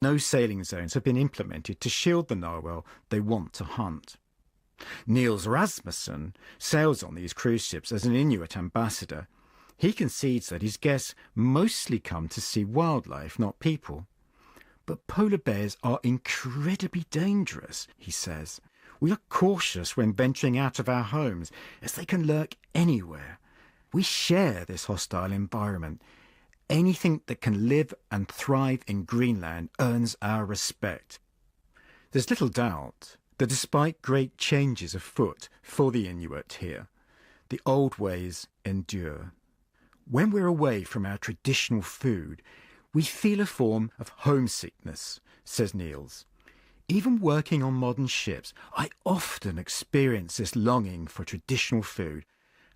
No sailing zones have been implemented to shield the narwhal they want to hunt. Niels Rasmussen sails on these cruise ships as an Inuit ambassador. He concedes that his guests mostly come to see wildlife, not people. But polar bears are incredibly dangerous, he says. We are cautious when venturing out of our homes, as they can lurk anywhere. We share this hostile environment. Anything that can live and thrive in Greenland earns our respect. There's little doubt that despite great changes afoot for the Inuit here, the old ways endure. When we're away from our traditional food, we feel a form of homesickness, says Niels. Even working on modern ships, I often experience this longing for traditional food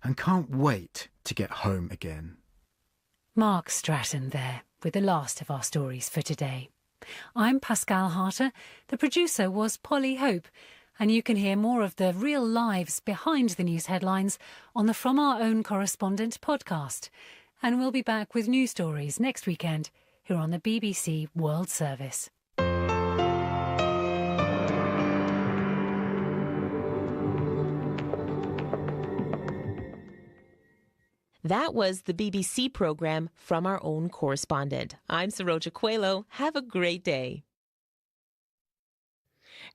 and can't wait to get home again. Mark Stratton there with the last of our stories for today. I'm Pascal Harter. The producer was Polly Hope. And you can hear more of the real lives behind the news headlines on the From Our Own Correspondent podcast. And we'll be back with new stories next weekend here on the BBC World Service. That was the BBC programme From Our Own Correspondent. I'm Saroja Coelho. Have a great day.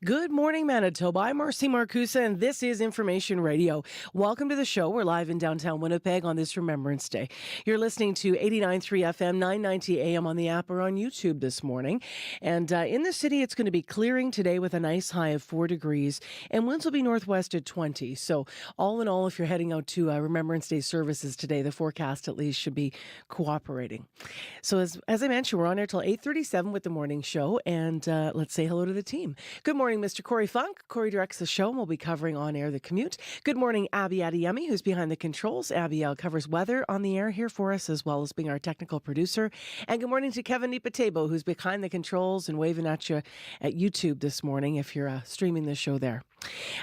Good morning, Manitoba. I'm Marcy Marcusa, and this is Information Radio. Welcome to the show. We're live in downtown Winnipeg on this Remembrance Day. You're listening to 89.3 FM, 990 AM on the app or on YouTube this morning. And in the city, it's going to be clearing today with a nice high of 4 degrees, and winds will be northwest at 20. So all in all, if you're heading out to Remembrance Day services today, the forecast at least should be cooperating. So as I mentioned, we're on air till 8:37 with the morning show, and let's say hello to the team. Good morning, Mr. Corey Funk. Corey directs the show and we'll be covering on air the commute. Good morning, Abby Adeyemi, who's behind the controls. Abby covers weather on the air here for us, as well as being our technical producer. And good morning to Kevin Nipatebo, who's behind the controls and waving at you at YouTube this morning if you're streaming the show there.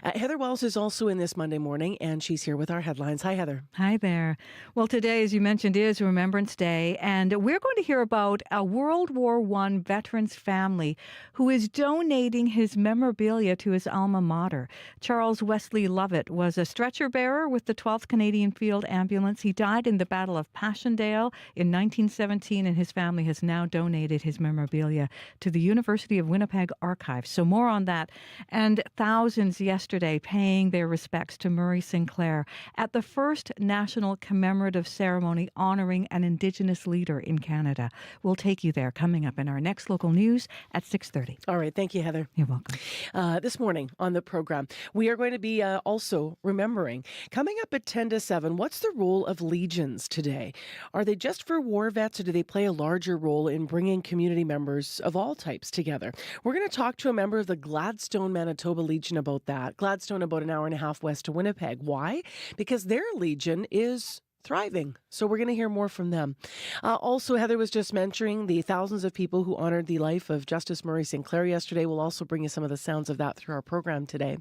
Heather Wells is also in this Monday morning, and she's here with our headlines. Hi, Heather. Hi there. Well, today, as you mentioned, is Remembrance Day, and we're going to hear about a World War I veteran's family who is donating his memorabilia to his alma mater. Charles Wesley Lovett was a stretcher bearer with the 12th Canadian Field Ambulance. He died in the Battle of Passchendaele in 1917, and his family has now donated his memorabilia to the University of Winnipeg Archives. So more on that. And thousands yesterday paying their respects to Murray Sinclair at the first national commemorative ceremony honoring an Indigenous leader in Canada. We'll take you there coming up in our next local news at 6:30. All right. Thank you, Heather. You're welcome. This morning on the program, we are going to be also remembering. Coming up at 10 to 7, what's the role of legions today? Are they just for war vets, or do they play a larger role in bringing community members of all types together? We're going to talk to a member of the Gladstone, Manitoba Legion about that. Gladstone, about an hour and a half west of Winnipeg. Why? Because their legion is thriving. So we're going to hear more from them. Also, Heather was just mentioning the thousands of people who honored the life of Justice Murray Sinclair yesterday. We'll also bring you some of the sounds of that through our program today.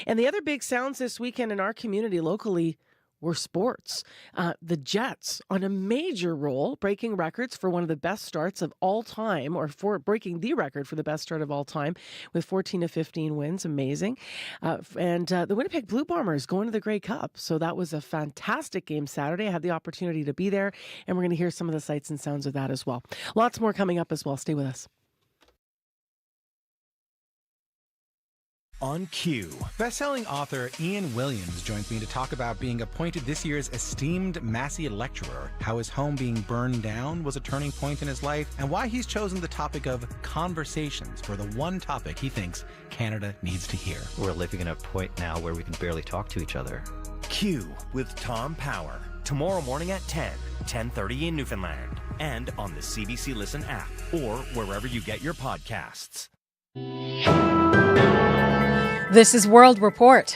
And the other big sounds this weekend in our community locally were sports. The Jets on a major roll, breaking records for one of the best starts of all time, or for breaking the record for the best start of all time with 14 to 15 wins. Amazing. And the Winnipeg Blue Bombers going to the Grey Cup. So that was a fantastic game Saturday. I had the opportunity to be there, and we're going to hear some of the sights and sounds of that as well. Lots more coming up as well. Stay with us. On Cue, best-selling author Ian Williams joins me to talk about being appointed this year's esteemed Massey Lecturer, how his home being burned down was a turning point in his life, and why he's chosen the topic of conversations for the one topic he thinks Canada needs to hear. We're living in a point now where we can barely talk to each other. Cue with Tom Power, tomorrow morning at 10:30 in Newfoundland, and on the CBC Listen app, or wherever you get your podcasts. This is World Report.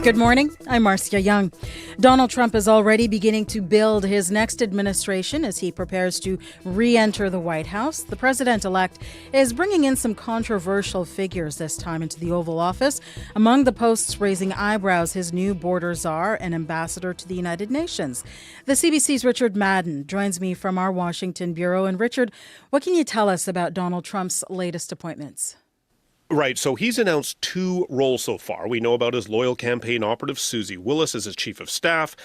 Good morning. I'm Marcia Young. Donald Trump is already beginning to build his next administration as he prepares to re-enter the White House. The president-elect is bringing in some controversial figures this time into the Oval Office. Among the posts raising eyebrows, his new border czar and ambassador to the United Nations. The CBC's Richard Madden joins me from our Washington bureau. And Richard, what can you tell us about Donald Trump's latest appointments? Right, so he's announced 2 roles so far. We know about his loyal campaign operative, Susie Willis, as his chief of staff.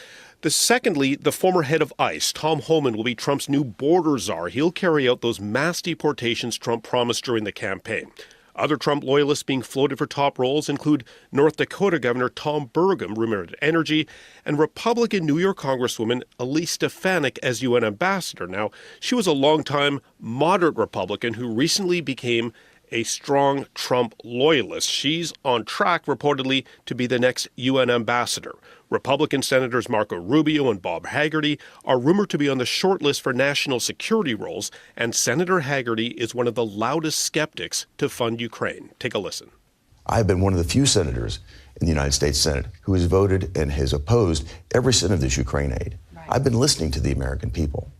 Secondly, the former head of ICE, Tom Homan, will be Trump's new border czar. He'll carry out those mass deportations Trump promised during the campaign. Other Trump loyalists being floated for top roles include North Dakota Governor Tom Burgum, rumored at energy, and Republican New York Congresswoman Elise Stefanik as UN ambassador. Now, she was a longtime moderate Republican who recently became a strong Trump loyalist. She's on track, reportedly, to be the next UN ambassador. Republican Senators Marco Rubio and Bob Haggerty are rumored to be on the short list for national security roles, and Senator Haggerty is one of the loudest skeptics to fund Ukraine. Take a listen. I've been one of the few senators in the United States Senate who has voted and has opposed every cent of this Ukraine aid. Right. I've been listening to the American people.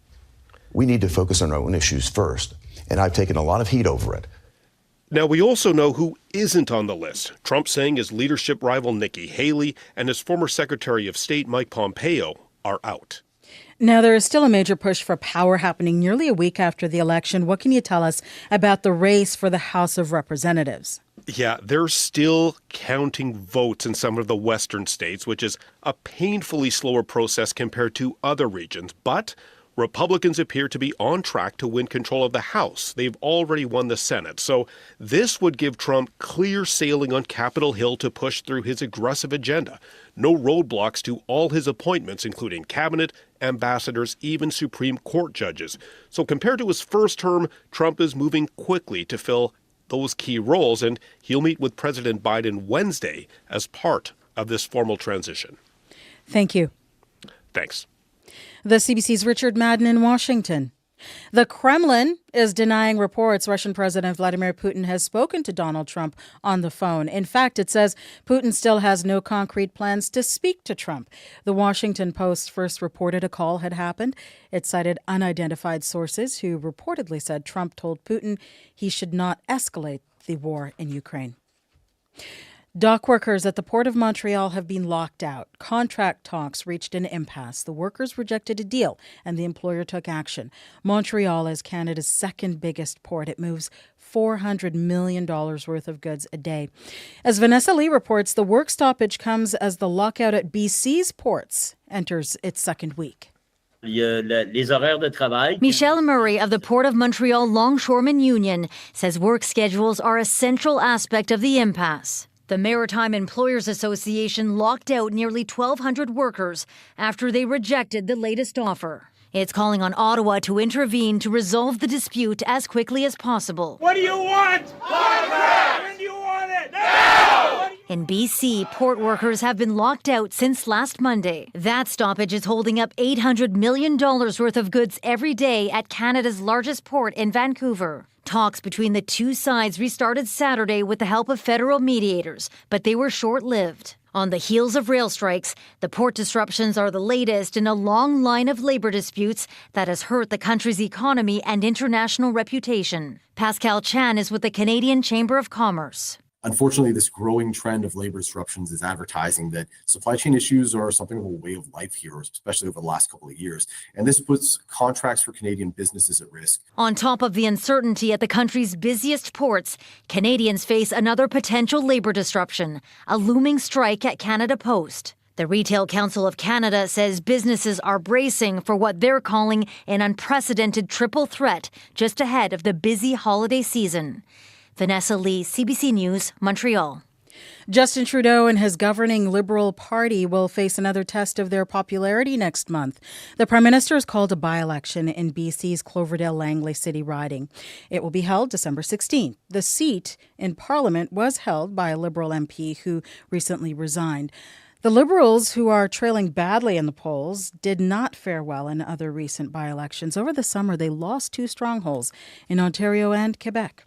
We need to focus on our own issues first, and I've taken a lot of heat over it. Now, we also know who isn't on the list. Trump saying his leadership rival Nikki Haley and his former Secretary of State Mike Pompeo are out. Now, there is still a major push for power happening nearly a week after the election. What can you tell us about the race for the House of Representatives? Yeah, they're still counting votes in some of the western states, which is a painfully slower process compared to other regions. But Republicans appear to be on track to win control of the House. They've already won the Senate. So this would give Trump clear sailing on Capitol Hill to push through his aggressive agenda. No roadblocks to all his appointments, including cabinet, ambassadors, even Supreme Court judges. So compared to his first term, Trump is moving quickly to fill those key roles, and he'll meet with President Biden Wednesday as part of this formal transition. Thank you. Thanks. The CBC's Richard Madden in Washington. The Kremlin is denying reports Russian President Vladimir Putin has spoken to Donald Trump on the phone. In fact, it says Putin still has no concrete plans to speak to Trump. The Washington Post first reported a call had happened. It cited unidentified sources who reportedly said Trump told Putin he should not escalate the war in Ukraine. Dock workers at the Port of Montreal have been locked out. Contract talks reached an impasse. The workers rejected a deal, and the employer took action. Montreal is Canada's second biggest port. It moves $400 million worth of goods a day. As Vanessa Lee reports, the work stoppage comes as the lockout at BC's ports enters its second week. Michelle Murray of the Port of Montreal Longshoremen Union says work schedules are a central aspect of the impasse. The Maritime Employers Association locked out nearly 1,200 workers after they rejected the latest offer. It's calling on Ottawa to intervene to resolve the dispute as quickly as possible. What do you want? Contract! When do you want it? Now! In BC, port workers have been locked out since last Monday. That stoppage is holding up $800 million worth of goods every day at Canada's largest port in Vancouver. Talks between the two sides restarted Saturday with the help of federal mediators, but they were short-lived. On the heels of rail strikes, the port disruptions are the latest in a long line of labor disputes that has hurt the country's economy and international reputation. Pascal Chan is with the Canadian Chamber of Commerce. Unfortunately, this growing trend of labor disruptions is advertising that supply chain issues are something of a way of life here, especially over the last couple of years. And this puts contracts for Canadian businesses at risk. On top of the uncertainty at the country's busiest ports, Canadians face another potential labor disruption, a looming strike at Canada Post. The Retail Council of Canada says businesses are bracing for what they're calling an unprecedented triple threat just ahead of the busy holiday season. Vanessa Lee, CBC News, Montreal. Justin Trudeau and his governing Liberal Party will face another test of their popularity next month. The Prime Minister has called a by-election in BC's Cloverdale-Langley City riding. It will be held December 16th. The seat in Parliament was held by a Liberal MP who recently resigned. The Liberals, who are trailing badly in the polls, did not fare well in other recent by-elections. Over the summer, they lost 2 strongholds in Ontario and Quebec.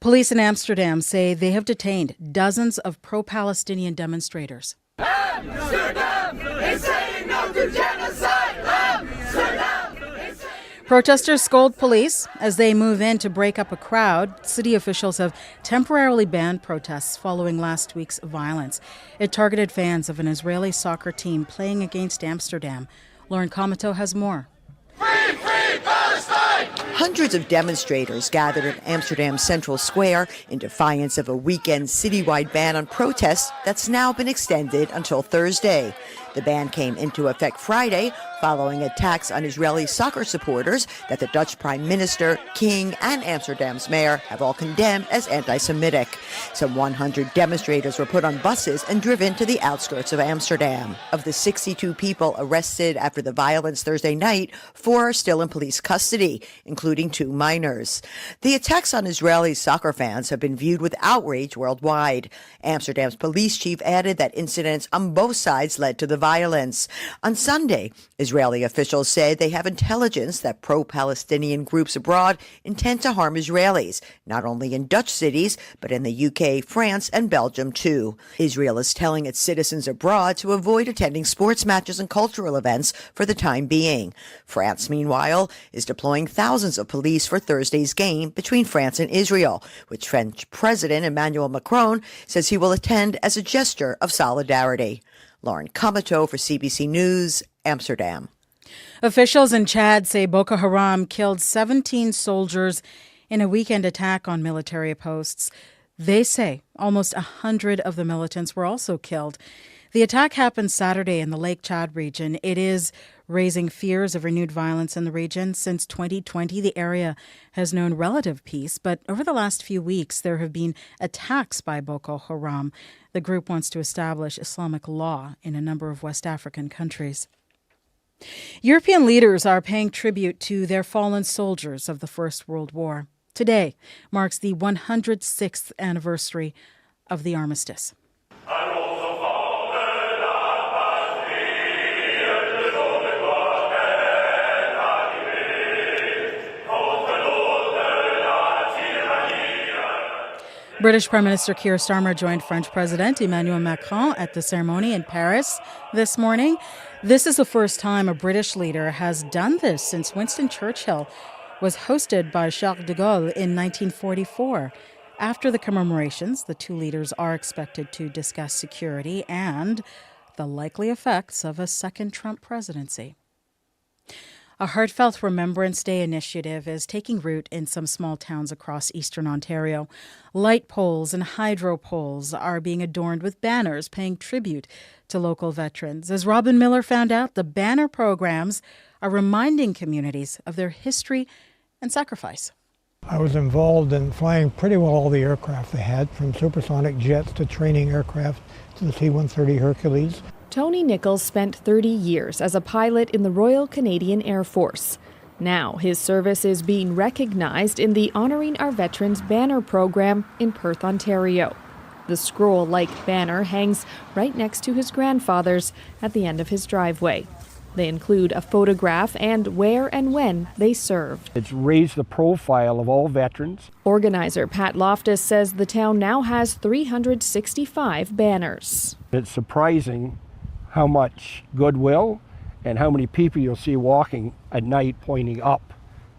Police in Amsterdam say they have detained dozens of pro-Palestinian demonstrators. Amsterdam is saying no to genocide. Amsterdam is saying... Protesters scold police as they move in to break up a crowd. City officials have temporarily banned protests following last week's violence. It targeted fans of an Israeli soccer team playing against Amsterdam. Lauren Comato has more. Free, free Palestine! Hundreds of demonstrators gathered at Amsterdam's Central Square in defiance of a weekend citywide ban on protests that's now been extended until Thursday. The ban came into effect Friday following attacks on Israeli soccer supporters that the Dutch Prime Minister, King, and Amsterdam's mayor have all condemned as anti-Semitic. Some 100 demonstrators were put on buses and driven to the outskirts of Amsterdam. Of the 62 people arrested after the violence Thursday night, 4 are still in police custody, including 2 minors. The attacks on Israeli soccer fans have been viewed with outrage worldwide. Amsterdam's police chief added that incidents on both sides led to the violence. On Sunday, Israeli officials said they have intelligence that pro-Palestinian groups abroad intend to harm Israelis, not only in Dutch cities, but in the UK, France, and Belgium, too. Israel is telling its citizens abroad to avoid attending sports matches and cultural events for the time being. France, meanwhile, is deploying thousands of police for Thursday's game between France and Israel, which French President Emmanuel Macron says he will attend as a gesture of solidarity. Lauren Comato for CBC News, Amsterdam. Officials in Chad say Boko Haram killed 17 soldiers in a weekend attack on military posts. They say almost 100 of the militants were also killed. The attack happened Saturday in the Lake Chad region. It is raising fears of renewed violence in the region. Since 2020, the area has known relative peace, but over the last few weeks, there have been attacks by Boko Haram. The group wants to establish Islamic law in a number of West African countries. European leaders are paying tribute to their fallen soldiers of the First World War. Today marks the 106th anniversary of the armistice. British Prime Minister Keir Starmer joined French President Emmanuel Macron at the ceremony in Paris this morning. This is the first time a British leader has done this since Winston Churchill was hosted by Charles de Gaulle in 1944. After the commemorations, the two leaders are expected to discuss security and the likely effects of a second Trump presidency. A heartfelt Remembrance Day initiative is taking root in some small towns across eastern Ontario. Light poles and hydro poles are being adorned with banners paying tribute to local veterans. As Robin Miller found out, the banner programs are reminding communities of their history and sacrifice. I was involved in flying pretty well all the aircraft they had, from supersonic jets to training aircraft to the T-130 Hercules. Tony Nichols spent 30 years as a pilot in the Royal Canadian Air Force. Now his service is being recognized in the Honouring Our Veterans banner program in Perth, Ontario. The scroll-like banner hangs right next to his grandfather's at the end of his driveway. They include a photograph and where and when they served. It's raised the profile of all veterans. Organizer Pat Loftus says the town now has 365 banners. It's surprising how much goodwill and how many people you'll see walking at night pointing up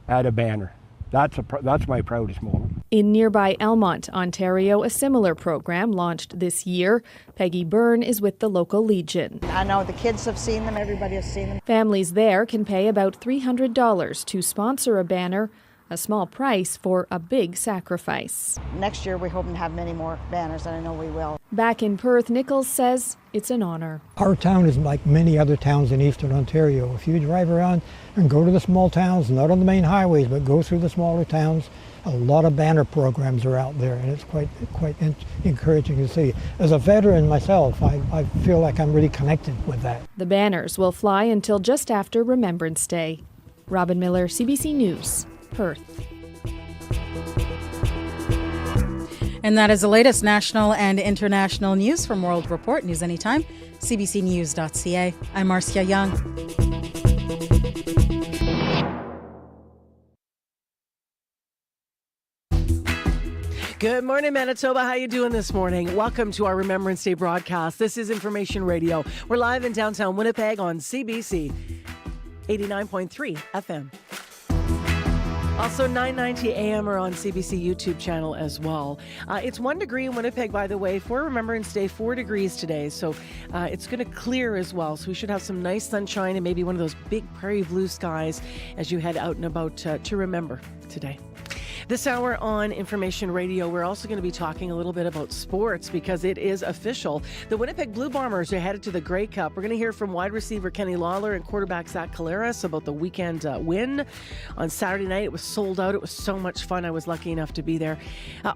at a banner. That's my proudest moment. In nearby Elmont, Ontario, a similar program launched this year. Peggy Byrne is with the local Legion. I know the kids have seen them, everybody has seen them. Families there can pay about $300 to sponsor a banner, a small price for a big sacrifice. Next year we're hoping to have many more banners, and I know we will. Back in Perth, Nichols says it's an honor. Our town is like many other towns in eastern Ontario. If you drive around and go to the small towns, not on the main highways, but go through the smaller towns, a lot of banner programs are out there, and it's quite encouraging to see. As a veteran myself, I feel like I'm really connected with that. The banners will fly until just after Remembrance Day. Robin Miller, CBC News, Perth. And that is the latest national and international news from World Report. News anytime, cbcnews.ca. I'm Marcia Young. Good morning, Manitoba. How you doing this morning? Welcome to our Remembrance Day broadcast. This is Information Radio. We're live in downtown Winnipeg on CBC 89.3 FM. Also 990 AM or on CBC YouTube channel as well. It's 1 degree in Winnipeg, by the way, for Remembrance Day, 4 degrees today. So it's going to clear as well. So we should have some nice sunshine and maybe one of those big prairie blue skies as you head out and about to remember today. This hour on Information Radio, we're also going to be talking a little bit about sports because it is official. The Winnipeg Blue Bombers are headed to the Grey Cup. We're going to hear from wide receiver Kenny Lawler and quarterback Zach Collaros about the weekend win. On Saturday night, it was sold out. It was so much fun. I was lucky enough to be there.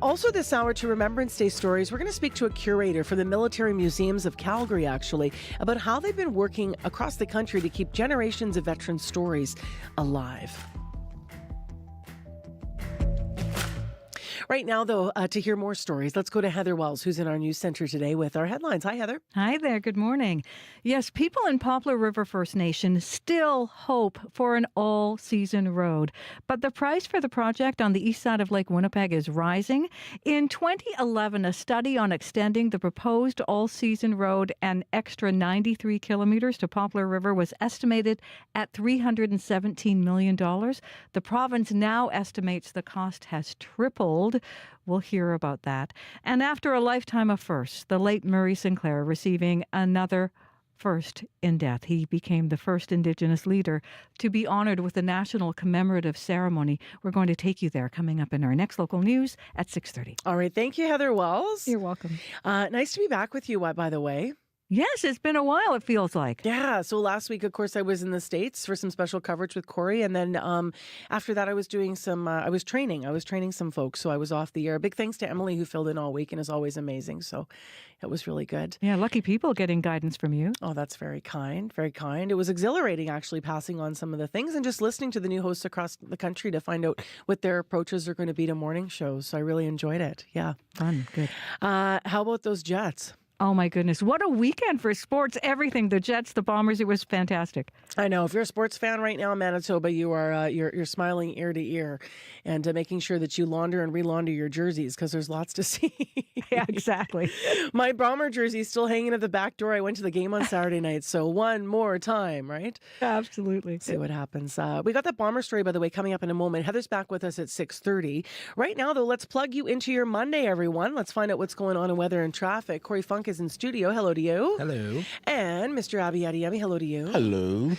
Also this hour to Remembrance Day stories, we're going to speak to a curator for the Military Museums of Calgary, actually, about how they've been working across the country to keep generations of veteran stories alive. Right now, though, to hear more stories, let's go to Heather Wells, who's in our news center today with our headlines. Hi, Heather. Hi there. Good morning. Yes, people in Poplar River First Nation still hope for an all-season road. But the price for the project on the east side of Lake Winnipeg is rising. In 2011, a study on extending the proposed all-season road an extra 93 kilometers to Poplar River was estimated at $317 million. The province now estimates the cost has tripled. We'll hear about that. And after a lifetime of firsts, the late Murray Sinclair receiving another first in death. He became the first Indigenous leader to be honored with a national commemorative ceremony. We're going to take you there coming up in our next local news at 6:30. All right. Thank you, Heather Wells. You're welcome. Nice to be back with you, by the way. Yes, it's been a while, it feels like. Yeah, so last week, of course, I was in the States for some special coverage with Corey, and then after that, I was doing some, I was training some folks, so I was off the air. Big thanks to Emily, who filled in all week and is always amazing, so it was really good. Yeah, lucky people getting guidance from you. Oh, that's very kind, very kind. It was exhilarating, actually, passing on some of the things and just listening to the new hosts across the country to find out what their approaches are going to be to morning shows, so I really enjoyed it, yeah. Fun, good. How about those Jets? Oh, my goodness. What a weekend for sports. Everything. The Jets, the Bombers. It was fantastic. I know. If you're a sports fan right now in Manitoba, you are you're smiling ear to ear and making sure that you launder and re-launder your jerseys because there's lots to see. Yeah, exactly. My Bomber jersey is still hanging at the back door. I went to the game on Saturday night, so one more time, right? Absolutely. See what happens. We got that Bomber story, by the way, coming up in a moment. Heather's back with us at 6:30. Right now, though, let's plug you into your Monday, everyone. Let's find out what's going on in weather and traffic. Corey Funk is in studio. Hello to you. Hello. And Mr. Abby Adiyemi, hello to you. Hello.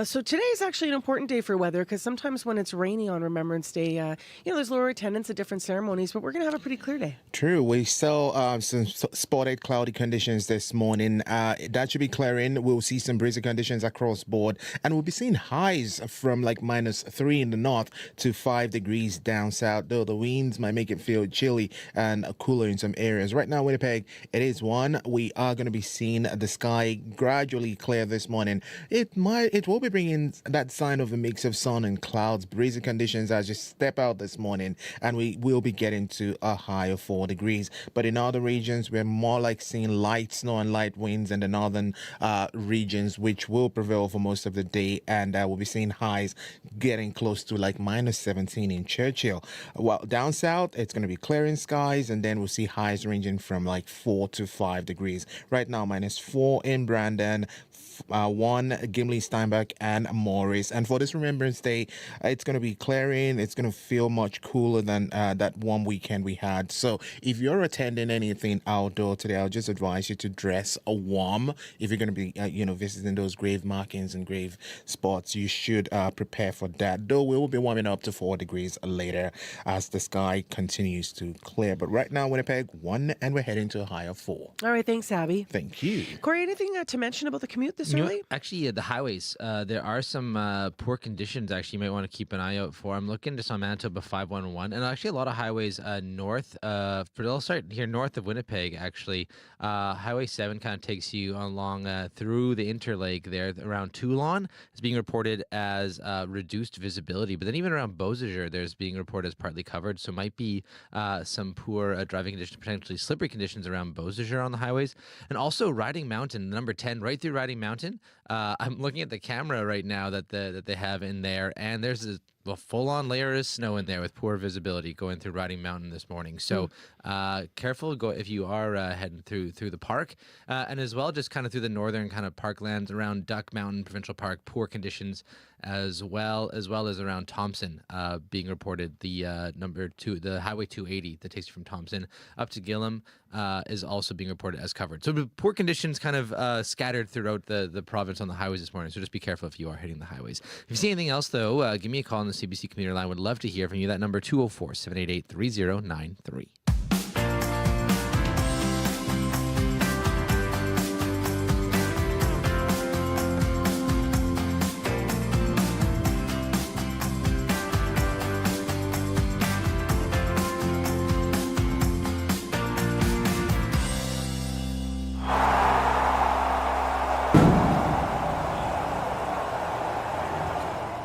So today is actually an important day for weather because sometimes when it's rainy on Remembrance Day, there's lower attendance at different ceremonies, but we're going to have a pretty clear day. True. We saw some spotted cloudy conditions this morning. That should be clearing. We'll see some breezy conditions across board, and we'll be seeing highs from like -3 in the north to 5 degrees down south, though the winds might make it feel chilly and cooler in some areas. Right now, Winnipeg, it is 1. We are going to be seeing the sky gradually clear this morning. It will be bringing that sign of a mix of sun and clouds, breezy conditions as you step out this morning, and we will be getting to a high of 4 degrees. But in other regions, we're more like seeing light snow and light winds in the northern regions, which will prevail for most of the day, and we'll be seeing highs getting close to like -17 in Churchill. Well, down south, it's going to be clearing skies, and then we'll see highs ranging from like 4 to 5 degrees. Right now, -4 in Brandon, 1 Gimli, Steinbach, and Morris. And for this Remembrance Day, it's going to be clearing. It's going to feel much cooler than that warm weekend we had. So if you're attending anything outdoor today, I'll just advise you to dress warm. If you're going to be, visiting those grave markings and grave spots, you should prepare for that. Though we will be warming up to 4 degrees later as the sky continues to clear. But right now, Winnipeg 1, and we're heading to a high of 4. All right, thanks, Abby. Thank you. Corey, anything to mention about the commute this early? Actually, the highways, there are some poor conditions actually you might want to keep an eye out for. I'm looking just on Manitoba 511, and actually a lot of highways north, but I'll start here north of Winnipeg, actually. Highway 7 kind of takes you along through the Interlake there around Toulon. It's being reported as reduced visibility, but then even around Beausejour, there's being reported as partly covered, so might be some poor driving conditions, potentially slippery conditions around Beausejour on the highways. And also Riding Mountain, number 10, right through Riding Mountain. I'm looking at the camera right now that they have in there, and there's a full-on layer of snow in there with poor visibility going through Riding Mountain this morning. So careful if you are heading through the park, and as well just kind of through the northern kind of parklands around Duck Mountain Provincial Park. Poor conditions as well as around Thompson being reported. The number 2, the Highway 280 that takes you from Thompson up to Gillam is also being reported as covered. So poor conditions kind of scattered throughout the province on the highways this morning. So just be careful if you are hitting the highways. If you see anything else, though, give me a call on the CBC commuter line. Would love to hear from you. That number 204-788-3093.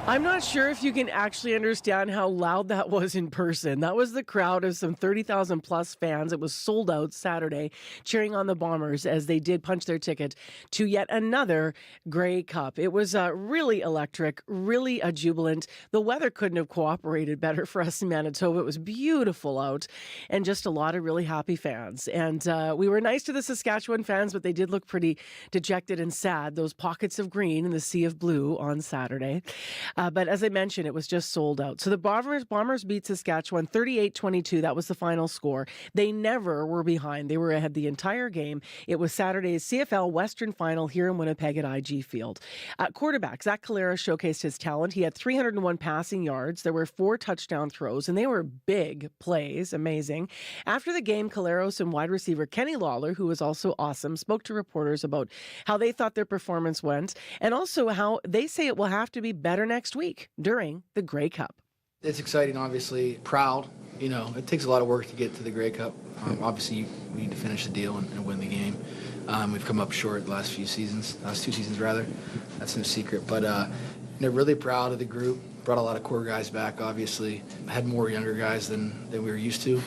I'm not sure if you can actually understand how loud that was in person. That was the crowd of some 30,000 plus fans. It was sold out Saturday, cheering on the Bombers as they did punch their ticket to yet another Grey Cup. It was really electric, really jubilant. The weather couldn't have cooperated better for us in Manitoba. It was beautiful out and just a lot of really happy fans. And we were nice to the Saskatchewan fans, but they did look pretty dejected and sad, those pockets of green in the sea of blue on Saturday. But as I mentioned, it was just sold out. So the Bombers beat Saskatchewan 38-22. That was the final score. They never were behind. They were ahead the entire game. It was Saturday's CFL Western Final here in Winnipeg at IG Field. Quarterback Zach Calera showcased his talent. He had 301 passing yards. There were 4 touchdown throws, and they were big plays. Amazing. After the game, Caleros and wide receiver Kenny Lawler, who was also awesome, spoke to reporters about how they thought their performance went and also how they say it will have to be better next week during the Grey Cup. It's exciting, obviously. Proud. You know, it takes a lot of work to get to the Grey Cup. Obviously, we need to finish the deal and win the game. We've come up short the last 2 seasons rather. That's no secret. But really proud of the group. Brought a lot of core guys back, obviously. Had more younger guys than we were used to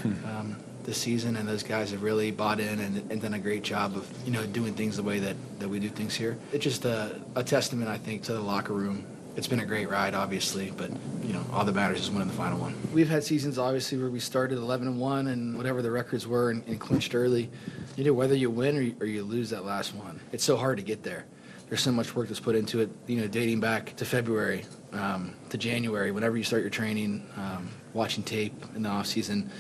this season, and those guys have really bought in and done a great job of, doing things the way that we do things here. It's just a testament, I think, to the locker room. It's been a great ride, obviously, but, all that matters is winning the final one. We've had seasons, obviously, where we started 11-1 and whatever the records were and clinched early. Whether you win or you lose that last one, it's so hard to get there. There's so much work that's put into it, dating back to February, to January, whenever you start your training, watching tape in the off-season,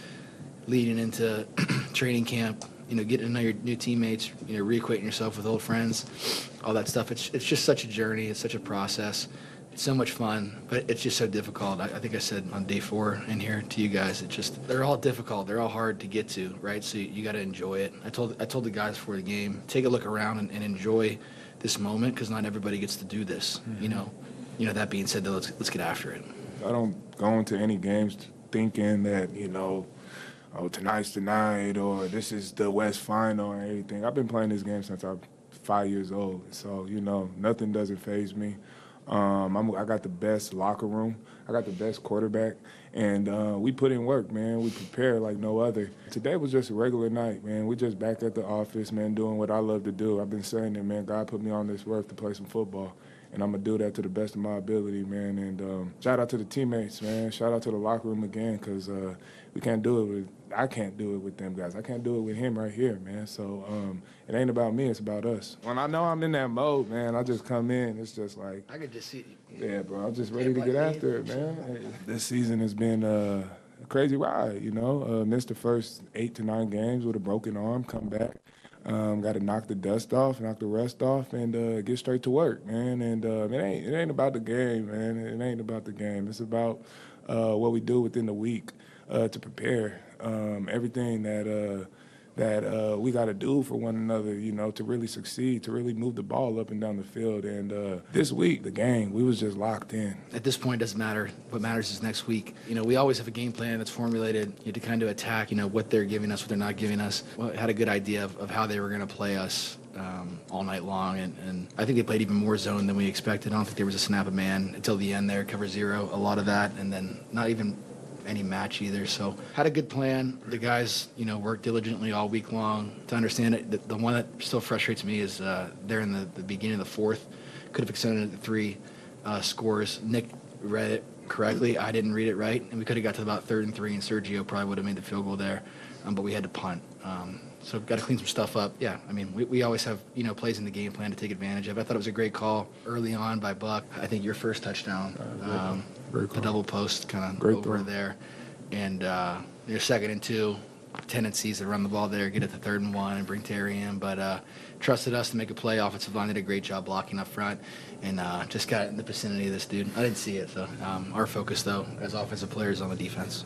leading into training camp, getting to know your new teammates, reacquainting yourself with old friends, all that stuff. It's just such a journey. It's such a process. It's so much fun, but it's just so difficult. I think I said on day 4 in here to you guys, they're all difficult. They're all hard to get to, right? So you got to enjoy it. I told the guys before the game, take a look around and enjoy this moment, because not everybody gets to do this. Mm-hmm. That being said, though, let's get after it. I don't go into any games thinking that, tonight's the night or this is the West Final or anything. I've been playing this game since I'm 5 years old. So, nothing doesn't faze me. I got the best locker room. I got the best quarterback. And we put in work, man. We prepare like no other. Today was just a regular night, man. We just back at the office, man, doing what I love to do. I've been saying it, man. God put me on this earth to play some football. And I'm going to do that to the best of my ability, man. And shout out to the teammates, man. Shout out to the locker room again, because I can't do it with them guys. I can't do it with him right here, man. So it ain't about me. It's about us. When I know I'm in that mode, man, I just come in. It's just like, I could just see yeah, bro. I'm just ready to get after it, man. This season has been a crazy ride, Missed the first 8 to 9 games with a broken arm, come back. Got to knock the dust off, knock the rust off, and get straight to work, man. And it ain't about the game, man. It ain't about the game. It's about what we do within the week to prepare. Everything that we got to do for one another, to really succeed, to really move the ball up and down the field. And this week, the game, we was just locked in. At this point, it doesn't matter. What matters is next week. We always have a game plan that's formulated to kind of attack, what they're giving us, what they're not giving us. Had a good idea of how they were going to play us all night long. And I think they played even more zone than we expected. I don't think there was a snap of man until the end there, cover 0, a lot of that. And then not even any match either. So had a good plan. The guys, worked diligently all week long to understand it. The one that still frustrates me is there in the beginning of the 4th. Could have extended it to 3 scores. Nick read it correctly. I didn't read it right, and we could have got to about 3rd and 3, and Sergio probably would have made the field goal there, but we had to punt. So got to clean some stuff up. Yeah, I mean, we always have, plays in the game plan to take advantage of. I thought it was a great call early on by Buck. I think your first touchdown, great call. the double post kind of Great over throw. there. And your 2nd and 2, tendencies to run the ball there, get it to 3rd and 1, and bring Terry in. But trusted us to make a play. Offensive line did a great job blocking up front, and just got in the vicinity of this dude. I didn't see it, so our focus, though, as offensive players on the defense.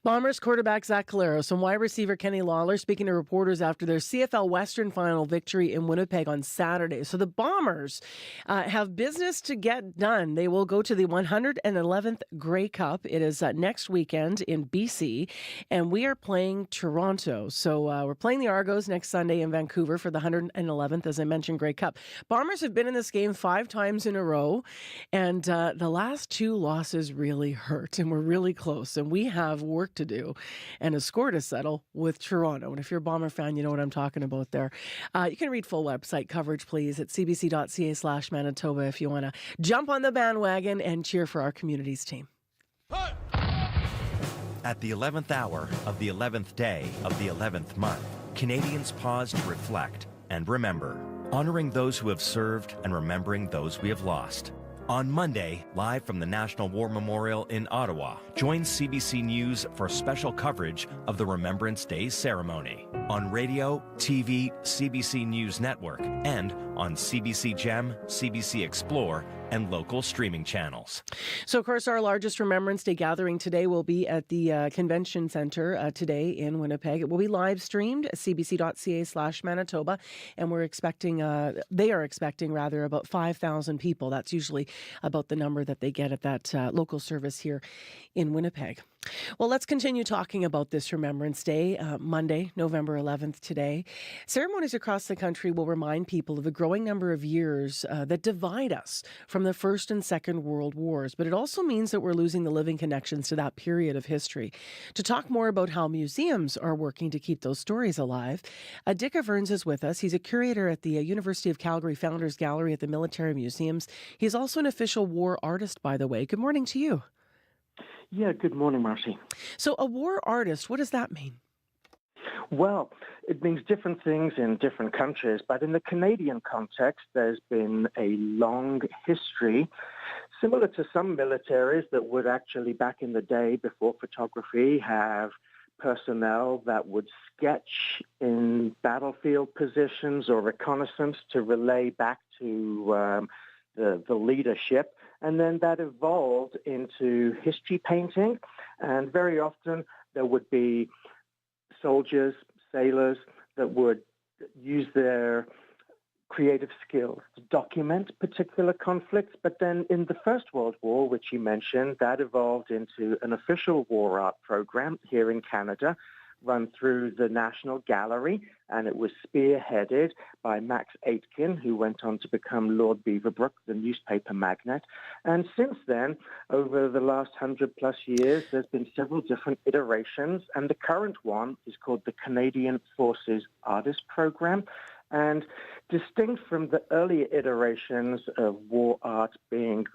Bombers quarterback Zach Collaros and wide receiver Kenny Lawler speaking to reporters after their CFL Western final victory in Winnipeg on Saturday. So the Bombers have business to get done. They will go to the 111th Grey Cup. It is next weekend in BC, and we are playing Toronto. So we're playing the Argos next Sunday in Vancouver for the 111th, as I mentioned, Grey Cup. Bombers have been in this game 5 times in a row, and the last 2 losses really hurt, and we're really close, and we have work to do and a score to settle with Toronto. And if you're a Bomber fan, you know what I'm talking about there. You can read full website coverage, please, at cbc.ca/Manitoba if you want to jump on the bandwagon and cheer for our community's team. At the 11th hour of the 11th day of the 11th month, Canadians pause to reflect and remember, honoring those who have served and remembering those we have lost. On Monday, live from the National War Memorial in Ottawa, join CBC News for special coverage of the Remembrance Day ceremony on radio, TV, CBC News Network, and on CBC Gem, CBC Explore, and local streaming channels. So, of course, our largest Remembrance Day gathering today will be at the Convention Centre today in Winnipeg. It will be live streamed at cbc.ca/Manitoba, and they are expecting about 5,000 people. That's usually about the number that they get at that local service here in Winnipeg. Well, let's continue talking about this Remembrance Day, Monday, November 11th today. Ceremonies across the country will remind people of the growing number of years that divide us from the First and Second World Wars, but it also means that we're losing the living connections to that period of history. To talk more about how museums are working to keep those stories alive, Dick Averns is with us. He's a curator at the University of Calgary Founders Gallery at the Military Museums. He's also an official war artist, by the way. Good morning to you. Yeah, good morning, Marcy. So a war artist, what does that mean? Well, it means different things in different countries, but in the Canadian context, there's been a long history, similar to some militaries that would actually, back in the day before photography, have personnel that would sketch in battlefield positions or reconnaissance to relay back to the leadership. And then that evolved into history painting. And very often there would be soldiers, sailors that would use their creative skills to document particular conflicts. But then in the First World War, which you mentioned, that evolved into an official war art program here in Canada, run through the National Gallery, and it was spearheaded by Max Aitken, who went on to become Lord Beaverbrook, the newspaper magnate. And since then, over the last 100-plus years, there's been several different iterations, and the current one is called the Canadian Forces Artist Program. And distinct from the earlier iterations of war art being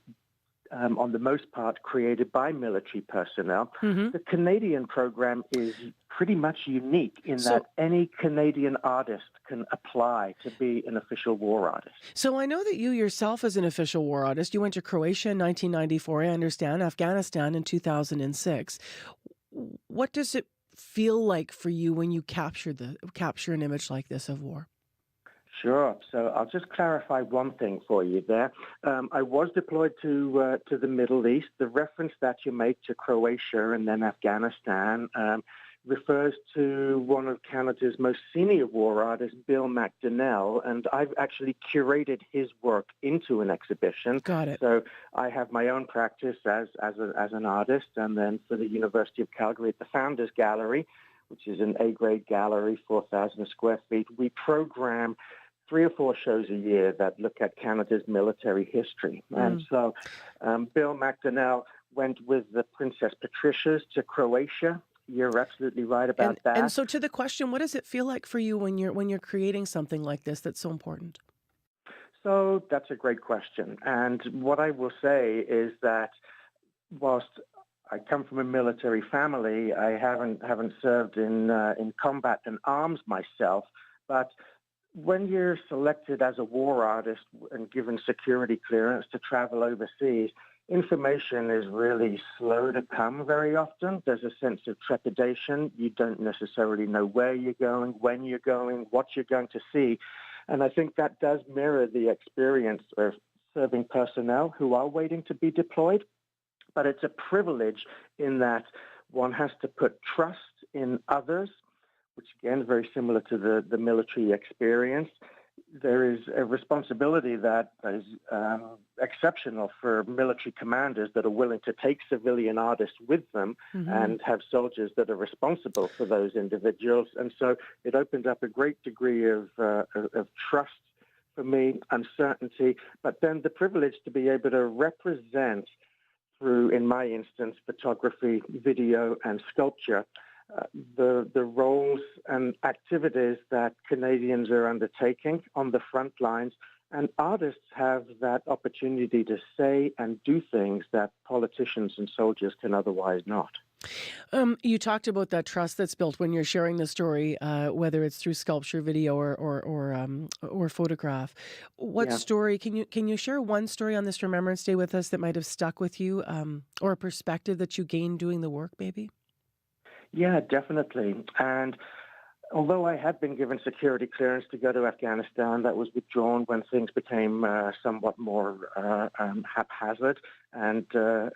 on the most part created by military personnel, the Canadian program is pretty much unique in that any Canadian artist can apply to be an official war artist. So I know that you yourself as an official war artist, you went to Croatia in 1994, I understand, Afghanistan in 2006. What does it feel like for you when you capture an image like this of war? Sure. So I'll just clarify one thing for you there. I was deployed to the Middle East. The reference that you make to Croatia and then Afghanistan refers to one of Canada's most senior war artists, Bill McDonnell, and I've actually curated his work into an exhibition. Got it. So I have my own practice as an artist, and then for the University of Calgary at the Founders Gallery, which is an A-grade gallery, 4,000 square feet, we program 3 or 4 shows a year that look at Canada's military history. And so Bill McDonnell went with the Princess Patricias to Croatia. You're absolutely right about that. And so to the question, what does it feel like for you when you're creating something like this that's so important? So that's a great question. And what I will say is that whilst I come from a military family, I haven't served in combat and arms myself, but when you're selected as a war artist and given security clearance to travel overseas, information is really slow to come very often. There's a sense of trepidation. You don't necessarily know where you're going, when you're going, what you're going to see. And I think that does mirror the experience of serving personnel who are waiting to be deployed. But it's a privilege in that one has to put trust in others, which again is very similar to the military experience. There is a responsibility that is exceptional for military commanders that are willing to take civilian artists with them and have soldiers that are responsible for those individuals. And so it opened up a great degree of trust for me, uncertainty, but then the privilege to be able to represent through, in my instance, photography, video, and sculpture, the roles and activities that Canadians are undertaking on the front lines. And artists have that opportunity to say and do things that politicians and soldiers can otherwise not. You talked about that trust that's built when you're sharing the story, whether it's through sculpture, video, or photograph. What story can you share one story on this Remembrance Day with us that might have stuck with you, or a perspective that you gained doing the work, maybe? Yeah, definitely. And although I had been given security clearance to go to Afghanistan, that was withdrawn when things became somewhat more haphazard and the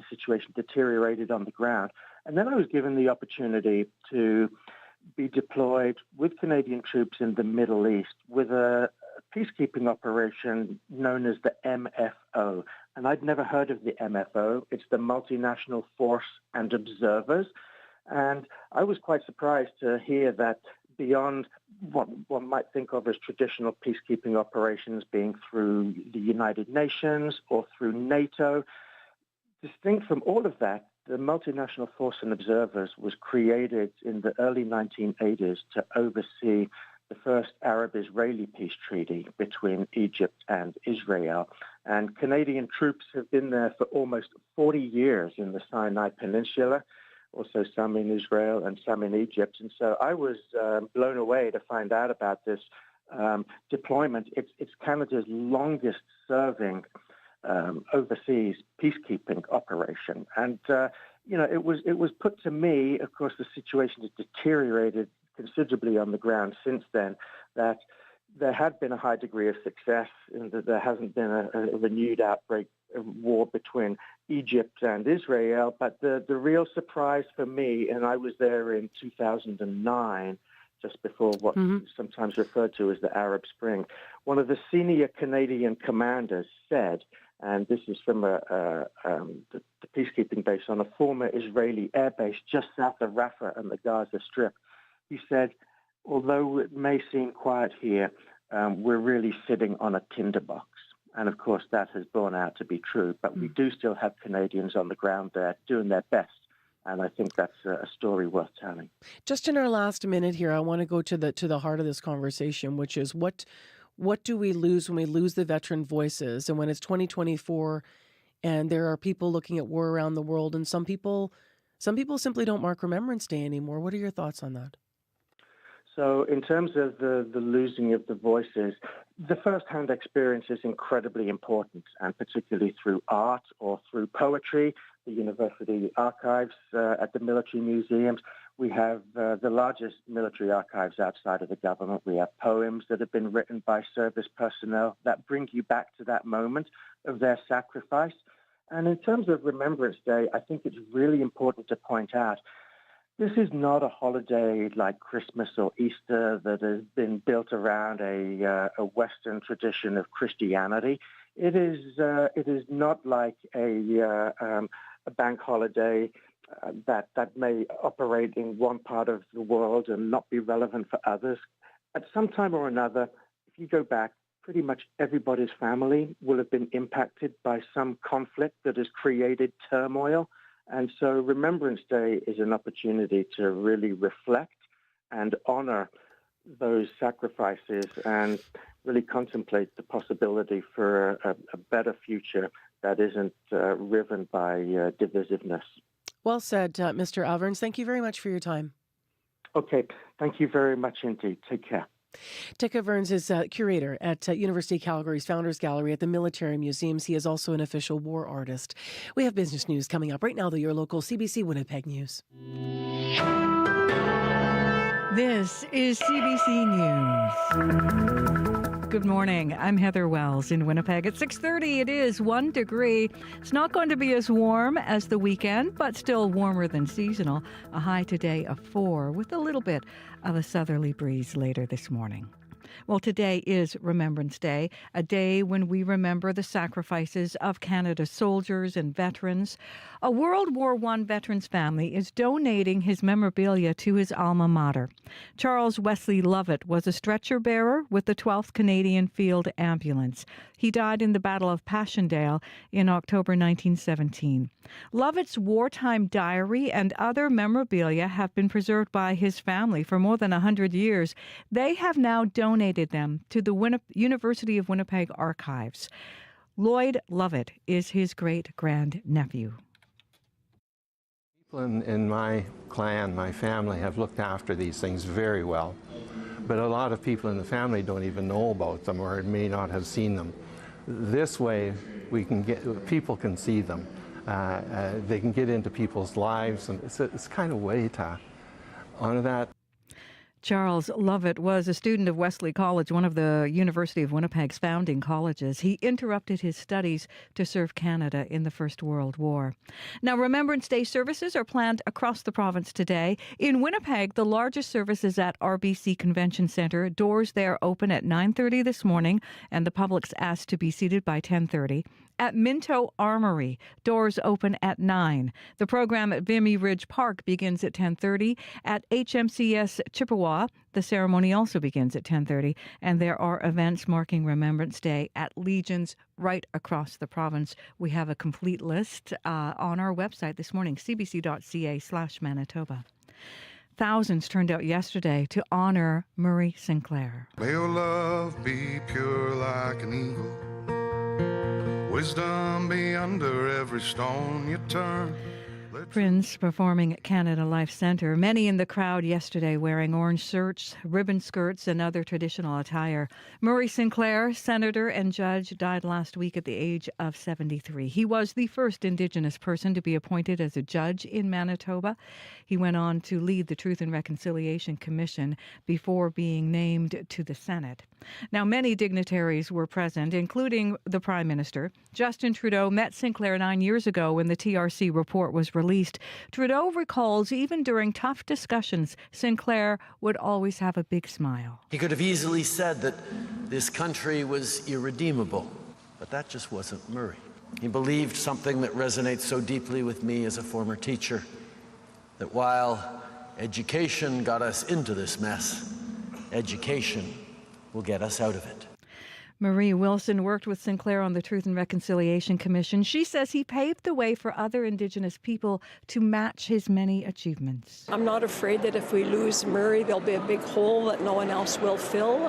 situation deteriorated on the ground. And then I was given the opportunity to be deployed with Canadian troops in the Middle East with a peacekeeping operation known as the MFO. And I'd never heard of the MFO. It's the Multinational Force and Observers. And I was quite surprised to hear that beyond what one might think of as traditional peacekeeping operations being through the United Nations or through NATO, distinct from all of that, the Multinational Force and Observers was created in the early 1980s to oversee the first Arab-Israeli peace treaty between Egypt and Israel. And Canadian troops have been there for almost 40 years in the Sinai Peninsula, also some in Israel and some in Egypt. And so I was blown away to find out about this deployment. It's Canada's longest serving overseas peacekeeping operation. And, it was put to me, of course, the situation has deteriorated considerably on the ground since then, that there had been a high degree of success and that there hasn't been a renewed outbreak of war between Egypt and Israel. But the real surprise for me, and I was there in 2009, just before what sometimes referred to as the Arab Spring, one of the senior Canadian commanders said, and this is from the peacekeeping base on a former Israeli air base just south of Rafah and the Gaza Strip, he said, although it may seem quiet here, we're really sitting on a tinderbox. And of course, that has borne out to be true. But we do still have Canadians on the ground there doing their best. And I think that's a story worth telling. Just in our last minute here, I want to go to the heart of this conversation, which is what do we lose when we lose the veteran voices? And when it's 2024 and there are people looking at war around the world, and some people simply don't mark Remembrance Day anymore. What are your thoughts on that? So in terms of the losing of the voices, the first-hand experience is incredibly important, and particularly through art or through poetry, the university archives at the military museums. We have the largest military archives outside of the government. We have poems that have been written by service personnel that bring you back to that moment of their sacrifice. And in terms of Remembrance Day, I think it's really important to point out this is not a holiday like Christmas or Easter that has been built around a Western tradition of Christianity. It is not like a bank holiday that may operate in one part of the world and not be relevant for others. At some time or another, if you go back, pretty much everybody's family will have been impacted by some conflict that has created turmoil. And so Remembrance Day is an opportunity to really reflect and honor those sacrifices and really contemplate the possibility for a better future that isn't riven by divisiveness. Well said, Mr. Alverns. Thank you very much for your time. Okay, thank you very much indeed. Take care. Dick Verns is curator at University of Calgary's Founders Gallery at the Military Museums. He is also an official war artist. We have business news coming up right now, though, your local CBC Winnipeg News. This is CBC News. Good morning. I'm Heather Wells in Winnipeg. At 6:30, it is 1 degree. It's not going to be as warm as the weekend, but still warmer than seasonal. A high today of 4 with a little bit of a southerly breeze later this morning. Well, today is Remembrance Day, a day when we remember the sacrifices of Canada's soldiers and veterans. A World War I veteran's family is donating his memorabilia to his alma mater. Charles Wesley Lovett was a stretcher bearer with the 12th Canadian Field Ambulance. He died in the Battle of Passchendaele in October 1917. Lovett's wartime diary and other memorabilia have been preserved by his family for more than 100 years. They have now donated them to the University of Winnipeg archives. Lloyd Lovett is his great-grandnephew. People in my clan, my family, have looked after these things very well. But a lot of people in the family don't even know about them or may not have seen them. This way, people can see them. They can get into people's lives, and it's kind of a way to honor that. Charles Lovett was a student of Wesley College, one of the University of Winnipeg's founding colleges. He interrupted his studies to serve Canada in the First World War. Now, Remembrance Day services are planned across the province today. In Winnipeg, the largest service is at RBC Convention Centre. Doors there open at 9:30 this morning, and the public's asked to be seated by 10:30. At Minto Armory, doors open at 9. The program at Vimy Ridge Park begins at 10:30. At HMCS Chippewa, the ceremony also begins at 10:30. And there are events marking Remembrance Day at Legions right across the province. We have a complete list on our website this morning, cbc.ca/Manitoba. Thousands turned out yesterday to honor Murray Sinclair. May your love be pure like an eagle. Wisdom be under every stone you turn. Prince performing at Canada Life Centre. Many in the crowd yesterday wearing orange shirts, ribbon skirts, and other traditional attire. Murray Sinclair, senator and judge, died last week at the age of 73. He was the first Indigenous person to be appointed as a judge in Manitoba. He went on to lead the Truth and Reconciliation Commission before being named to the Senate. Now, many dignitaries were present, including the Prime Minister. Justin Trudeau met Sinclair 9 years ago when the TRC report was released. Trudeau recalls even during tough discussions, Sinclair would always have a big smile. He could have easily said that this country was irredeemable, but that just wasn't Murray. He believed something that resonates so deeply with me as a former teacher, that while education got us into this mess, education will get us out of it. Marie Wilson worked with Sinclair on the Truth and Reconciliation Commission. She says he paved the way for other Indigenous people to match his many achievements. I'm not afraid that if we lose Murray, there'll be a big hole that no one else will fill.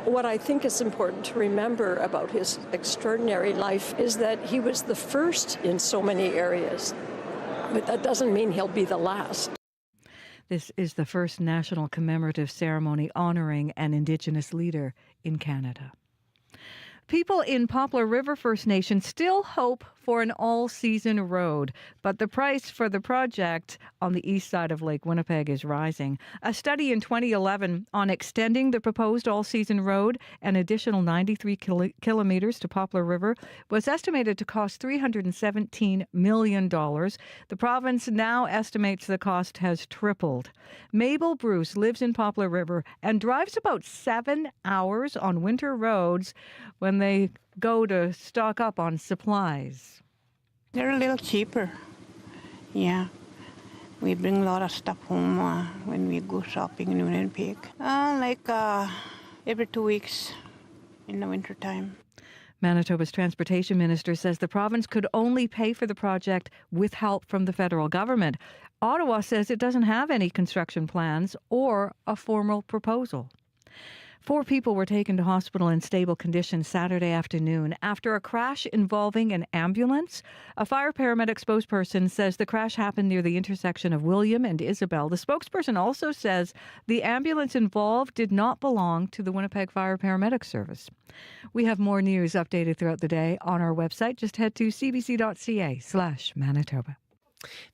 What I think is important to remember about his extraordinary life is that he was the first in so many areas, but that doesn't mean he'll be the last. This is the first national commemorative ceremony honoring an Indigenous leader in Canada. People in Poplar River First Nation still hope for an all-season road, but the price for the project on the east side of Lake Winnipeg is rising. A study in 2011 on extending the proposed all-season road an additional 93 kilometers to Poplar River was estimated to cost $317 million. The province now estimates the cost has tripled. Mabel Bruce lives in Poplar River and drives about 7 hours on winter roads when they go to stock up on supplies. They're a little cheaper. Yeah. We bring a lot of stuff home when we go shopping in Winnipeg. Every 2 weeks in the wintertime. Manitoba's transportation minister says the province could only pay for the project with help from the federal government. Ottawa says it doesn't have any construction plans or a formal proposal. 4 people were taken to hospital in stable condition Saturday afternoon after a crash involving an ambulance. A fire paramedic spokesperson says the crash happened near the intersection of William and Isabel. The spokesperson also says the ambulance involved did not belong to the Winnipeg Fire Paramedic Service. We have more news updated throughout the day on our website. Just head to cbc.ca/Manitoba.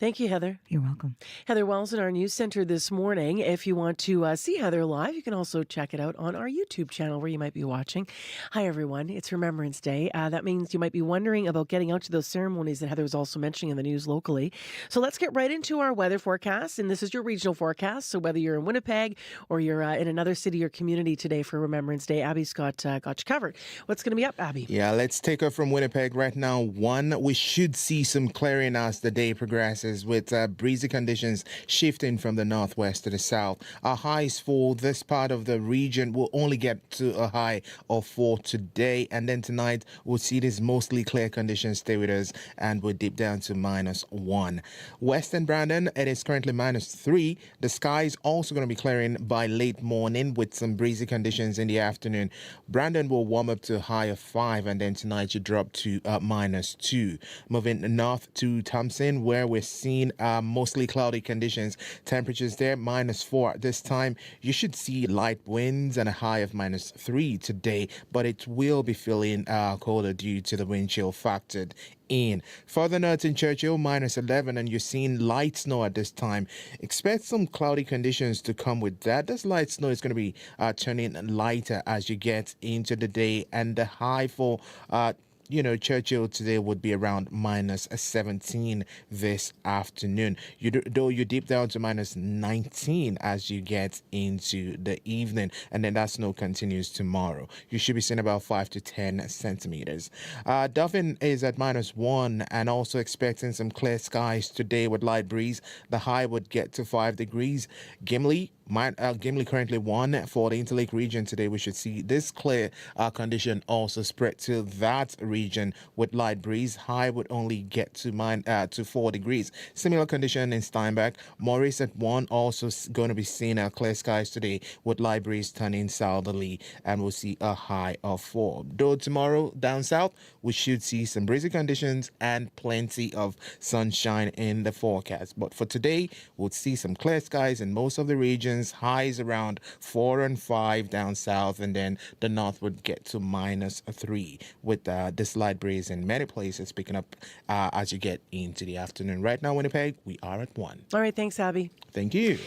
Thank you, Heather. You're welcome. Heather Wells in our news center this morning. If you want to see Heather live, you can also check it out on our YouTube channel where you might be watching. Hi, everyone. It's Remembrance Day. That means you might be wondering about getting out to those ceremonies that Heather was also mentioning in the news locally. So let's get right into our weather forecast. And this is your regional forecast. So whether you're in Winnipeg or you're in another city or community today for Remembrance Day, Abby's got you covered. What's going to be up, Abby? Yeah, let's take her from Winnipeg right now. We should see some clearing as the day progresses, with breezy conditions shifting from the northwest to the south. Our highs for this part of the region will only get to a high of 4 today, and then tonight we'll see these mostly clear conditions stay with us and we'll dip down to -1. Western Brandon, it is currently -3. The sky is also going to be clearing by late morning with some breezy conditions in the afternoon. Brandon will warm up to a high of 5, and then tonight you drop to -2. Moving north to Thompson, where we're seeing mostly cloudy conditions. Temperatures there -4. This time you should see light winds and a high of -3 today, but it will be feeling colder due to the wind chill factored in. Further north in Churchill, -11, and you're seeing light snow at this time. Expect some cloudy conditions to come with that. This light snow is going to be turning lighter as you get into the day, and the high for Churchill today would be around -17 this afternoon. Though you dip down to -19 as you get into the evening, and then that snow continues tomorrow. You should be seeing about 5 to 10 centimeters. Dauphin is at -1 and also expecting some clear skies today with light breeze. The high would get to 5 degrees. Gimli currently 1 for the Interlake region today. We should see this clear condition also spread to that region with light breeze. High would only get to 4 degrees. Similar condition in Steinbach. Maurice at 1, also going to be seeing clear skies today with light breeze turning southerly, and we'll see a high of 4. Though tomorrow down south we should see some breezy conditions and plenty of sunshine in the forecast. But for today we'll see some clear skies in most of the regions. Highs around 4 and 5 down south, and then the north would get to -3 with this light breeze in many places picking up as you get into the afternoon. Right now, Winnipeg, we are at 1. All right, thanks, Abby. Thank you.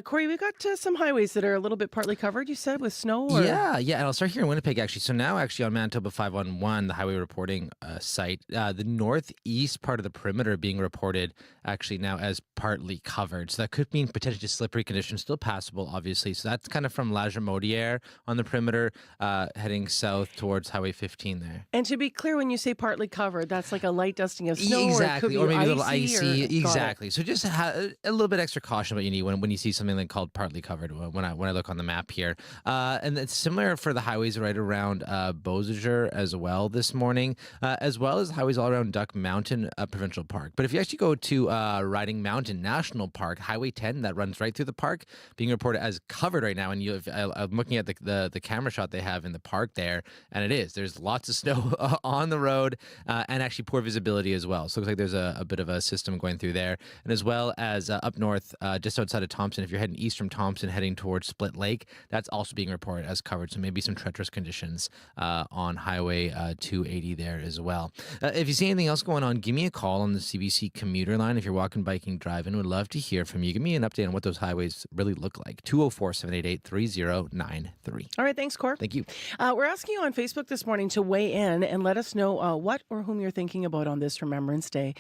Corey, we've got some highways that are a little bit partly covered, you said, with snow? Or? Yeah, and I'll start here in Winnipeg, actually. So now, actually, on Manitoba 511, the highway reporting site, the northeast part of the perimeter being reported actually now as partly covered. So that could mean potentially slippery conditions, still passable, obviously. So that's kind of from La Jamodière on the perimeter, heading south towards Highway 15 there. And to be clear, when you say partly covered, that's like a light dusting of snow, exactly, or it could be maybe a little icy. Or... Exactly. So just a little bit extra caution what you need when you see something like called partly covered. When I look on the map here, and it's similar for the highways right around Beausejour as well this morning, as well as highways all around Duck Mountain Provincial Park. But if you actually go to Riding Mountain National Park, Highway 10 that runs right through the park, being reported as covered right now. And I'm looking at the camera shot they have in the park there, and there's lots of snow on the road, and actually poor visibility as well. So it looks like there's a bit of a system going through there, and as well as up north, just outside of Thompson, if you're heading east from Thompson, heading towards Split Lake, that's also being reported as covered. So maybe some treacherous conditions on Highway 280 there as well. If you see anything else going on, give me a call on the CBC commuter line. If you're walking, biking, driving, would love to hear from you. Give me an update on what those highways really look like. 204-788-3093. All right, thanks, Cor. Thank you. We're asking you on Facebook this morning to weigh in and let us know what or whom you're thinking about on this Remembrance Day.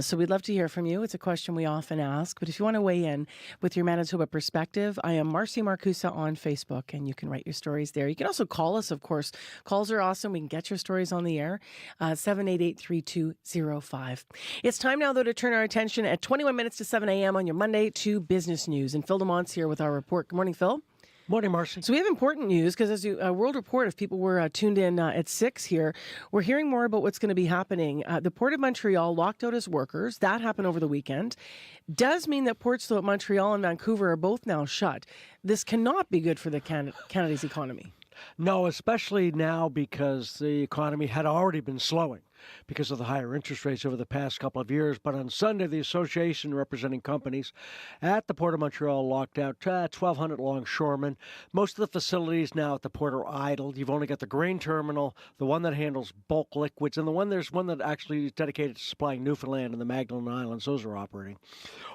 So we'd love to hear from you. It's a question we often ask, but if you want to weigh in with your Manitoba perspective, I am Marcy Marcusa on Facebook, and you can write your stories there. You can also call us, of course. Calls are awesome. We can get your stories on the air. 788-3205. It's time now, though, to turn our attention at 21 minutes to 7 a.m. on your Monday to business news. And Phil DeMont's here with our report. Good morning, Phil. Morning, Marcy. So we have important news because as you World Report, if people were tuned in at 6 here, we're hearing more about what's going to be happening. The Port of Montreal locked out its workers. That happened over the weekend. Does mean that ports though at Montreal and Vancouver are both now shut. This cannot be good for the Canada's economy. No, especially now because the economy had already been slowing because of the higher interest rates over the past couple of years. But on Sunday, the association representing companies at the Port of Montreal locked out 1,200 longshoremen. Most of the facilities now at the port are idled. You've only got the grain terminal, the one that handles bulk liquids, and there's one that actually is dedicated to supplying Newfoundland and the Magdalen Islands. Those are operating.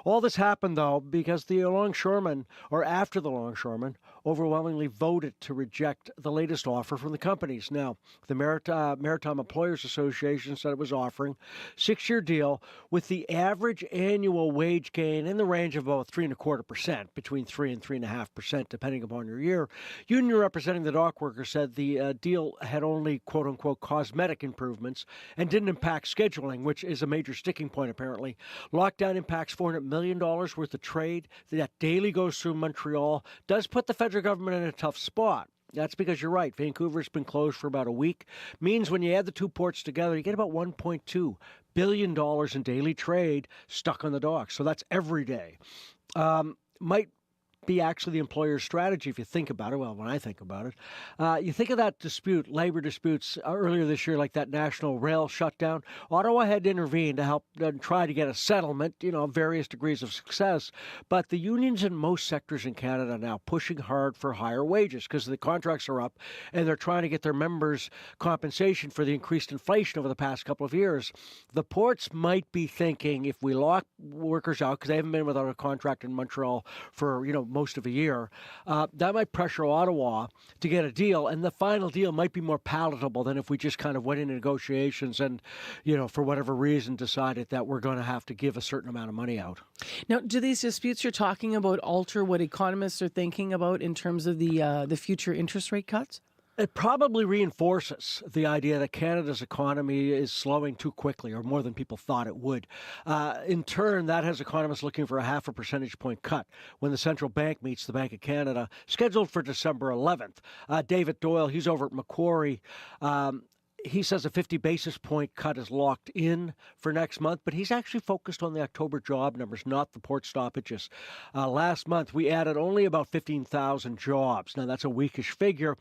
All this happened, though, because the longshoremen, or after the longshoremen, overwhelmingly voted to reject the latest offer from the companies. Now, the Maritime Employers Association said it was offering a 6-year deal with the average annual wage gain in the range of about 3.25%, between 3 and 3.5%, depending upon your year. Union representing the dock workers said the deal had only, quote-unquote, cosmetic improvements and didn't impact scheduling, which is a major sticking point, apparently. Lockdown impacts $400 million worth of trade that daily goes through Montreal, does put the federal government in a tough spot. That's because you're right. Vancouver's been closed for about a week. Means when you add the two ports together, you get about $1.2 billion in daily trade stuck on the docks. So that's every day. Might be actually the employer's strategy if you think about it. Well, when I think about it, you think of that dispute, labor disputes earlier this year, like that national rail shutdown. Ottawa had to intervene to help try to get a settlement, various degrees of success. But the unions in most sectors in Canada are now pushing hard for higher wages because the contracts are up and they're trying to get their members compensation for the increased inflation over the past couple of years. The ports might be thinking if we lock workers out because they haven't been without a contract in Montreal for, most of a year, that might pressure Ottawa to get a deal, and the final deal might be more palatable than if we just kind of went into negotiations and, for whatever reason decided that we're going to have to give a certain amount of money out. Now, do these disputes you're talking about alter what economists are thinking about in terms of the future interest rate cuts? It probably reinforces the idea that Canada's economy is slowing too quickly, or more than people thought it would. In turn, that has economists looking for a 0.5 percentage point cut when the central bank meets the Bank of Canada, scheduled for December 11th. David Doyle, he's over at Macquarie. He says a 50 basis point cut is locked in for next month, but he's actually focused on the October job numbers, not the port stoppages. Last month, we added only about 15,000 jobs. Now, that's a weakish figure.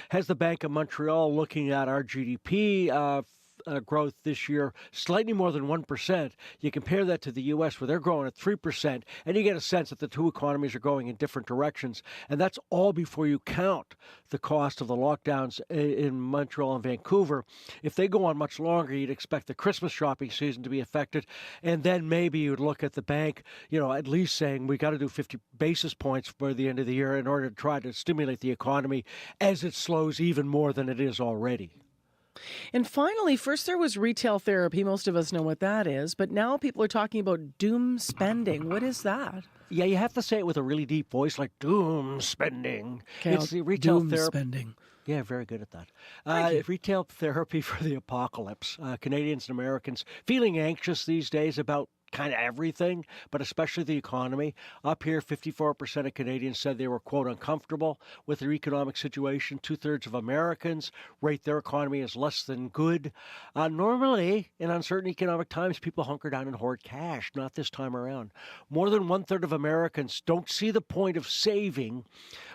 Has the Bank of Montreal looking at our GDP growth this year, slightly more than 1%. You compare that to the U.S., where they're growing at 3%, and you get a sense that the two economies are going in different directions. And that's all before you count the cost of the lockdowns in Montreal and Vancouver. If they go on much longer, you'd expect the Christmas shopping season to be affected. And then maybe you'd look at the bank, at least saying we got to do 50 basis points for the end of the year in order to try to stimulate the economy as it slows even more than it is already. And finally, first there was retail therapy. Most of us know what that is. But now people are talking about doom spending. What is that? Yeah, you have to say it with a really deep voice, like doom spending. Okay, it's the retail doom spending. Yeah, very good at that. Retail therapy for the apocalypse. Canadians and Americans feeling anxious these days about kind of everything, but especially the economy. Up here, 54% of Canadians said they were, quote, uncomfortable with their economic situation. 2/3 of Americans rate their economy as less than good. Normally, in uncertain economic times, people hunker down and hoard cash. Not this time around. More than 1/3 of Americans don't see the point of saving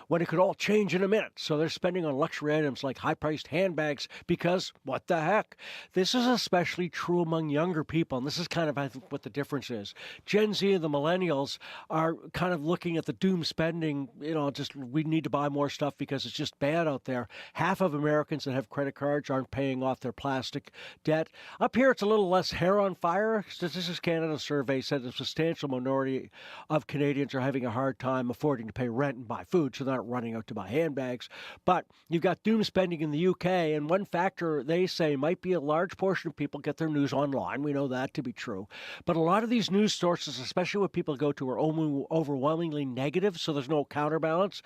when it could all change in a minute. So they're spending on luxury items like high-priced handbags because, what the heck? This is especially true among younger people, and this is kind of, I think, what the difference is. Gen Z and the millennials are kind of looking at the doom spending, just we need to buy more stuff because it's just bad out there. Half of Americans that have credit cards aren't paying off their plastic debt. Up here, it's a little less hair on fire. Statistics Canada survey said a substantial minority of Canadians are having a hard time affording to pay rent and buy food, so they're not running out to buy handbags. But you've got doom spending in the UK, and one factor they say might be a large portion of people get their news online. We know that to be true. But a lot of these news sources, especially what people go to, are overwhelmingly negative, so there's no counterbalance.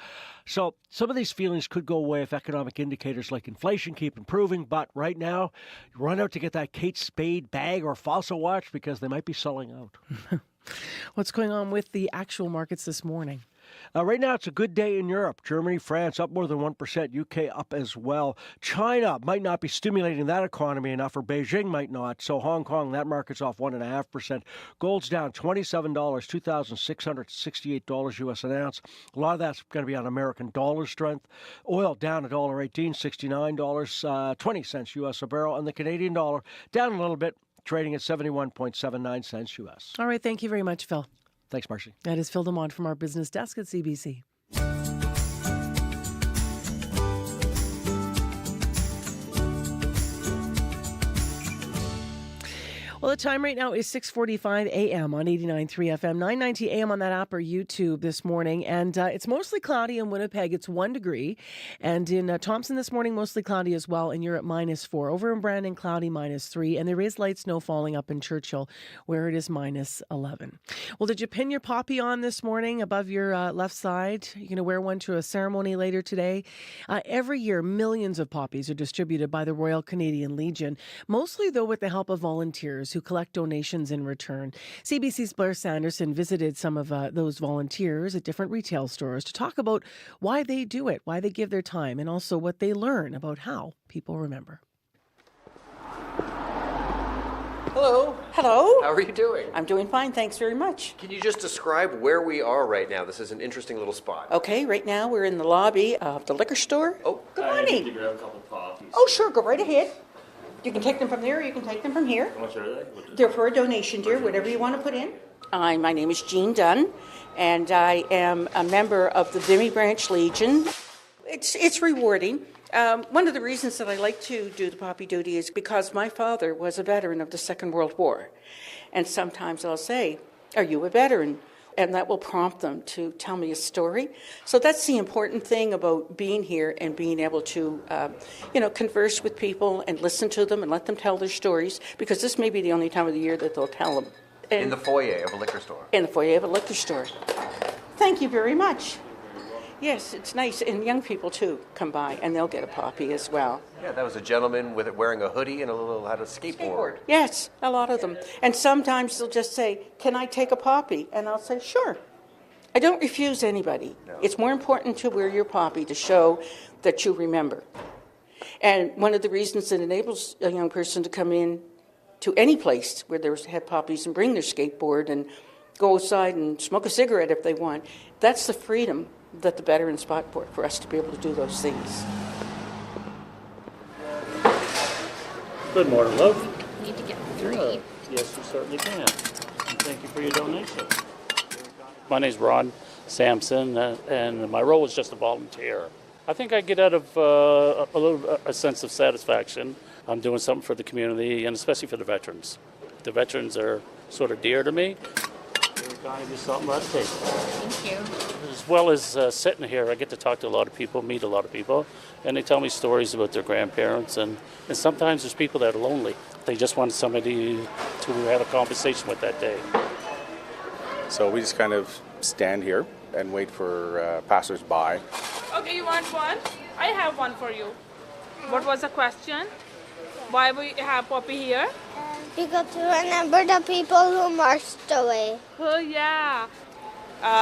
So some of these feelings could go away if economic indicators like inflation keep improving, but right now, run out to get that Kate Spade bag or fossil watch because they might be selling out. What's going on with the actual markets this morning? Right now, it's a good day in Europe. Germany, France up more than 1%. UK up as well. China might not be stimulating that economy enough, or Beijing might not. So Hong Kong, that market's off 1.5%. Gold's down $27, $2,668 US an ounce. A lot of that's going to be on American dollar strength. Oil down $1.18, $69, 20 cents US a barrel. And the Canadian dollar down a little bit, trading at 71.79 cents US. All right. Thank you very much, Phil. Thanks, Marcy. That is Phil DeMont from our business desk at CBC. Well, the time right now is 6:45 a.m. on 89.3 FM, 9:90 a.m. on that app or YouTube this morning. And it's mostly cloudy in Winnipeg. It's 1 degree. And in Thompson this morning, mostly cloudy as well. And you're at -4. Over in Brandon, cloudy -3. And there is light snow falling up in Churchill, where it is -11. Well, did you pin your poppy on this morning above your left side? You're going to wear one to a ceremony later today. Every year, millions of poppies are distributed by the Royal Canadian Legion, mostly, though, with the help of volunteers who collect donations in return. CBC's Blair Sanderson visited some of those volunteers at different retail stores to talk about why they do it, why they give their time, and also what they learn about how people remember. Hello. Hello. How are you doing? I'm doing fine, thanks very much. Can you just describe where we are right now? This is an interesting little spot. Okay, right now we're in the lobby of the liquor store. Oh, good morning. I need to grab a couple poppies. Oh, sure, go right ahead. You can take them from there, or you can take them from here. How much are they? They're for a donation, dear, whatever you want to put in. My name is Jean Dunn, and I am a member of the Vimy Branch Legion. It's rewarding. One of the reasons that I like to do the poppy duty is because my father was a veteran of the Second World War. And sometimes I'll say, "Are you a veteran?" And that will prompt them to tell me a story. So that's the important thing about being here and being able to, converse with people and listen to them and let them tell their stories, because this may be the only time of the year that they'll tell them. And in the foyer of a liquor store. In the foyer of a liquor store. Thank you very much. Yes, it's nice. And young people, too, come by, and they'll get a poppy as well. Yeah, that was a gentleman wearing a hoodie and had a skateboard. Yes, a lot of them. And sometimes they'll just say, "Can I take a poppy?" And I'll say, "Sure." I don't refuse anybody. No. It's more important to wear your poppy to show that you remember. And one of the reasons that enables a young person to come in to any place where they have poppies and bring their skateboard and go outside and smoke a cigarette if they want, that's the freedom that the veterans fought for us to be able to do those things. Good morning, love. Need to get 3. Yes, you certainly can. And thank you for your donation. My name's Ron Sampson, and my role is just a volunteer. I think I get out of a sense of satisfaction. I'm doing something for the community, and especially for the veterans. The veterans are sort of dear to me. Kind of do something, let's take it. Thank you. As well as sitting here, I get to talk to a lot of people, meet a lot of people, and they tell me stories about their grandparents. And sometimes there's people that are lonely. They just want somebody to have a conversation with that day. So we just kind of stand here and wait for passers-by. Okay, you want one? I have one for you. What was the question? Why we have poppy here? Because to remember the people who marched away. Oh, yeah.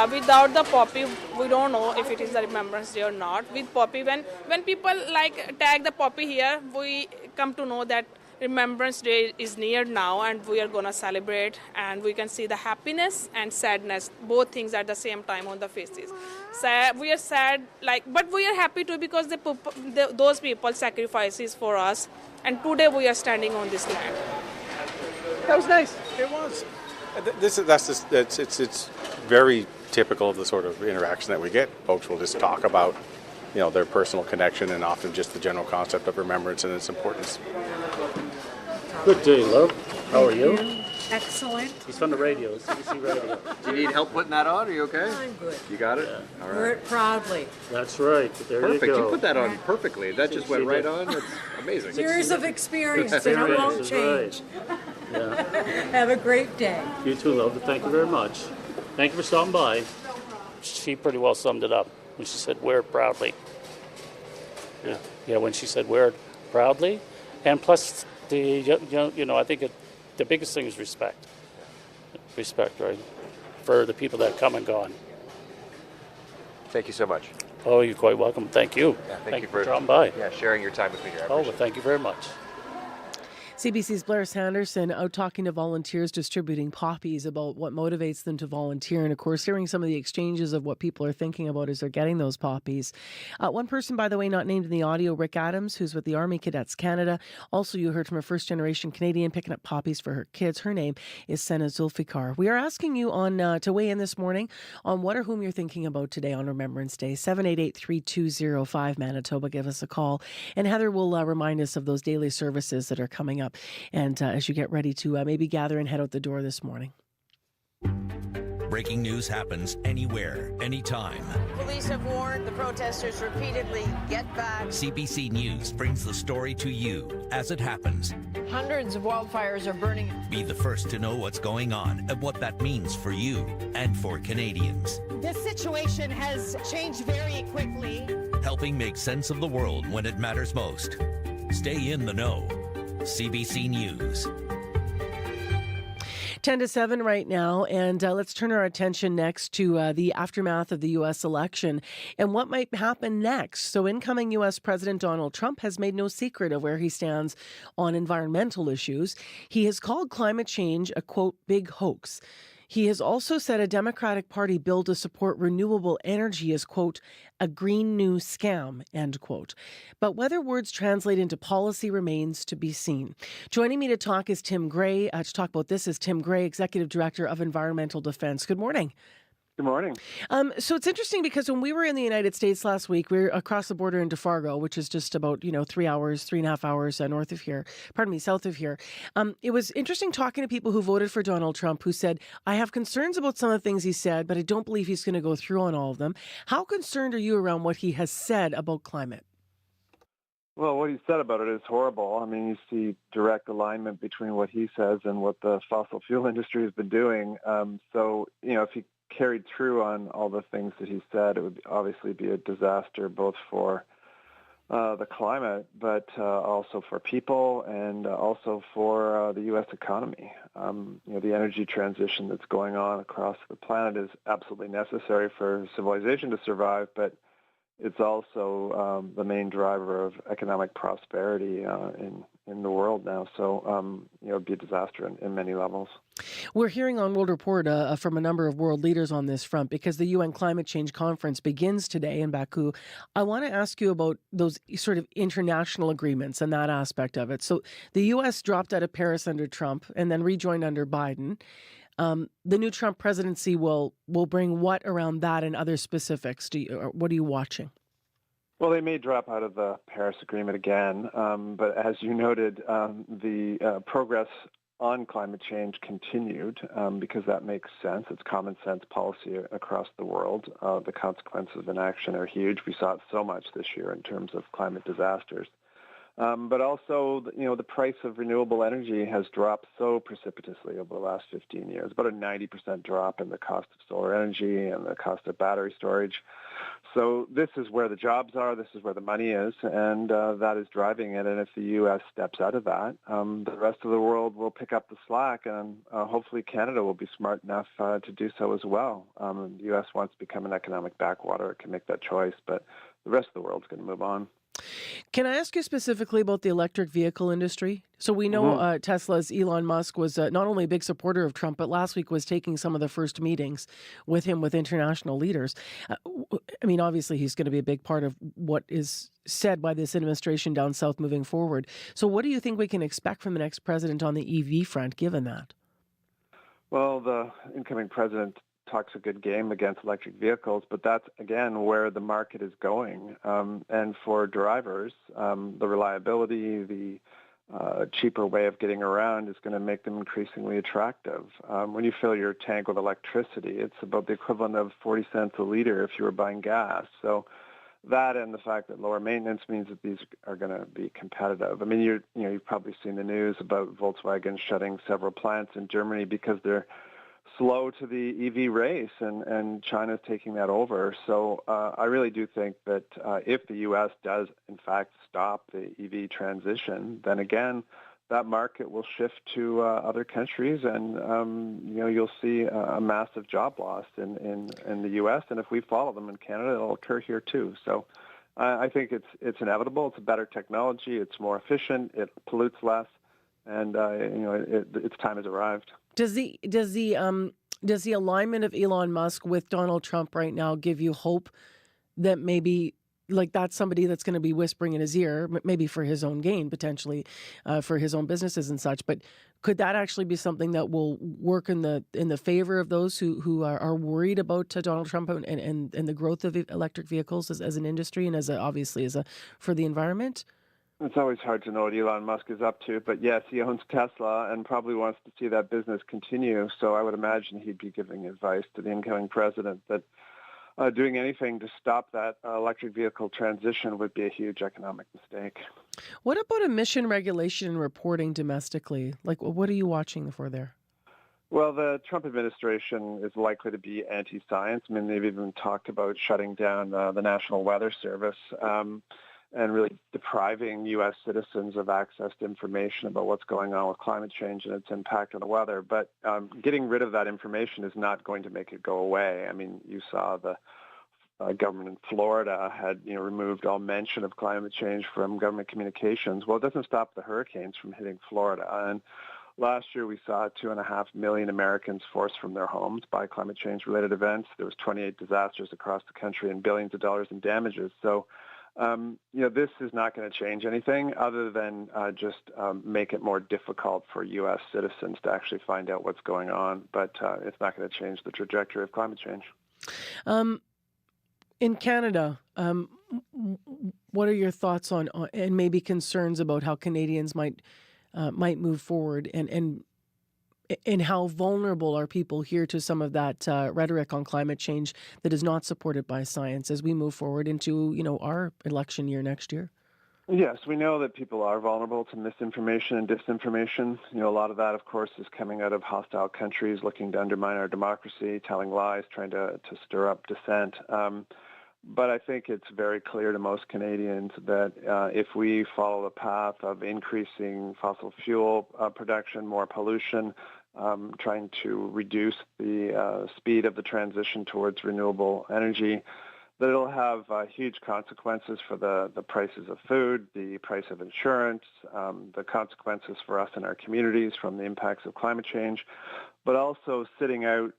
Without the poppy, we don't know if it is a Remembrance Day or not. With poppy, when people tag the poppy here, we come to know that Remembrance Day is near now, and we are going to celebrate, and we can see the happiness and sadness, both things at the same time on the faces. We are sad, but we are happy too, because those people sacrifices for us, and today we are standing on this land. That was nice. It was. It's very typical of the sort of interaction that we get. Folks will just talk about, their personal connection, and often just the general concept of remembrance and its importance. Good day, love. How are you? Excellent. He's from the radio, CBC radio. Do you need help putting that on? Are you okay? I'm good. You got it? Yeah. All right. Wear it proudly. That's right. There Perfect. you go. You put that on perfectly. That just went right on. That's amazing. Years of experience, and it won't change. Right. Yeah. Have a great day. You too, love. Thank you very much. Thank you for stopping by. She pretty well summed it up when she said, "Wear it proudly." Yeah. When she said, "Wear it proudly," and plus I think the biggest thing is respect. Respect, right, for the people that come and gone. Thank you so much. Oh, you're quite welcome. Thank you. Yeah, thank you for dropping by. Yeah, sharing your time with me here. Oh, well, thank you very much. CBC's Blair Sanderson out talking to volunteers distributing poppies about what motivates them to volunteer, and of course hearing some of the exchanges of what people are thinking about as they're getting those poppies. One person, by the way, not named in the audio, Rick Adams, who's with the Army Cadets Canada. Also, you heard from a first-generation Canadian picking up poppies for her kids. Her name is Sena Zulfikar. We are asking you on to weigh in this morning on what or whom you're thinking about today on Remembrance Day. 788-3205 Manitoba. Give us a call. And Heather will remind us of those daily services that are coming up. And as you get ready to maybe gather and head out the door this morning. Breaking news happens anywhere, anytime. Police have warned the protesters repeatedly, get back. CBC News brings the story to you as it happens. Hundreds of wildfires are burning. Be the first to know what's going on and what that means for you and for Canadians. This situation has changed very quickly. Helping make sense of the world when it matters most. Stay in the know. CBC News. 10 to 7 right now, and let's turn our attention next to the aftermath of the U.S. election and what might happen next. So incoming U.S. President Donald Trump has made no secret of where he stands on environmental issues. He has called climate change a, quote, big hoax. He has also said a Democratic Party bill to support renewable energy is, quote, a green new scam, end quote. But whether words translate into policy remains to be seen. Joining me to talk is Tim Gray. To talk about this is Tim Gray, Executive Director of Environmental Defense. Good morning. Good morning. So it's interesting because when we were in the United States last week, we were across the border into Fargo, which is just about, 3.5 hours north of here, south of here. It was interesting talking to people who voted for Donald Trump who said, I have concerns about some of the things he said, but I don't believe he's going to go through on all of them. How concerned are you around what he has said about climate? Well, what he said about it is horrible. I mean, you see direct alignment between what he says and what the fossil fuel industry has been doing. If he carried through on all the things that he said, it would obviously be a disaster both for the climate, but also for people and also for the U.S. economy. The energy transition that's going on across the planet is absolutely necessary for civilization to survive, but it's also the main driver of economic prosperity in the world now. So, it'd be a disaster in many levels. We're hearing on World Report from a number of world leaders on this front because the UN Climate Change Conference begins today in Baku. I want to ask you about those sort of international agreements and that aspect of it. So the U.S. dropped out of Paris under Trump and then rejoined under Biden. The new Trump presidency will bring what around that and other specifics? What are you watching? Well, they may drop out of the Paris Agreement again, but as you noted, the progress on climate change continued because that makes sense. It's common sense policy across the world. The consequences of inaction are huge. We saw it so much this year in terms of climate disasters. But also, the price of renewable energy has dropped so precipitously over the last 15 years, about a 90% drop in the cost of solar energy and the cost of battery storage. So this is where the jobs are, this is where the money is, and that is driving it. And if the U.S. steps out of that, the rest of the world will pick up the slack, and hopefully Canada will be smart enough to do so as well. The U.S. wants to become an economic backwater, it can make that choice, but the rest of the world's going to move on. Can I ask you specifically about the electric vehicle industry? So we know Tesla's Elon Musk was not only a big supporter of Trump, but last week was taking some of the first meetings with him with international leaders. Obviously he's going to be a big part of what is said by this administration down south moving forward. So what do you think we can expect from the next president on the EV front, given that? Well, the incoming president talks a good game against electric vehicles, but that's, again, where the market is going. And for drivers, the reliability, the cheaper way of getting around is going to make them increasingly attractive. When you fill your tank with electricity, it's about the equivalent of 40 cents a liter if you were buying gas. So that and the fact that lower maintenance means that these are going to be competitive. You've probably seen the news about Volkswagen shutting several plants in Germany because they're slow to the EV race, and China's taking that over. So I really do think that if the U.S. does, in fact, stop the EV transition, then again, that market will shift to other countries, and you'll see a massive job loss in the U.S. And if we follow them in Canada, it'll occur here too. So I think it's inevitable. It's a better technology. It's more efficient. It pollutes less, and its time has arrived. Does the alignment of Elon Musk with Donald Trump right now give you hope that maybe, like, that's somebody that's going to be whispering in his ear, maybe for his own gain, potentially, for his own businesses and such? But could that actually be something that will work in the favor of those who are worried about Donald Trump and the growth of electric vehicles as an industry and obviously for the environment? It's always hard to know what Elon Musk is up to, but yes, he owns Tesla and probably wants to see that business continue. So I would imagine he'd be giving advice to the incoming president that doing anything to stop that electric vehicle transition would be a huge economic mistake. What about emission regulation and reporting domestically? Like, what are you watching for there? Well, the Trump administration is likely to be anti-science. I mean, they've even talked about shutting down the National Weather Service and really depriving U.S. citizens of access to information about what's going on with climate change and its impact on the weather. But getting rid of that information is not going to make it go away. I mean, you saw the government in Florida had removed all mention of climate change from government communications. Well, it doesn't stop the hurricanes from hitting Florida. And last year we saw 2.5 million Americans forced from their homes by climate change-related events. There was 28 disasters across the country and billions of dollars in damages. So this is not going to change anything other than just make it more difficult for U.S. citizens to actually find out what's going on. But it's not going to change the trajectory of climate change. In Canada, what are your thoughts on and maybe concerns about how Canadians might move forward and how vulnerable are people here to some of that rhetoric on climate change that is not supported by science as we move forward into, our election year next year? Yes, we know that people are vulnerable to misinformation and disinformation. A lot of that, of course, is coming out of hostile countries looking to undermine our democracy, telling lies, trying to stir up dissent. But I think it's very clear to most Canadians that if we follow the path of increasing fossil fuel production, more pollution, trying to reduce the speed of the transition towards renewable energy, that it'll have huge consequences for the prices of food, the price of insurance, the consequences for us in our communities from the impacts of climate change, but also sitting out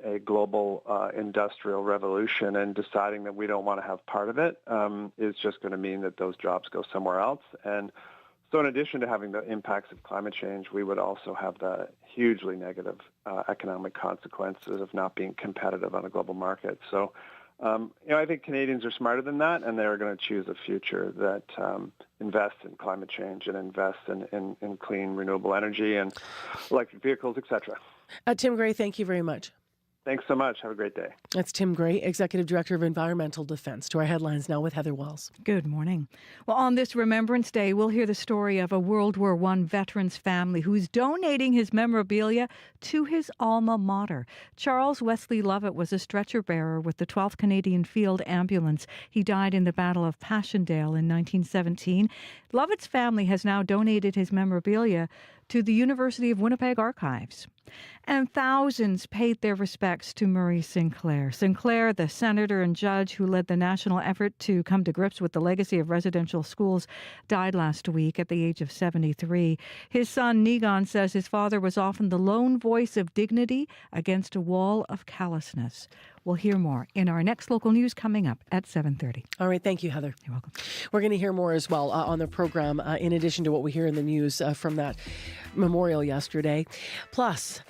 a global industrial revolution and deciding that we don't want to have part of it is just going to mean that those jobs go somewhere else. And so in addition to having the impacts of climate change, we would also have the hugely negative economic consequences of not being competitive on a global market. So I think Canadians are smarter than that, and they're going to choose a future that invests in climate change and invests in clean, renewable energy and electric vehicles, etc. Tim Gray, thank you very much. Thanks so much. Have a great day. That's Tim Gray, Executive Director of Environmental Defense. To our headlines now with Heather Wells. Good morning. Well, on this Remembrance Day, we'll hear the story of a World War I veteran's family who's donating his memorabilia to his alma mater. Charles Wesley Lovett was a stretcher bearer with the 12th Canadian Field Ambulance. He died in the Battle of Passchendaele in 1917. Lovett's family has now donated his memorabilia to the University of Winnipeg archives. And thousands paid their respects to Murray Sinclair. Sinclair, the senator and judge who led the national effort to come to grips with the legacy of residential schools, died last week at the age of 73. His son, Negon, says his father was often the lone voice of dignity against a wall of callousness. We'll hear more in our next local news coming up at 7:30. All right. Thank you, Heather. You're welcome. We're going to hear more as well on the program, in addition to what we hear in the news from that memorial yesterday. Plus,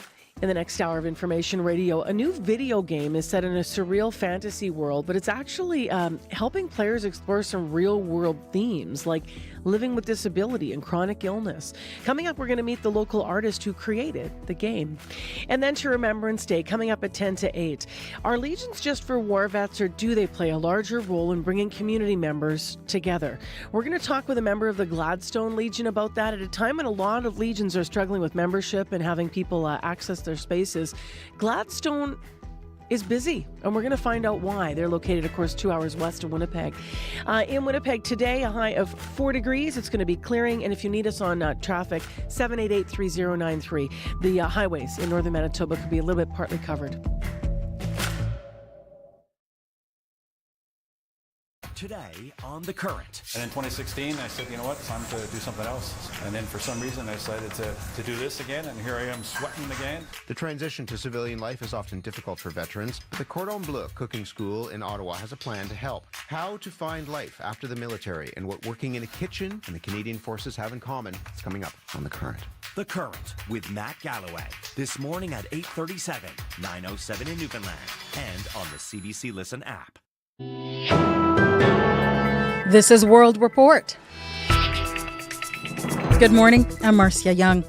in the next hour of Information Radio, a new video game is set in a surreal fantasy world, but it's actually helping players explore some real-world themes like living with disability and chronic illness. Coming up, we're going to meet the local artist who created the game. And then to Remembrance Day, coming up at 10 to 8. Are Legions just for war vets, or do they play a larger role in bringing community members together? We're going to talk with a member of the Gladstone Legion about that at a time when a lot of Legions are struggling with membership and having people access their spaces. Gladstone is busy, and we're going to find out why. They're located, of course, 2 hours west of Winnipeg. In Winnipeg today, a high of 4 degrees. It's going to be clearing, and if you need us on traffic, 788-3093. The highways in northern Manitoba could be a little bit partly covered. Today on The Current. And in 2016, I said, you know what, it's time to do something else. And then for some reason, I decided to do this again, and here I am sweating again. The transition to civilian life is often difficult for veterans, but the Cordon Bleu cooking school in Ottawa has a plan to help. How to find life after the military and what working in a kitchen and the Canadian Forces have in common is coming up on The Current. The Current with Matt Galloway. This morning at 8:37, 9:07 in Newfoundland, and on the CBC Listen app. This is World Report. Good morning, I'm Marcia Young.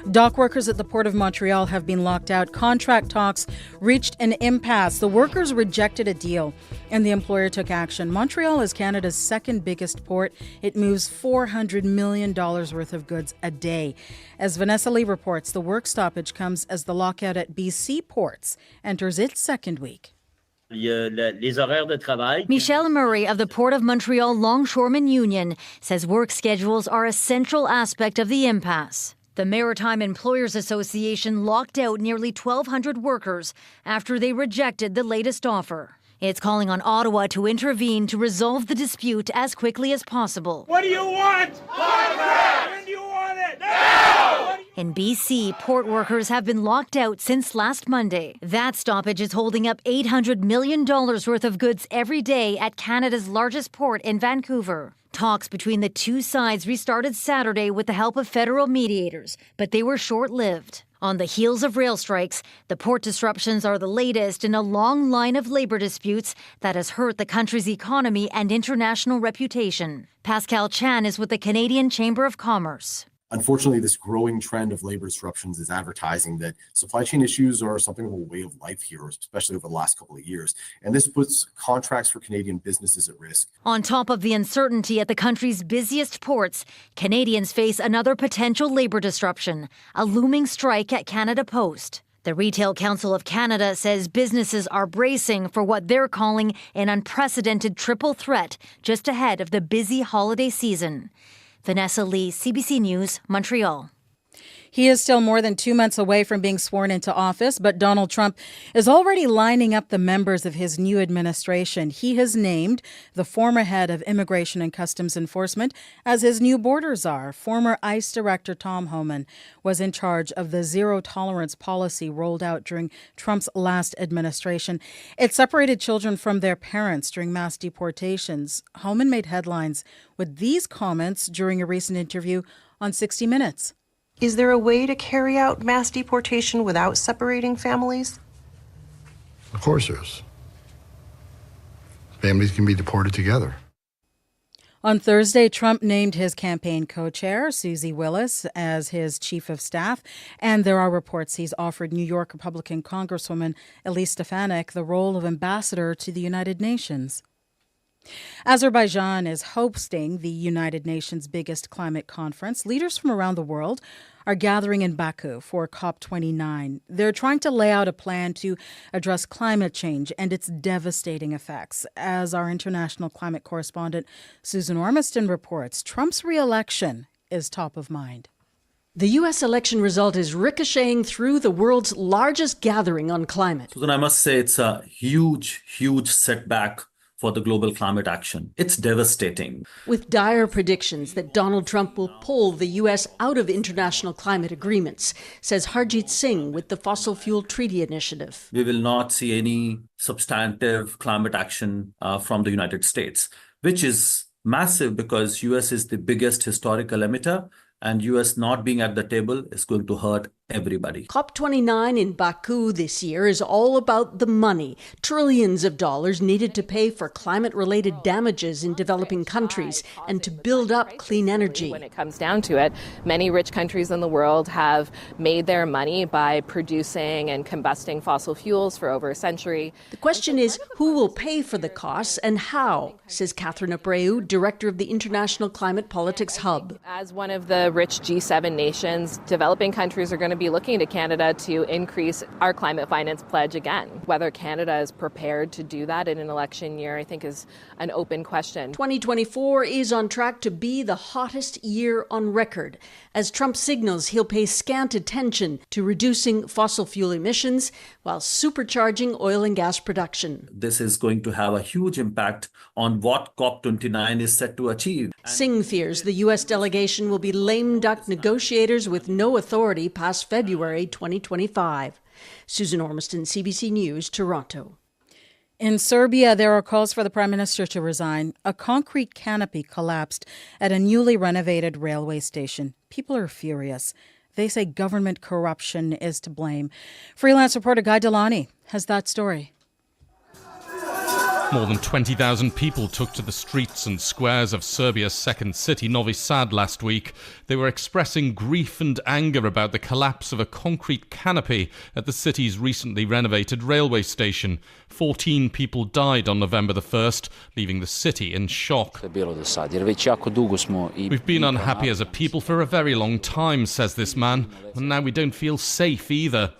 Dock workers at the Port of Montreal have been locked out. Contract talks reached an impasse. The workers rejected a deal, and the employer took action. Montreal is Canada's second biggest port. It moves $400 million worth of goods a day. As Vanessa Lee reports, the work stoppage comes as the lockout at BC ports enters its second week. Michelle Murray of the Port of Montreal Longshoremen Union says work schedules are a central aspect of the impasse. The Maritime Employers Association locked out nearly 1,200 workers after they rejected the latest offer. It's calling on Ottawa to intervene to resolve the dispute as quickly as possible. What do you want? When do you want it? Now! In BC, port workers have been locked out since last Monday. That stoppage is holding up $800 million worth of goods every day at Canada's largest port in Vancouver. Talks between the two sides restarted Saturday with the help of federal mediators, but they were short-lived. On the heels of rail strikes, the port disruptions are the latest in a long line of labor disputes that has hurt the country's economy and international reputation. Pascal Chan is with the Canadian Chamber of Commerce. Unfortunately, this growing trend of labor disruptions is advertising that supply chain issues are something of a way of life here, especially over the last couple of years. And this puts contracts for Canadian businesses at risk. On top of the uncertainty at the country's busiest ports, Canadians face another potential labor disruption, a looming strike at Canada Post. The Retail Council of Canada says businesses are bracing for what they're calling an unprecedented triple threat just ahead of the busy holiday season. Vanessa Lee, CBC News, Montreal. He is still more than 2 months away from being sworn into office, but Donald Trump is already lining up the members of his new administration. He has named the former head of Immigration and Customs Enforcement as his new border czar. Former ICE Director Tom Homan was in charge of the zero-tolerance policy rolled out during Trump's last administration. It separated children from their parents during mass deportations. Homan made headlines with these comments during a recent interview on 60 Minutes. Is there a way to carry out mass deportation without separating families? Of course there is. Families can be deported together. On Thursday, Trump named his campaign co-chair, Susie Willis, as his chief of staff. And there are reports he's offered New York Republican Congresswoman Elise Stefanik the role of ambassador to the United Nations. Azerbaijan is hosting the United Nations' biggest climate conference. Leaders from around the world are gathering in Baku for COP29. They're trying to lay out a plan to address climate change and its devastating effects. As our international climate correspondent Susan Ormiston reports, Trump's re-election is top of mind. The U.S. election result is ricocheting through the world's largest gathering on climate. Susan, I must say it's a huge, huge setback for the global climate action. It's devastating. With dire predictions that Donald Trump will pull the U.S. out of international climate agreements, says Harjit Singh with the Fossil Fuel Treaty Initiative. We will not see any substantive climate action from the United States, which is massive because U.S. is the biggest historical emitter, and U.S. not being at the table is going to hurt everybody. COP29 in Baku this year is all about the money, trillions of dollars needed to pay for climate-related damages in developing countries and to build up clean energy. When it comes down to it, many rich countries in the world have made their money by producing and combusting fossil fuels for over a century. The question is, who will pay for the costs and how, says Catherine Abreu, director of the International Climate Politics Hub. As one of the rich G7 nations, developing countries are going to to be looking to Canada to increase our climate finance pledge again. Whether Canada is prepared to do that in an election year, I think, is an open question. 2024 is on track to be the hottest year on record, as Trump signals he'll pay scant attention to reducing fossil fuel emissions while supercharging oil and gas production. This is going to have a huge impact on what COP29 is set to achieve. Singh fears the U.S. delegation will be lame duck negotiators with no authority past February 2025. Susan Ormiston, CBC News, Toronto. In Serbia, there are calls for the Prime Minister to resign. A concrete canopy collapsed at a newly renovated railway station. People are furious. They say government corruption is to blame. Freelance reporter Guy Delani has that story. More than 20,000 people took to the streets and squares of Serbia's second city, Novi Sad, last week. They were expressing grief and anger about the collapse of a concrete canopy at the city's recently renovated railway station. 14 people died on November the 1st, leaving the city in shock. We've been unhappy as a people for a very long time, says this man, and now we don't feel safe either.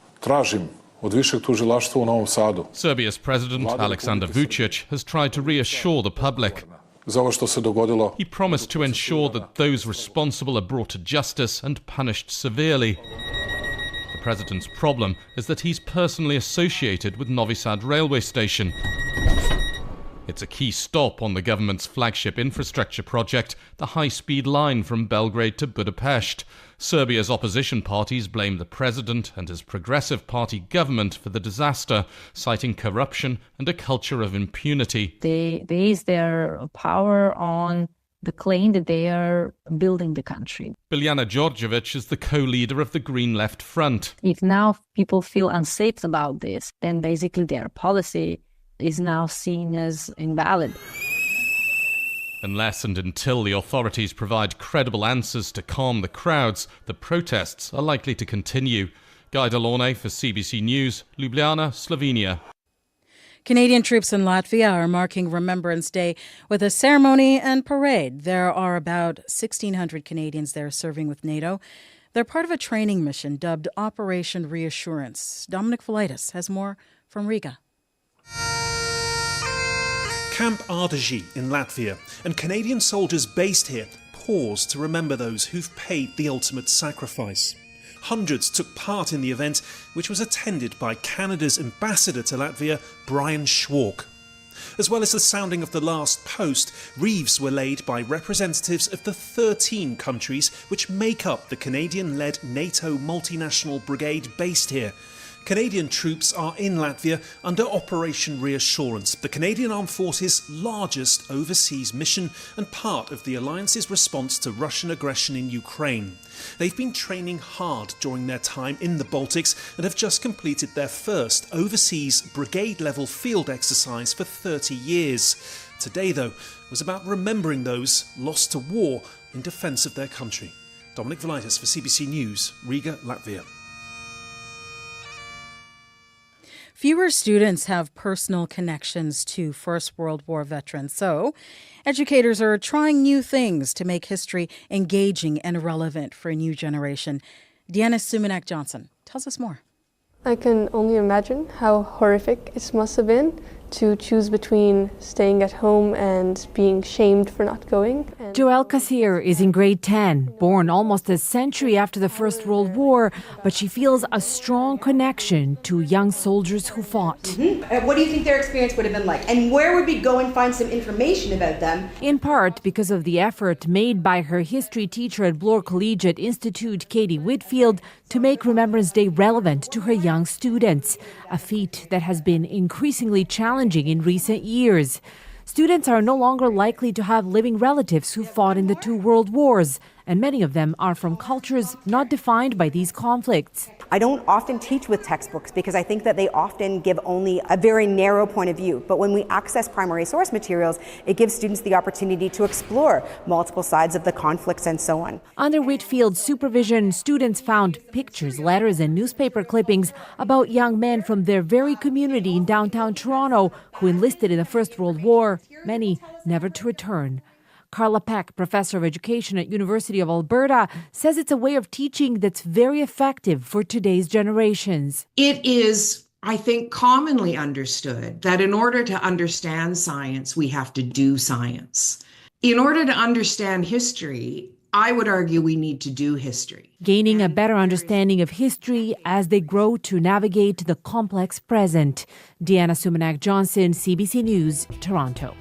Serbia's President, Aleksandar Vučić, has tried to reassure the public. He promised to ensure that those responsible are brought to justice and punished severely. The president's problem is that he's personally associated with Novi Sad railway station. It's a key stop on the government's flagship infrastructure project, the high-speed line from Belgrade to Budapest. Serbia's opposition parties blame the president and his Progressive Party government for the disaster, citing corruption and a culture of impunity. They base their power on the claim that they are building the country. Biljana Đorđević is the co-leader of the Green Left Front. If now people feel unsafe about this, then basically their policy is now seen as invalid. Unless and until the authorities provide credible answers to calm the crowds, the protests are likely to continue. Guy Delorme for CBC News, Ljubljana, Slovenia. Canadian troops in Latvia are marking Remembrance Day with a ceremony and parade. There are about 1,600 Canadians there serving with NATO. They're part of a training mission dubbed Operation Reassurance. Dominic Velitis has more from Riga. Camp Ardegi in Latvia, and Canadian soldiers based here pause to remember those who've paid the ultimate sacrifice. Hundreds took part in the event, which was attended by Canada's ambassador to Latvia, Brian Schwark. As well as the sounding of the last post, wreaths were laid by representatives of the 13 countries which make up the Canadian-led NATO multinational brigade based here. Canadian troops are in Latvia under Operation Reassurance, the Canadian Armed Forces' largest overseas mission and part of the alliance's response to Russian aggression in Ukraine. They've been training hard during their time in the Baltics and have just completed their first overseas brigade-level field exercise for 30 years. Today, though, was about remembering those lost to war in defence of their country. Dominic Velitis for CBC News, Riga, Latvia. Fewer students have personal connections to First World War veterans, so educators are trying new things to make history engaging and relevant for a new generation. Deanna Sumanak-Johnson tells us more. I can only imagine how horrific it must have been to choose between staying at home and being shamed for not going. Joelle Kassir is in grade 10, born almost a century after the First World War, but she feels a strong connection to young soldiers who fought. What do you think their experience would have been like? And where would we go and find some information about them? In part because of the effort made by her history teacher at Bloor Collegiate Institute, Katie Whitfield, to make Remembrance Day relevant to her young students, a feat that has been increasingly challenging in recent years. Students are no longer likely to have living relatives who fought in the two world wars, and many of them are from cultures not defined by these conflicts. I don't often teach with textbooks because I think that they often give only a very narrow point of view. But when we access primary source materials, it gives students the opportunity to explore multiple sides of the conflicts and so on. Under Whitfield's supervision, students found pictures, letters, and newspaper clippings about young men from their very community in downtown Toronto who enlisted in the First World War, many never to return. Carla Peck, professor of education at University of Alberta, says it's a way of teaching that's very effective for today's generations. It is, I think, commonly understood that in order to understand science, we have to do science. In order to understand history, I would argue we need to do history. Gaining a better understanding of history as they grow to navigate the complex present. Deanna Sumanak-Johnson, CBC News, Toronto.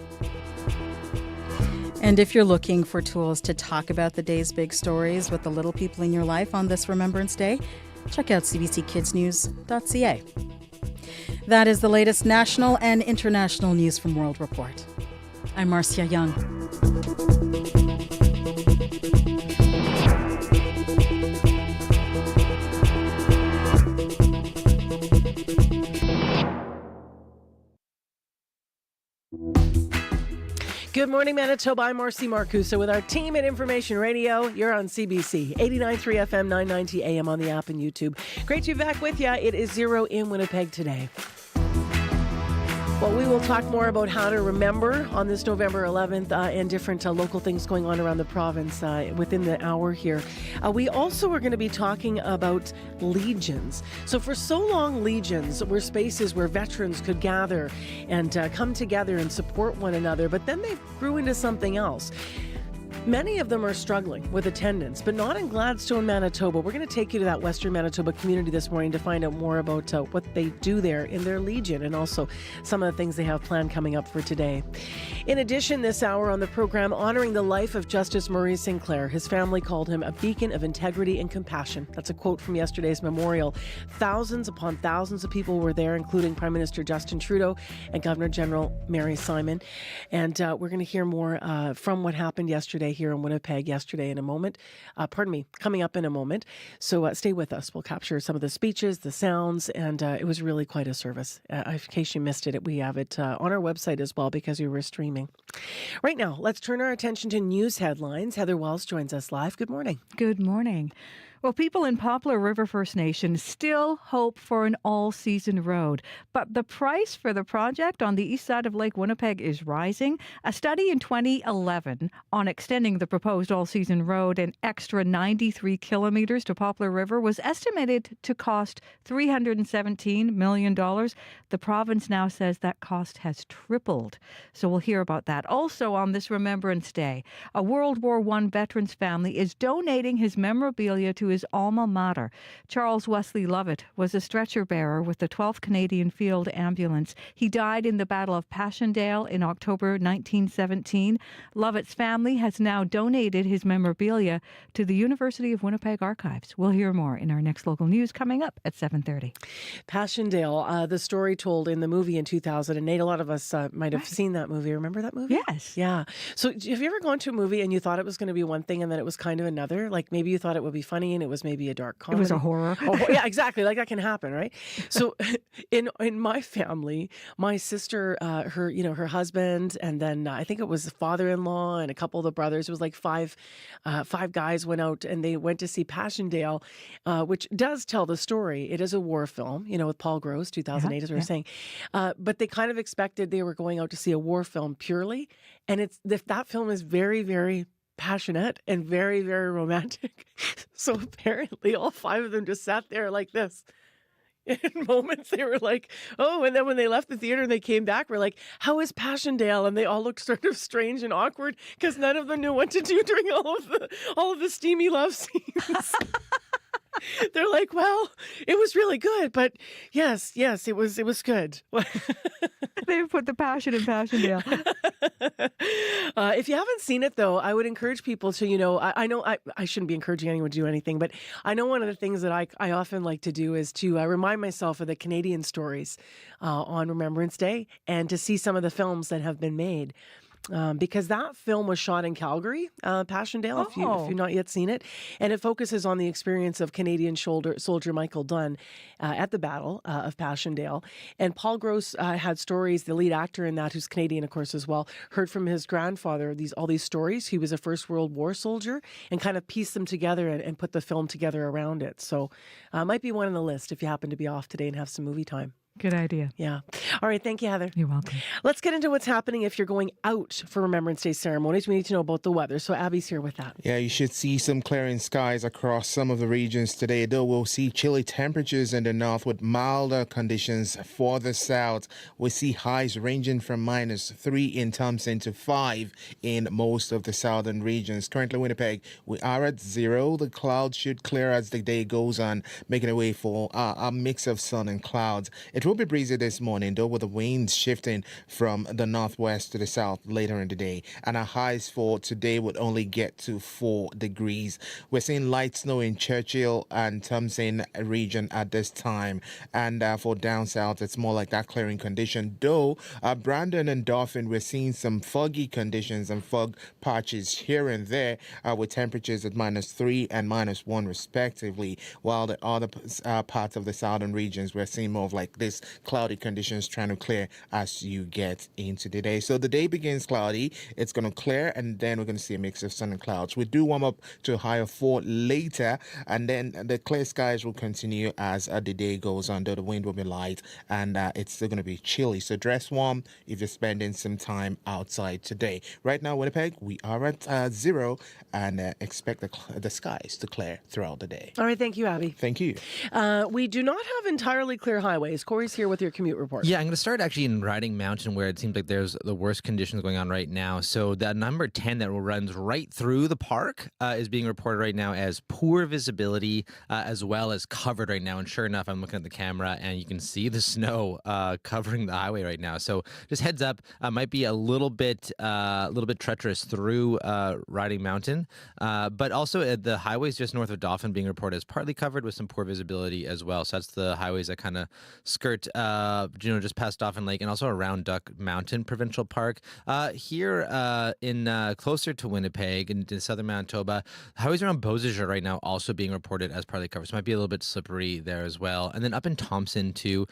And if you're looking for tools to talk about the day's big stories with the little people in your life on this Remembrance Day, check out cbckidsnews.ca. That is the latest national and international news from World Report. I'm Marcia Young. Good morning, Manitoba. I'm Marcy Marcusa with our team at Information Radio. You're on CBC, 89.3 FM, 990 AM on the app and YouTube. Great to be back with you. It is 0 in Winnipeg today. Well, we will talk more about how to remember on this November 11th and different local things going on around the province within the hour here. We also are going to be talking about legions. So for so long, legions were spaces where veterans could gather and come together and support one another, but then they grew into something else. Many of them are struggling with attendance, but not in Gladstone, Manitoba. We're going to take you to that Western Manitoba community this morning to find out more about what they do there in their Legion and also some of the things they have planned coming up for today. In addition, this hour on the program, honoring the life of Justice Murray Sinclair. His family called him a beacon of integrity and compassion. That's a quote from yesterday's memorial. Thousands upon thousands of people were there, including Prime Minister Justin Trudeau and Governor General Mary Simon. And we're going to hear more from what happened yesterday here in Winnipeg yesterday in a moment. Coming up in a moment. So stay with us. We'll capture some of the speeches, the sounds, and it was really quite a service. In case you missed it, we have it on our website as well because we were streaming. Right now, let's turn our attention to news headlines. Heather Wells joins us live. Good morning. Good morning. Well, people in Poplar River First Nation still hope for an all-season road, but the price for the project on the east side of Lake Winnipeg is rising. A study in 2011 on extending the proposed all-season road an extra 93 kilometers to Poplar River was estimated to cost $317 million. The province now says that cost has tripled. So we'll hear about that. Also on this Remembrance Day, a World War I veteran's family is donating his memorabilia to his alma mater. Charles Wesley Lovett was a stretcher bearer with the 12th Canadian Field Ambulance. He died in the Battle of Passchendaele in October 1917. Lovett's family has now donated his memorabilia to the University of Winnipeg Archives. We'll hear more in our next local news coming up at 7:30. Passchendaele, the story told in the movie in 2008. A lot of us might have seen that movie. Remember that movie? Yes. Yeah. So have you ever gone to a movie and you thought it was going to be one thing and then it was kind of another? Like maybe you thought it would be funny and it was maybe a dark comedy. It was a horror. Oh, yeah, exactly. Like that can happen, right? So in my family, my sister, her husband, and then I think it was the father-in-law and a couple of the brothers. It was like five guys went out and they went to see Passchendaele, which does tell the story. It is a war film, with Paul Gross, 2008, as we were saying. But they kind of expected they were going out to see a war film purely, and that film is very, very passionate and very, very romantic. So apparently all five of them just sat there like this. In moments they were like, oh, and then when they left the theater and they came back, we're like, how is Passchendaele? And they all looked sort of strange and awkward because none of them knew what to do during all of the steamy love scenes. They're like, well, it was really good, but yes, it was good. They put the passion in Passchendaele. If you haven't seen it, though, I would encourage people to, I know I shouldn't be encouraging anyone to do anything, but I know one of the things that I often like to do is to remind myself of the Canadian stories on Remembrance Day and to see some of the films that have been made. Because that film was shot in Calgary, Passchendaele, if you've not yet seen it. And it focuses on the experience of Canadian soldier Michael Dunn at the Battle of Passchendaele. And Paul Gross had stories, the lead actor in that, who's Canadian, of course, as well, heard from his grandfather all these stories. He was a First World War soldier and kind of pieced them together and put the film together around it. So it might be one on the list if you happen to be off today and have some movie time. Good idea. Yeah. All right. Thank you, Heather. You're welcome. Let's get into what's happening if you're going out for Remembrance Day ceremonies. We need to know about the weather. So Abby's here with that. Yeah, you should see some clearing skies across some of the regions today, though we'll see chilly temperatures in the north with milder conditions for the south. We see highs ranging from -3 in Thompson to 5 in most of the southern regions. Currently, Winnipeg, we are at 0. The clouds should clear as the day goes on, making a way for a mix of sun and clouds. It will be breezy this morning, though, with the winds shifting from the northwest to the south later in the day. And our highs for today would only get to 4 degrees. We're seeing light snow in Churchill and Thompson region at this time. And for down south, it's more like that clearing condition. Though, Brandon and Dauphin, we're seeing some foggy conditions and fog patches here and there with temperatures at -3 and -1 respectively. While the other parts of the southern regions, we're seeing more of like this cloudy conditions trying to clear as you get into the day. So the day begins cloudy, it's going to clear, and then we're going to see a mix of sun and clouds. We do warm up to a high of 4 later, and then the clear skies will continue as the day goes on, though the wind will be light, and it's still going to be chilly. So dress warm if you're spending some time outside today. Right now, Winnipeg, we are at 0, and expect the skies to clear throughout the day. All right. Thank you, Abby. Thank you. We do not have entirely clear highways. Corey's here with your commute report. Yeah, I'm going to start actually in Riding Mountain, where it seems like there's the worst conditions going on right now. So that number 10 that runs right through the park is being reported right now as poor visibility, as well as covered right now. And sure enough, I'm looking at the camera and you can see the snow covering the highway right now. So just heads up, might be a little bit treacherous through Riding Mountain, but also the highways just north of Dauphin being reported as partly covered with some poor visibility as well. So that's the highways that kind of skirt, just past Dauphin Lake and also around Duck Mountain Provincial Park. Here in closer to Winnipeg and to southern Manitoba, highways around Beausejour right now also being reported as partly covered. So it might be a little bit slippery there as well. And then up in Thompson too,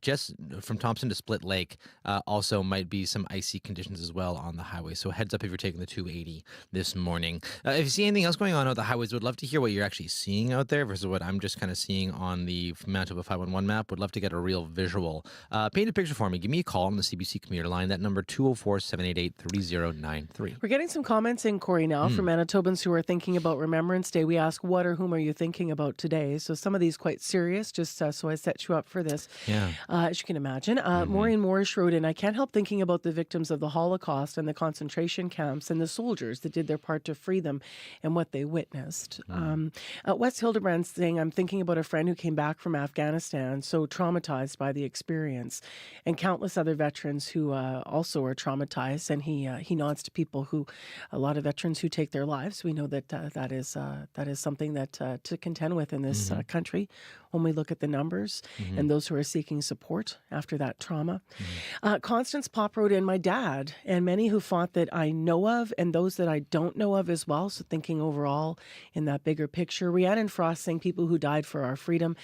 just from Thompson to Split Lake, also might be some icy conditions as well on the highway. So heads up if you're taking the 280 this morning. If you see anything else going on the highways, would love to hear what you're actually seeing out there versus what I'm just kind of seeing on the Manitoba 511 map. Would love to get a real visual. Paint a picture for me. Give me a call on the CBC commuter line. That number 204-788-3093. We're getting some comments in, Corey, now from Manitobans who are thinking about Remembrance Day. We ask, what or whom are you thinking about today? So some of these quite serious, just so I set you up for this. Yeah. As you can imagine. Maureen Morris wrote in, I can't help thinking about the victims of the Holocaust and the concentration camps and the soldiers that did their part to free them and what they witnessed. Wes Hildebrand's saying, I'm thinking about a friend who came back from Afghanistan, so traumatized by the experience, and countless other veterans who also are traumatized. And he nods to people who, a lot of veterans who take their lives. We know that that is something that to contend with in this country when we look at the numbers and those who are seeking support after that trauma. Constance Pop wrote in, my dad and many who fought that I know of and those that I don't know of as well. So thinking overall in that bigger picture. Rhiannon Frost saying people who died for our freedom.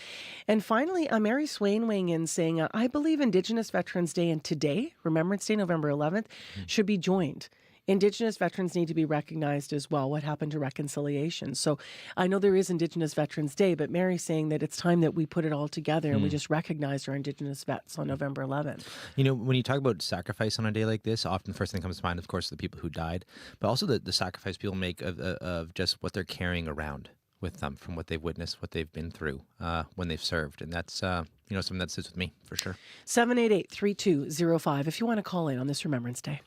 And finally, Mary Swain weighing in saying, I believe Indigenous Veterans Day and today, Remembrance Day, November 11th, should be joined. Indigenous veterans need to be recognized as well. What happened to reconciliation? So I know there is Indigenous Veterans Day, but Mary's saying that it's time that we put it all together and we just recognize our Indigenous vets on November 11th. You know, when you talk about sacrifice on a day like this, often the first thing that comes to mind, of course, the people who died, but also the sacrifice people make of just what they're carrying around with them from what they've witnessed, what they've been through when they've served. And that's, something that sits with me for sure. 788-3205 if you want to call in on this Remembrance Day.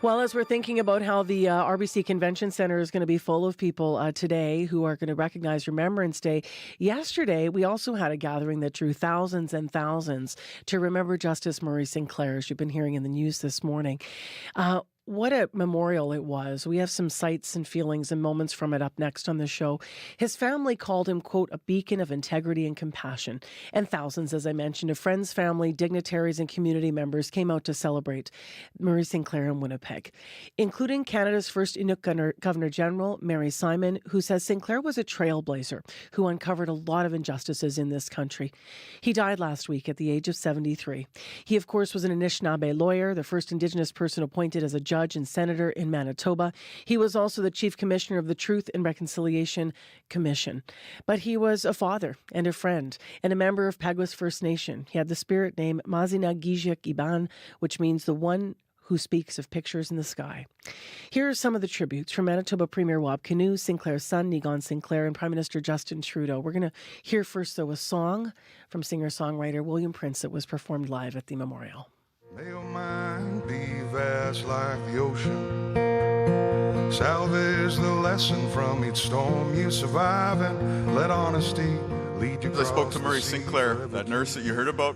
Well, as we're thinking about how the RBC Convention Centre is going to be full of people today who are going to recognize Remembrance Day, yesterday we also had a gathering that drew thousands and thousands to remember Justice Murray Sinclair, as you've been hearing in the news this morning. What a memorial it was. We have some sights and feelings and moments from it up next on the show. His family called him, quote, a beacon of integrity and compassion. And thousands, as I mentioned, of friends, family, dignitaries, and community members came out to celebrate Murray Sinclair in Winnipeg, including Canada's first Inuit Governor-General, Mary Simon, who says Sinclair was a trailblazer who uncovered a lot of injustices in this country. He died last week at the age of 73. He, of course, was an Anishinaabe lawyer, the first Indigenous person appointed as a judge and senator in Manitoba. He was also the chief commissioner of the Truth and Reconciliation Commission. But he was a father and a friend and a member of Peguis First Nation. He had the spirit name Mazina Gijik Iban, which means the one who speaks of pictures in the sky. Here are some of the tributes from Manitoba Premier Wab Kinew, Sinclair's son, Niigaan Sinclair, and Prime Minister Justin Trudeau. We're going to hear first, though, a song from singer-songwriter William Prince that was performed live at the memorial. May your mind be vast like the ocean. Salvage the lesson from each storm you survive and let honesty lead you. I spoke to Murray Sinclair, that nurse that you heard about.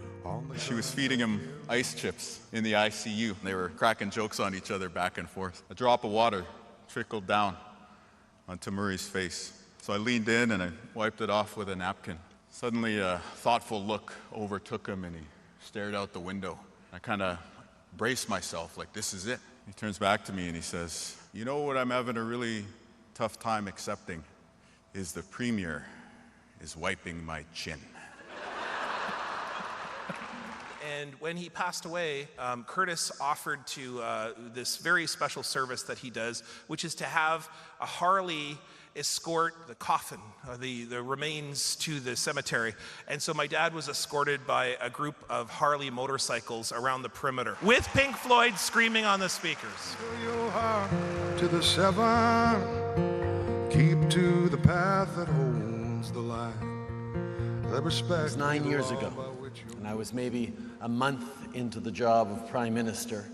She was feeding him ice chips in the ICU. They were cracking jokes on each other back and forth. A drop of water trickled down onto Murray's face. So I leaned in and I wiped it off with a napkin. Suddenly a thoughtful look overtook him and he stared out the window. I kind of braced myself like, this is it. He turns back to me and he says, you know what I'm having a really tough time accepting is the Premier is wiping my chin. And when he passed away, Curtis offered to this very special service that he does, which is to have a Harley escort the coffin, the remains to the cemetery. And so my dad was escorted by a group of Harley motorcycles around the perimeter with Pink Floyd screaming on the speakers. Your heart to the seven, keep to the path that holds the light. Let respect. It was 9 years ago, and I was maybe a month into the job of Prime Minister,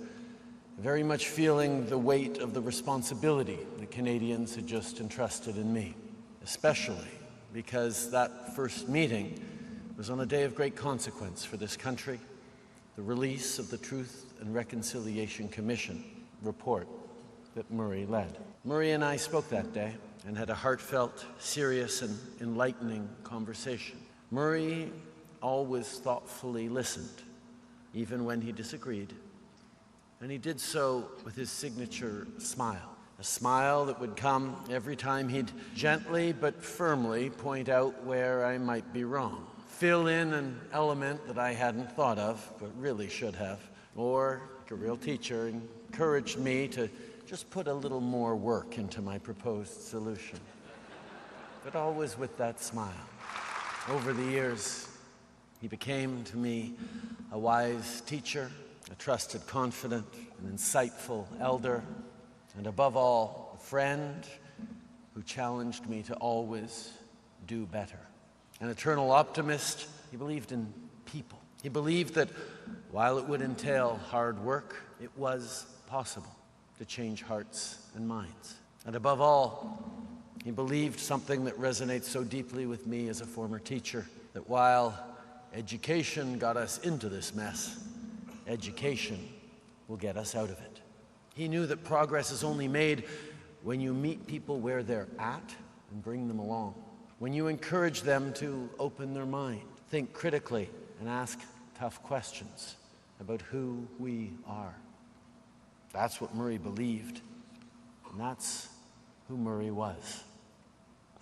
very much feeling the weight of the responsibility the Canadians had just entrusted in me, especially because that first meeting was on a day of great consequence for this country, the release of the Truth and Reconciliation Commission report that Murray led. Murray and I spoke that day and had a heartfelt, serious, and enlightening conversation. Murray always thoughtfully listened, even when he disagreed. And he did so with his signature smile, a smile that would come every time he'd gently but firmly point out where I might be wrong, fill in an element that I hadn't thought of but really should have, or, like a real teacher, encouraged me to just put a little more work into my proposed solution. But always with that smile. Over the years, he became to me a wise teacher, a trusted confidant, an insightful elder, and above all, a friend who challenged me to always do better. An eternal optimist, he believed in people. He believed that while it would entail hard work, it was possible to change hearts and minds. And above all, he believed something that resonates so deeply with me as a former teacher, that while education got us into this mess, education will get us out of it. He knew that progress is only made when you meet people where they're at and bring them along, when you encourage them to open their mind, think critically, and ask tough questions about who we are. That's what Murray believed, and that's who Murray was.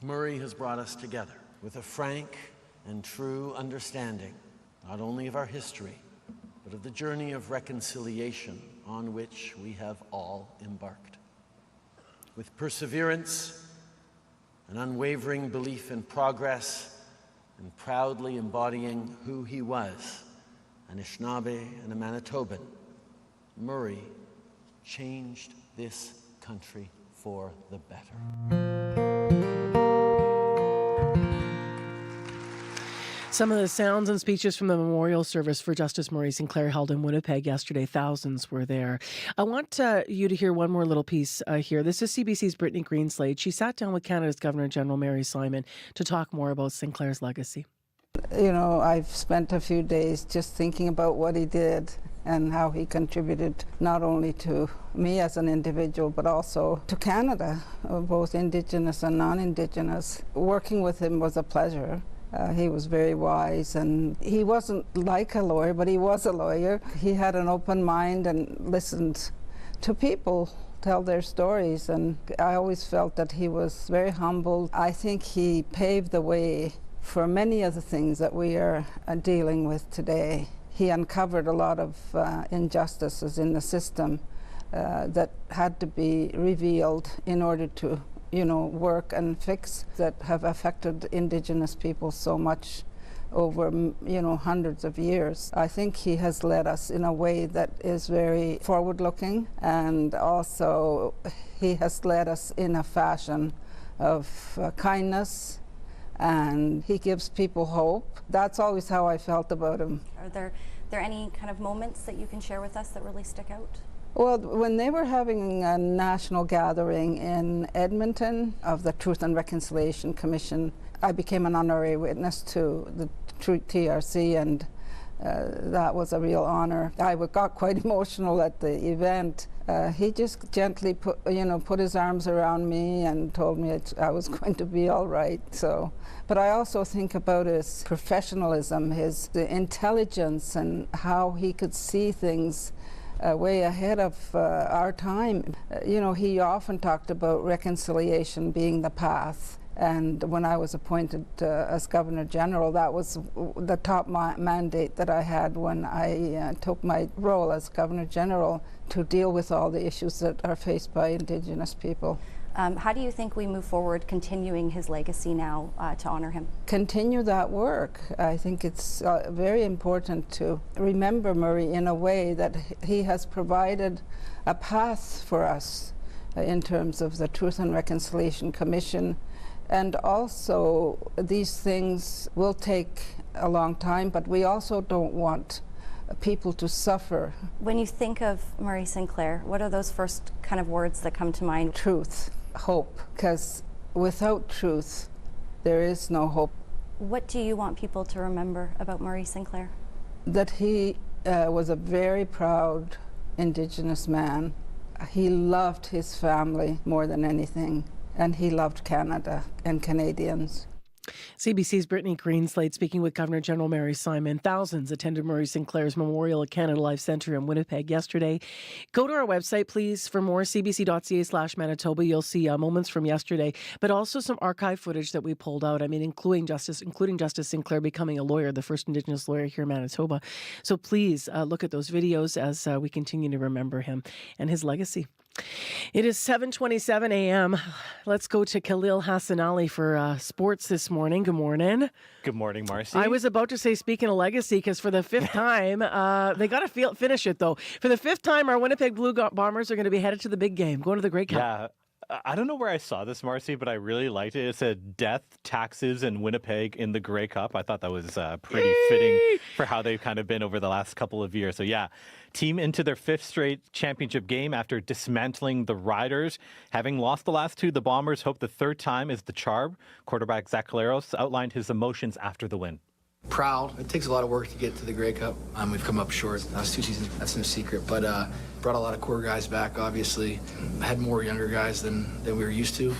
Murray has brought us together with a frank and true understanding, not only of our history, but of the journey of reconciliation on which we have all embarked. With perseverance, an unwavering belief in progress, and proudly embodying who he was, an Anishinaabe and a Manitoban, Murray changed this country for the better. Some of the sounds and speeches from the memorial service for Justice Murray Sinclair held in Winnipeg yesterday. Thousands were there. I want you to hear one more little piece here. This is CBC's Brittany Greenslade. She sat down with Canada's Governor-General Mary Simon to talk more about Sinclair's legacy. You know, I've spent a few days just thinking about what he did and how he contributed not only to me as an individual, but also to Canada, both Indigenous and non-Indigenous. Working with him was a pleasure. He was very wise, and he wasn't like a lawyer, but he was a lawyer. He had an open mind and listened to people tell their stories, and I always felt that he was very humble. I think he paved the way for many of the things that we are dealing with today. He uncovered a lot of injustices in the system that had to be revealed in order to, work and fix that have affected Indigenous people so much over, hundreds of years. I think he has led us in a way that is very forward-looking, and also he has led us in a fashion of kindness, and he gives people hope. That's always how I felt about him. Are there any kind of moments that you can share with us that really stick out? Well, when they were having a national gathering in Edmonton of the Truth and Reconciliation Commission, I became an honorary witness to the TRC, and that was a real honor. I got quite emotional at the event. He just gently put his arms around me and told me I was going to be all right. So, but I also think about his professionalism, the intelligence, and how he could see things way ahead of our time. He often talked about reconciliation being the path. And when I was appointed as Governor General, that was the top mandate that I had when I took my role as Governor General, to deal with all the issues that are faced by Indigenous people. How do you think we move forward continuing his legacy now to honor him? Continue that work. I think it's very important to remember Murray in a way that he has provided a path for us in terms of the Truth and Reconciliation Commission. And also, these things will take a long time, but we also don't want people to suffer. When you think of Murray Sinclair, what are those first kind of words that come to mind? Truth, hope, because without truth, there is no hope. What do you want people to remember about Murray Sinclair? That he was a very proud Indigenous man. He loved his family more than anything, and he loved Canada and Canadians. CBC's Brittany Greenslade speaking with Governor General Mary Simon. Thousands attended Murray Sinclair's Memorial at Canada Life Centre in Winnipeg yesterday. Go to our website, please, for more, cbc.ca/Manitoba. You'll see moments from yesterday, but also some archive footage that we pulled out. I mean, including Justice Sinclair becoming a lawyer, the first Indigenous lawyer here in Manitoba. So please look at those videos as we continue to remember him and his legacy. It is 7:27 a.m. Let's go to Khalil Hassan Ali for sports this morning. Good morning. Good morning, Marcy. I was about to say, speaking of legacy, because for the fifth time, they got to finish it, though. For the fifth time, our Winnipeg Blue Bombers are going to be headed to the big game, going to the Grey Cup. Yeah. I don't know where I saw this, Marcy, but I really liked it. It said death, taxes, and Winnipeg in the Grey Cup. I thought that was pretty fitting for how they've kind of been over the last couple of years. So, yeah, team into their fifth straight championship game after dismantling the Riders. Having lost the last two, the Bombers hope the third time is the charm. Quarterback Zach Collaros outlined his emotions after the win. Proud. It takes a lot of work to get to the Grey Cup. We've come up short. Last 2 seasons, that's no secret. But brought a lot of core guys back, obviously. Had more younger guys than we were used to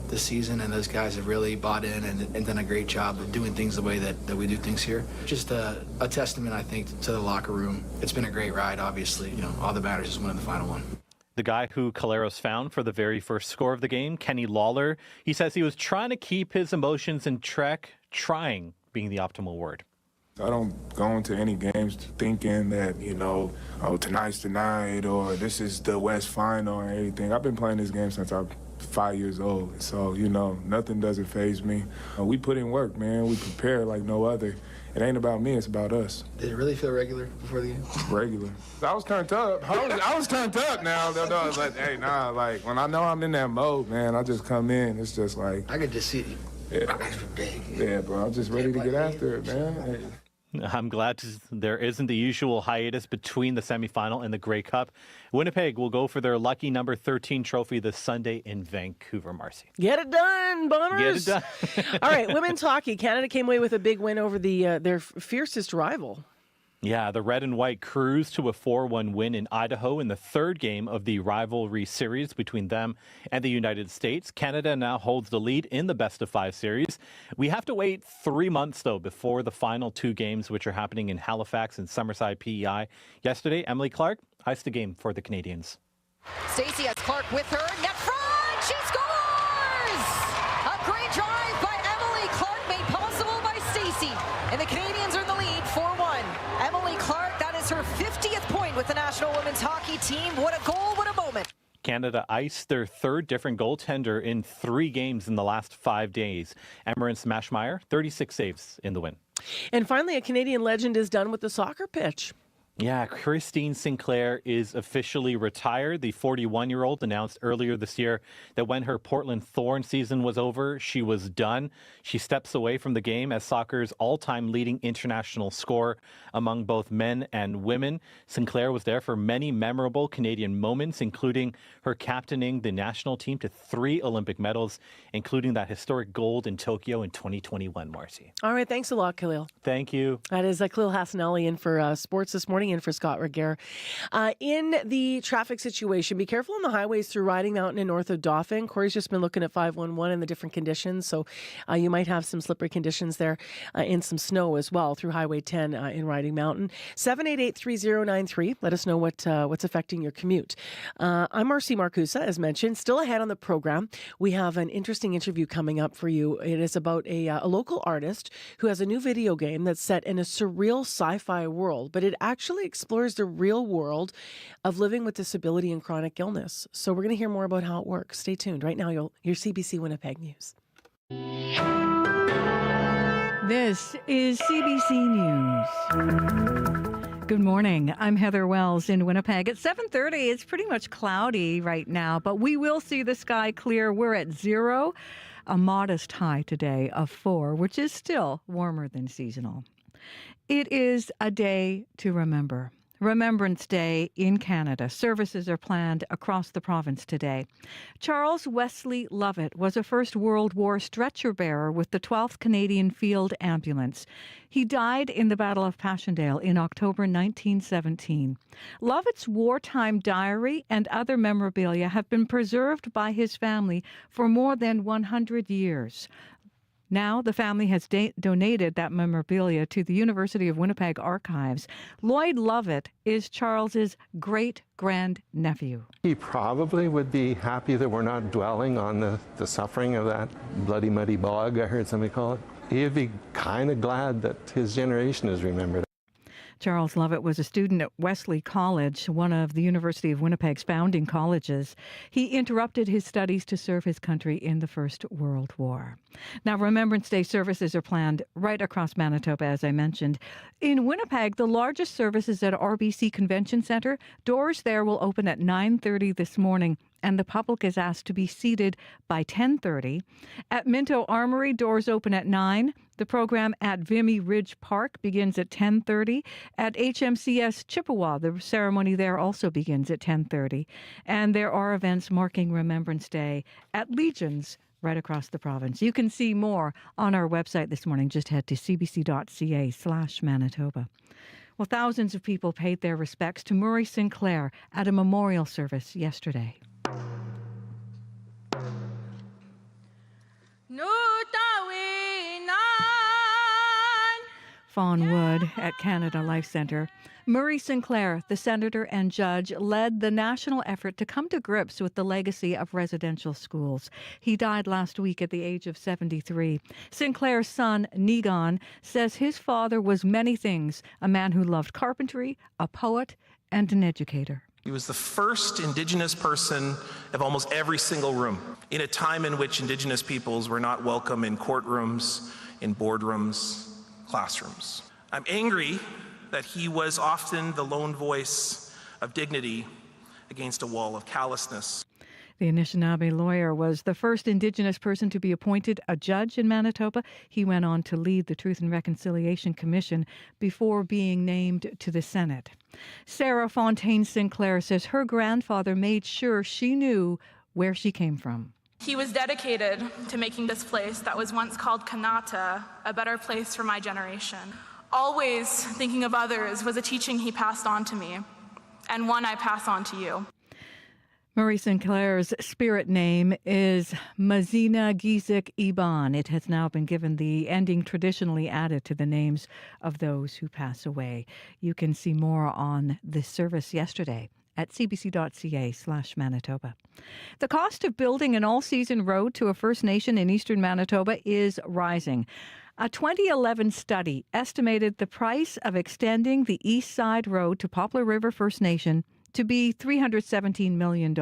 this season, and those guys have really bought in and done a great job of doing things the way that we do things here. Just a testament, I think, to the locker room. It's been a great ride, obviously. All that matters is winning the final one. The guy who Collaros found for the very first score of the game, Kenny Lawler, he says he was trying to keep his emotions in check, trying being the optimal word. I don't go into any games thinking that, tonight's the night or this is the West Final or anything. I've been playing this game since I'm 5 years old. So, nothing doesn't faze me. We put in work, man. We prepare like no other. It ain't about me, it's about us. Did it really feel regular before the game? Regular. I was turned up. I was turned up now. I was like, hey, when I know I'm in that mode, man, I just come in. It's just like... I could just see you. Yeah. My guys were big. Yeah, bro. I'm just ready to get after it, man. Hey. I'm glad there isn't the usual hiatus between the semifinal and the Grey Cup. Winnipeg will go for their lucky number 13 trophy this Sunday in Vancouver, Marcy. Get it done, Bombers! Get it done. All right, women's hockey. Canada came away with a big win over their fiercest rival. Yeah, the red and white cruised to a 4-1 win in Idaho in the third game of the rivalry series between them and the United States. Canada now holds the lead in the best-of-5 series. We have to wait 3 months, though, before the final 2 games, which are happening in Halifax and Summerside, PEI. Yesterday, Emily Clark iced the game for the Canadians. Stacey has Clark with her. Net front! She scores! A great drive by Emily Clark made possible by Stacey. And the Canadians are in the lead 4-1. Emily Clark, that is her 50th point with the National Women's Hockey Team. What a goal, what a moment. Canada iced their third different goaltender in 3 games in the last 5 days. Emmerance Mashmeyer, 36 saves in the win. And finally, a Canadian legend is done with the soccer pitch. Yeah, Christine Sinclair is officially retired. The 41-year-old announced earlier this year that when her Portland Thorn season was over, she was done. She steps away from the game as soccer's all-time leading international scorer among both men and women. Sinclair was there for many memorable Canadian moments, including her captaining the national team to 3 Olympic medals, including that historic gold in Tokyo in 2021, Marcy. All right, thanks a lot, Khalil. Thank you. That is Khalil Hassanali in for sports this morning. In for Scott Regehr. In the traffic situation, be careful on the highways through Riding Mountain and north of Dauphin. Corey's just been looking at 511 and the different conditions, so you might have some slippery conditions there and some snow as well through Highway 10 in Riding Mountain. 788-3093. Let us know what's affecting your commute. I'm Marcy Marcusa, as mentioned. Still ahead on the program, we have an interesting interview coming up for you. It is about a local artist who has a new video game that's set in a surreal sci-fi world, but it actually explores the real world of living with disability and chronic illness. So we're going to hear more about how it works. Stay tuned. Right now, your CBC Winnipeg News. This is CBC News. Good morning. I'm Heather Wells in Winnipeg. At 7:30, it's pretty much cloudy right now, but we will see the sky clear. We're at 0, a modest high today of 4, which is still warmer than seasonal. It is a day to remember. Remembrance Day in Canada. Services are planned across the province today. Charles Wesley Lovett was a First World War stretcher bearer with the 12th Canadian Field Ambulance. He died in the Battle of Passchendaele in October 1917. Lovett's wartime diary and other memorabilia have been preserved by his family for more than 100 years. Now, the family has donated that memorabilia to the University of Winnipeg Archives. Lloyd Lovett is Charles's great-grandnephew. He probably would be happy that we're not dwelling on the suffering of that bloody muddy bog, I heard somebody call it. He'd be kind of glad that his generation is remembered. Charles Lovett was a student at Wesley College, one of the University of Winnipeg's founding colleges. He interrupted his studies to serve his country in the First World War. Now, Remembrance Day services are planned right across Manitoba, as I mentioned. In Winnipeg, the largest service is at RBC Convention Centre. Doors there will open at 9:30 this morning, and the public is asked to be seated by 10:30. At Minto Armory, doors open at 9. The program at Vimy Ridge Park begins at 10:30. At HMCS Chippewa, the ceremony there also begins at 10:30. And there are events marking Remembrance Day at Legions right across the province. You can see more on our website this morning. Just head to cbc.ca/Manitoba. Well, thousands of people paid their respects to Murray Sinclair at a memorial service yesterday. Fawn Wood at Canada Life Centre. Murray Sinclair, the senator and judge, led the national effort to come to grips with the legacy of residential schools. He died last week at the age of 73. Sinclair's son, Negon, says his father was many things, a man who loved carpentry, a poet, and an educator. He was the first Indigenous person of almost every single room in a time in which Indigenous peoples were not welcome in courtrooms, in boardrooms, classrooms. I'm angry that he was often the lone voice of dignity against a wall of callousness. The Anishinaabe lawyer was the first Indigenous person to be appointed a judge in Manitoba. He went on to lead the Truth and Reconciliation Commission before being named to the Senate. Sarah Fontaine Sinclair says her grandfather made sure she knew where she came from. He was dedicated to making this place that was once called Kanata a better place for my generation. Always thinking of others was a teaching he passed on to me, and one I pass on to you. Marie Sinclair's spirit name is Mazina Gizik Iban. It has now been given the ending traditionally added to the names of those who pass away. You can see more on this service yesterday at cbc.ca/Manitoba. The cost of building an all-season road to a First Nation in eastern Manitoba is rising. A 2011 study estimated the price of extending the East Side Road to Poplar River First Nation to be $317 million.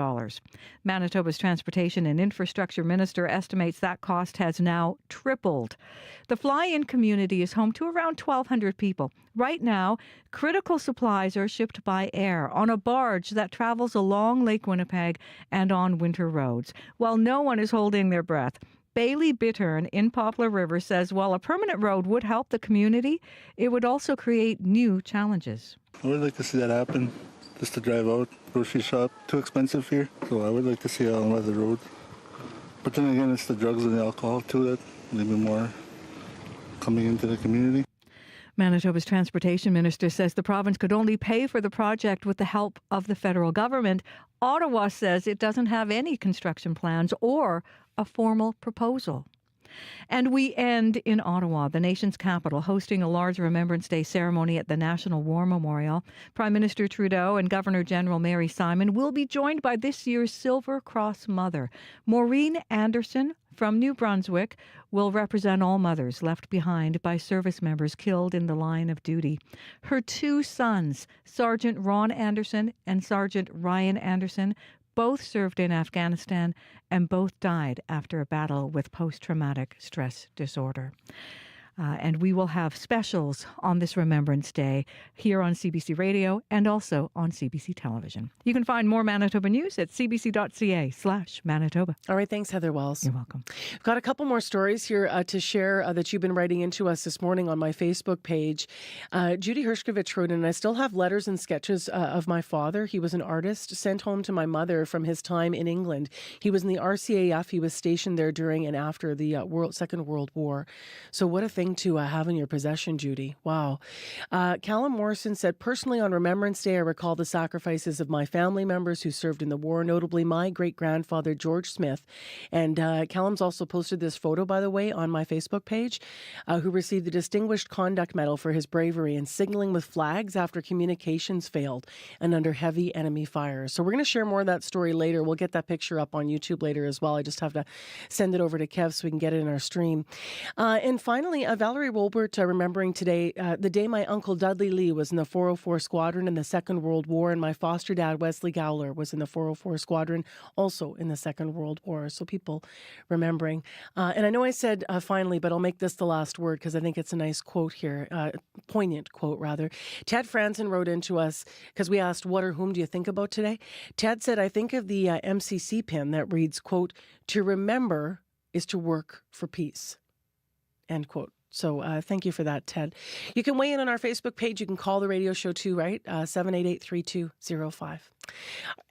Manitoba's Transportation and Infrastructure Minister estimates that cost has now tripled. The fly-in community is home to around 1,200 people. Right now, critical supplies are shipped by air on a barge that travels along Lake Winnipeg and on winter roads, while no one is holding their breath. Bailey Bittern in Poplar River says while a permanent road would help the community, it would also create new challenges. I would like to see that happen. Just to drive out, grocery shop, too expensive here. So I would like to see it on the road. But then again, it's the drugs and the alcohol too that maybe more coming into the community. Manitoba's Transportation Minister says the province could only pay for the project with the help of the federal government. Ottawa says it doesn't have any construction plans or a formal proposal. And we end in Ottawa, the nation's capital, hosting a large Remembrance Day ceremony at the National War Memorial. Prime Minister Trudeau and Governor General Mary Simon will be joined by this year's Silver Cross Mother. Maureen Anderson from New Brunswick will represent all mothers left behind by service members killed in the line of duty. Her two sons, Sergeant Ron Anderson and Sergeant Ryan Anderson, both served in Afghanistan and both died after a battle with post-traumatic stress disorder. And we will have specials on this Remembrance Day here on CBC Radio and also on CBC Television. You can find more Manitoba news at cbc.ca/Manitoba. All right, thanks, Heather Wells. You're welcome. I've got a couple more stories here to share that you've been writing into us this morning on my Facebook page. Judy Hershkovich wrote in, and I still have letters and sketches of my father. He was an artist sent home to my mother from his time in England. He was in the RCAF. He was stationed there during and after the Second World War. So what a thing to have in your possession, Judy. Wow. Callum Morrison said, personally on Remembrance Day, I recall the sacrifices of my family members who served in the war, notably my great-grandfather, George Smith. And Callum's also posted this photo, by the way, on my Facebook page, who received the Distinguished Conduct Medal for his bravery in signaling with flags after communications failed and under heavy enemy fire. So we're going to share more of that story later. We'll get that picture up on YouTube later as well. I just have to send it over to Kev so we can get it in our stream. And finally, Valerie Wolbert remembering today the day my uncle Dudley Lee was in the 404 Squadron in the Second World War, and my foster dad Wesley Gowler was in the 404 Squadron also in the Second World War. So people remembering. And I know I said finally, but I'll make this the last word because I think it's a nice quote here, poignant quote rather. Ted Franzen wrote into us because we asked what or whom do you think about today? Ted said, I think of the MCC pin that reads, quote, to remember is to work for peace, end quote. So thank you for that, Ted. You can weigh in on our Facebook page. You can call the radio show too, right? 788-3205.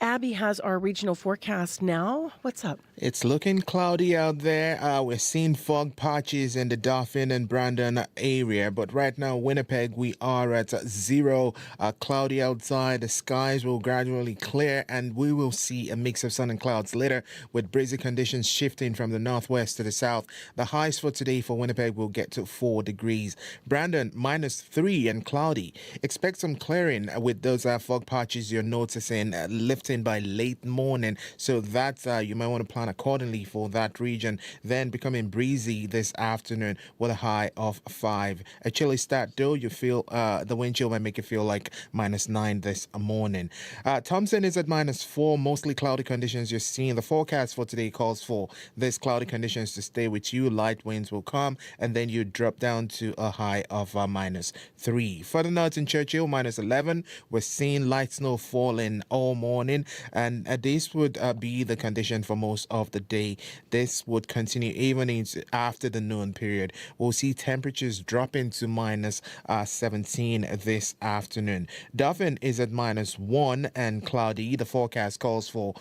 Abby has our regional forecast now. What's up? It's looking cloudy out there. We're seeing fog patches in the Dauphin and Brandon area. But right now, Winnipeg, we are at 0, cloudy outside. The skies will gradually clear and we will see a mix of sun and clouds later with breezy conditions shifting from the northwest to the south. The highs for today for Winnipeg will get to 4 degrees. Brandon, -3 and cloudy. Expect some clearing with those fog patches you're noticing lifting by late morning. So that you might want to plan accordingly for that region. Then becoming breezy this afternoon with a high of 5. A chilly start though. You feel the wind chill might make it feel like -9 this morning. Thompson is at -4. Mostly cloudy conditions you're seeing. The forecast for today calls for this cloudy conditions to stay with you. Light winds will come and then you drop down to a high of -3. Further north in Churchill, -11. We're seeing light snow falling all morning, and this would be the condition for most of the day. This would continue even into after the noon period. We'll see temperatures dropping to -17 this afternoon. Dauphin is at -1 and cloudy. The forecast calls for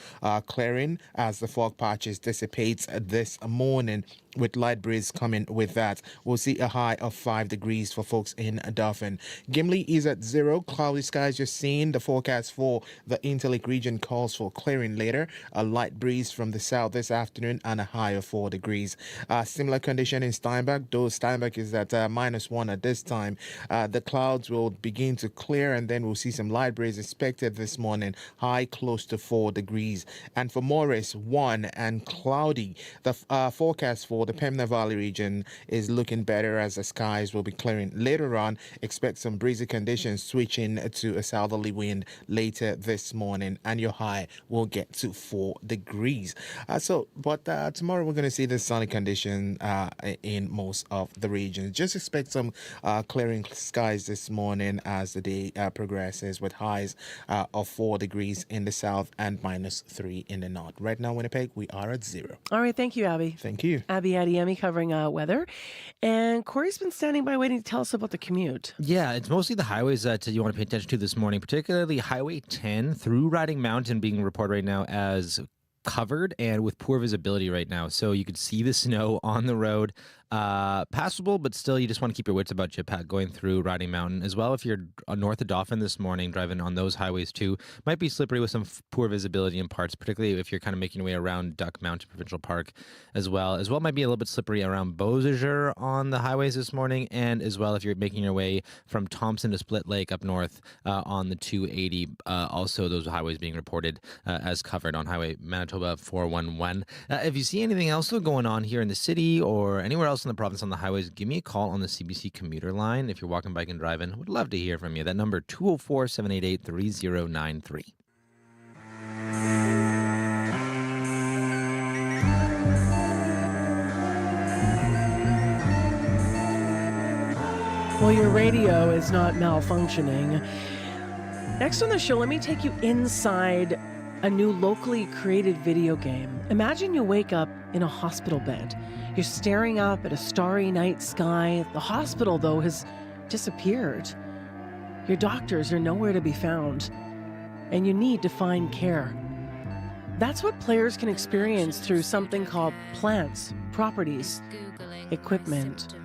clearing as the fog patches dissipates this morning. with light breeze coming with that. We'll see a high of 5 degrees for folks in Dauphin. Gimli is at 0. Cloudy skies you're seeing. The forecast for the Interlake region calls for clearing later. A light breeze from the south this afternoon and a high of 4 degrees. Similar condition in Steinbach, though Steinbach is at -1 at this time. The clouds will begin to clear and then we'll see some light breeze expected this morning. High close to 4 degrees. And for Morris, 1 and cloudy. The forecast for the Pembina Valley region is looking better as the skies will be clearing. Later on, expect some breezy conditions switching to a southerly wind later this morning, and your high will get to 4 degrees. But tomorrow we're going to see the sunny condition in most of the regions. Just expect some clearing skies this morning as the day progresses, with highs of 4 degrees in the south and -3 in the north. Right now, Winnipeg, we are at 0. All right, thank you, Abby. Thank you. Abby Adiemi covering weather. And Corey's been standing by waiting to tell us about the commute. Yeah, it's mostly the highways that you want to pay attention to this morning, particularly Highway 10 through Riding Mountain being reported right now as covered and with poor visibility right now. So you could see the snow on the road. Passable, but still you just want to keep your wits about you, Pat, going through Riding Mountain. As well, if you're north of Dauphin this morning, driving on those highways too, might be slippery with some poor visibility in parts, particularly if you're kind of making your way around Duck Mountain Provincial Park as well. As well, might be a little bit slippery around Beausejour on the highways this morning, and as well if you're making your way from Thompson to Split Lake up north on the 280. Also, those highways being reported as covered on Highway Manitoba 411. If you see anything else going on here in the city or anywhere else in the province on the highways, give me a call on the CBC commuter line if you're walking, biking, driving. Would love to hear from you. That number 204-788-3093. Well, your radio is not malfunctioning. Next on the show, let me take you inside a new locally created video game. Imagine you wake up in a hospital bed. You're staring up at a starry night sky. The hospital, though, has disappeared. Your doctors are nowhere to be found, and you need to find care. That's what players can experience through something called plants, properties, equipment.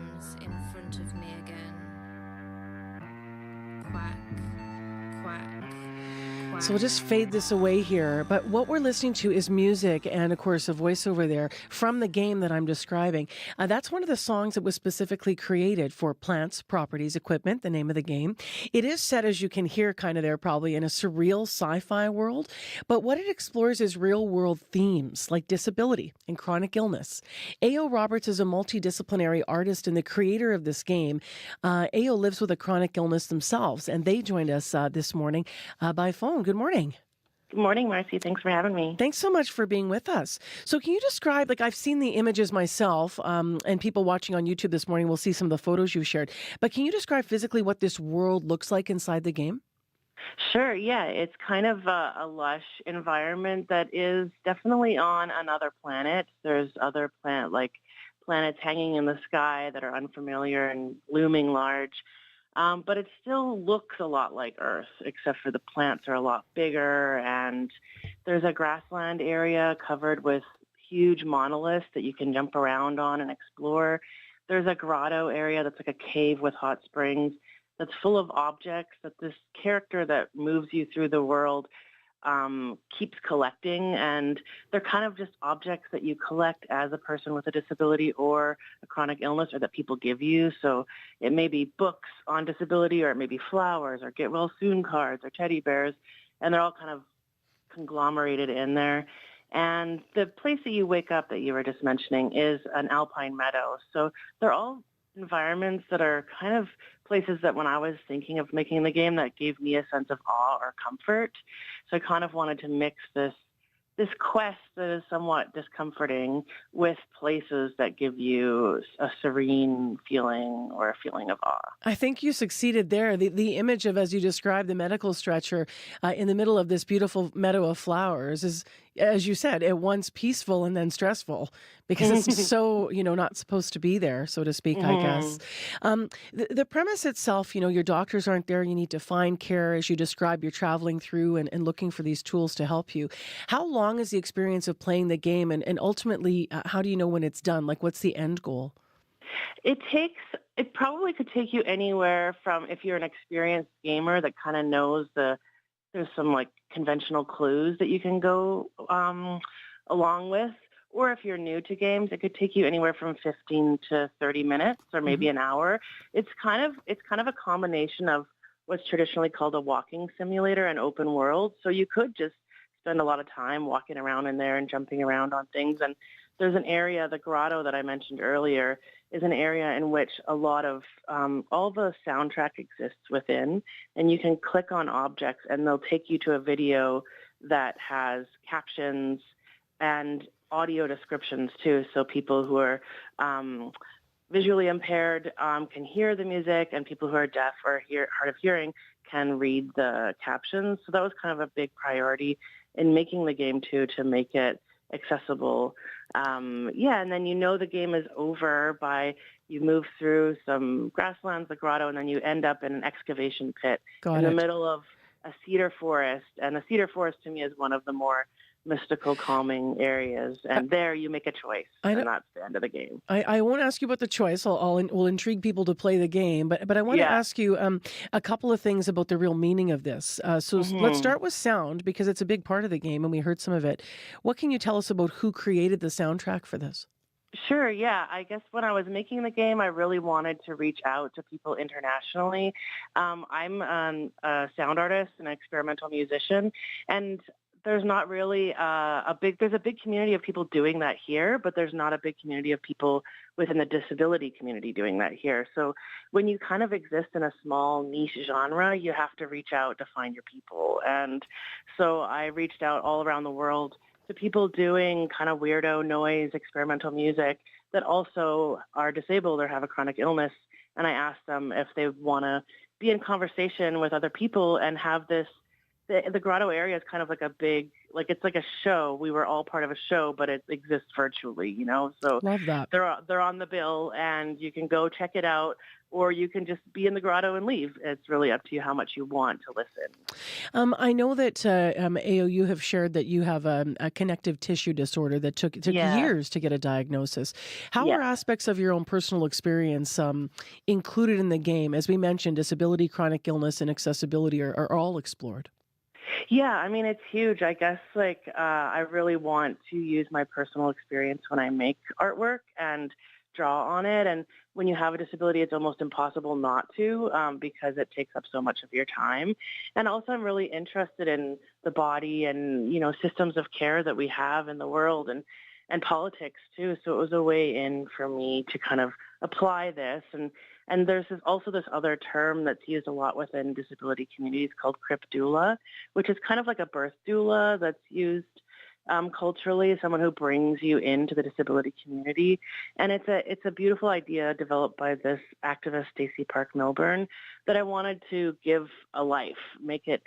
So we'll just fade this away here. But what we're listening to is music and, of course, a voiceover there from the game that I'm describing. That's one of the songs that was specifically created for Plants, Properties, Equipment, the name of the game. It is set, as you can hear kind of there probably, in a surreal sci-fi world. But what it explores is real-world themes like disability and chronic illness. A.O. Roberts is a multidisciplinary artist and the creator of this game. A.O. lives with a chronic illness themselves, and they joined us this morning by phone. Good morning. Good morning, Marcy. Thanks for having me. Thanks so much for being with us. So can you describe, I've seen the images myself, and people watching on YouTube this morning will see some of the photos you've shared, but can you describe physically what this world looks like inside the game? Sure, yeah. It's kind of a lush environment that is definitely on another planet. There's other planets hanging in the sky that are unfamiliar and looming large. But it still looks a lot like Earth, except for the plants are a lot bigger, and there's a grassland area covered with huge monoliths that you can jump around on and explore. There's a grotto area that's like a cave with hot springs that's full of objects that this character that moves you through the world keeps collecting, and they're kind of just objects that you collect as a person with a disability or a chronic illness, or that people give you. So it may be books on disability, or it may be flowers, or get well soon cards, or teddy bears, and they're all kind of conglomerated in there. And the place that you wake up that you were just mentioning is an alpine meadow. So they're all environments that are kind of places that when I was thinking of making the game, that gave me a sense of awe or comfort. So I kind of wanted to mix this quest that is somewhat discomforting with places that give you a serene feeling or a feeling of awe. I think you succeeded there. The image of, as you described, the medical stretcher in the middle of this beautiful meadow of flowers is as you said, at once peaceful and then stressful because it's so, not supposed to be there, so to speak, I guess. The premise itself, your doctors aren't there. You need to find care. As you describe, you're traveling through and looking for these tools to help you. How long is the experience of playing the game? And ultimately, how do you know when it's done? Like, what's the end goal? It probably could take you anywhere from, if you're an experienced gamer that kind of knows there's some like conventional clues that you can go along with. Or if you're new to games, it could take you anywhere from 15 to 30 minutes or maybe an hour. It's kind of a combination of what's traditionally called a walking simulator and open world. So you could just spend a lot of time walking around in there and jumping around on things. And there's an area, the grotto that I mentioned earlier, is an area in which a lot of all the soundtrack exists within, and you can click on objects and they'll take you to a video that has captions and audio descriptions too, so people who are visually impaired can hear the music, and people who are deaf or hard of hearing can read the captions. So that was kind of a big priority in making the game too, to make it accessible. And then the game is over by you move through some grasslands, the grotto, and then you end up in an excavation pit in the middle of a cedar forest. And the cedar forest to me is one of the more mystical, calming areas. And there you make a choice, and that's the end of the game. I won't ask you about the choice. We'll intrigue people to play the game. But I want to ask you a couple of things about the real meaning of this. So let's start with sound, because it's a big part of the game, and we heard some of it. What can you tell us about who created the soundtrack for this? Sure, yeah. I guess when I was making the game, I really wanted to reach out to people internationally. I'm a sound artist and an experimental musician, and there's not really there's a big community of people doing that here, but there's not a big community of people within the disability community doing that here. So when you kind of exist in a small niche genre, you have to reach out to find your people. And so I reached out all around the world to people doing kind of weirdo noise, experimental music that also are disabled or have a chronic illness. And I asked them if they want to be in conversation with other people and have this. The grotto area is kind of like it's like a show. We were all part of a show, but it exists virtually, So love that. They're on the bill, and you can go check it out, or you can just be in the grotto and leave. It's really up to you how much you want to listen. I know that AO, you have shared that you have a connective tissue disorder that took years to get a diagnosis. How are aspects of your own personal experience included in the game? As we mentioned, disability, chronic illness, and accessibility are all explored. Yeah, I mean, it's huge. I guess I really want to use my personal experience when I make artwork and draw on it. And when you have a disability, it's almost impossible not to because it takes up so much of your time. And also, I'm really interested in the body and, systems of care that we have in the world and politics too. So it was a way in for me to kind of apply this. And there's also this other term that's used a lot within disability communities called crip doula, which is kind of like a birth doula that's used culturally, someone who brings you into the disability community. And it's a beautiful idea developed by this activist, Stacey Park Milburn, that I wanted to give a life, make it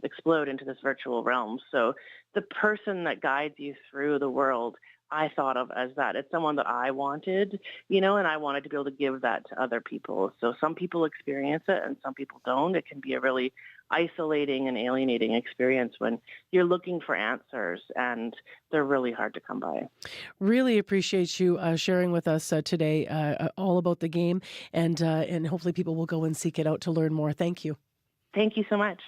explode into this virtual realm. So the person that guides you through the world, I thought of as that. It's someone that I wanted, and I wanted to be able to give that to other people. So some people experience it and some people don't. It can be a really isolating and alienating experience when you're looking for answers, and they're really hard to come by. Really appreciate you sharing with us today all about the game, and hopefully people will go and seek it out to learn more. Thank you. Thank you so much.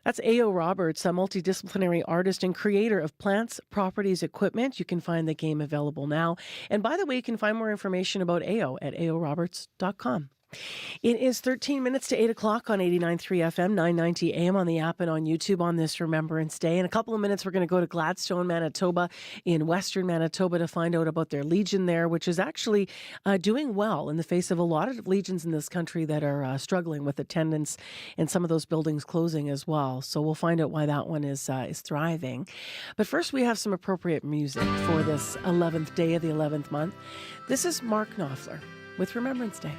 That's A.O. Roberts, a multidisciplinary artist and creator of Plants, Properties, Equipment. You can find the game available now. And by the way, you can find more information about A.O. at aoroberts.com. It is 13 minutes to 8 o'clock on 89.3 FM, 990 AM on the app and on YouTube on this Remembrance Day. In a couple of minutes, we're going to go to Gladstone, Manitoba in western Manitoba to find out about their Legion there, which is actually doing well in the face of a lot of legions in this country that are struggling with attendance and some of those buildings closing as well. So we'll find out why that one is thriving. But first, we have some appropriate music for this 11th day of the 11th month. This is Mark Knopfler with Remembrance Day.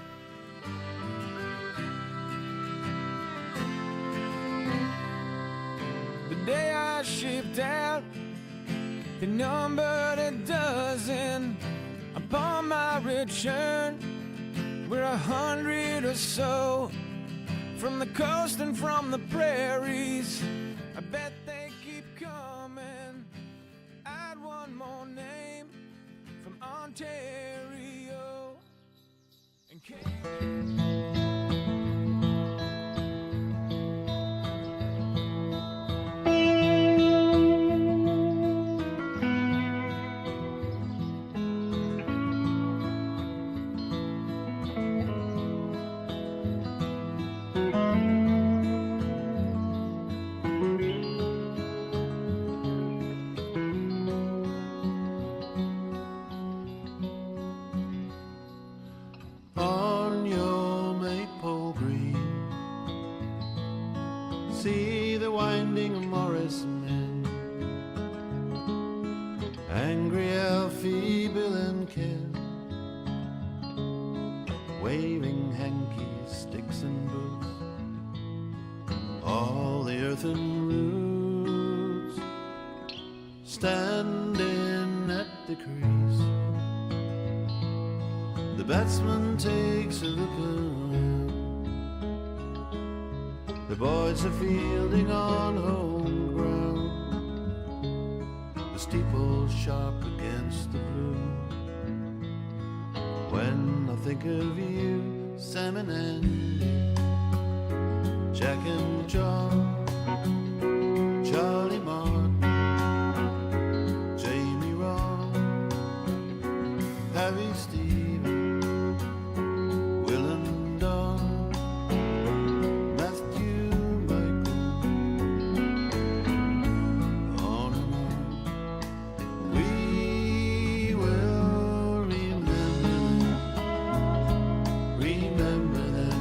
The day I shipped out They numbered a dozen upon my return. We're 100 or so from the coast and from the prairies. I bet they keep coming. Add one more name from Ontario. And on your maple green, see the winding of Morris men, angry Alfie, Bill and Ken, waving hankies, sticks and boots, all the earthen roots, standing at the crease. The batsman takes a look around. The boys are fielding on home ground. The steeple's sharp against the blue. When I think of you, Sam and Andy, Jack and John, Charlie Martin, Jamie Ron, Harry Steve, Will and Don, Matthew, Michael, on and on. We will remember them,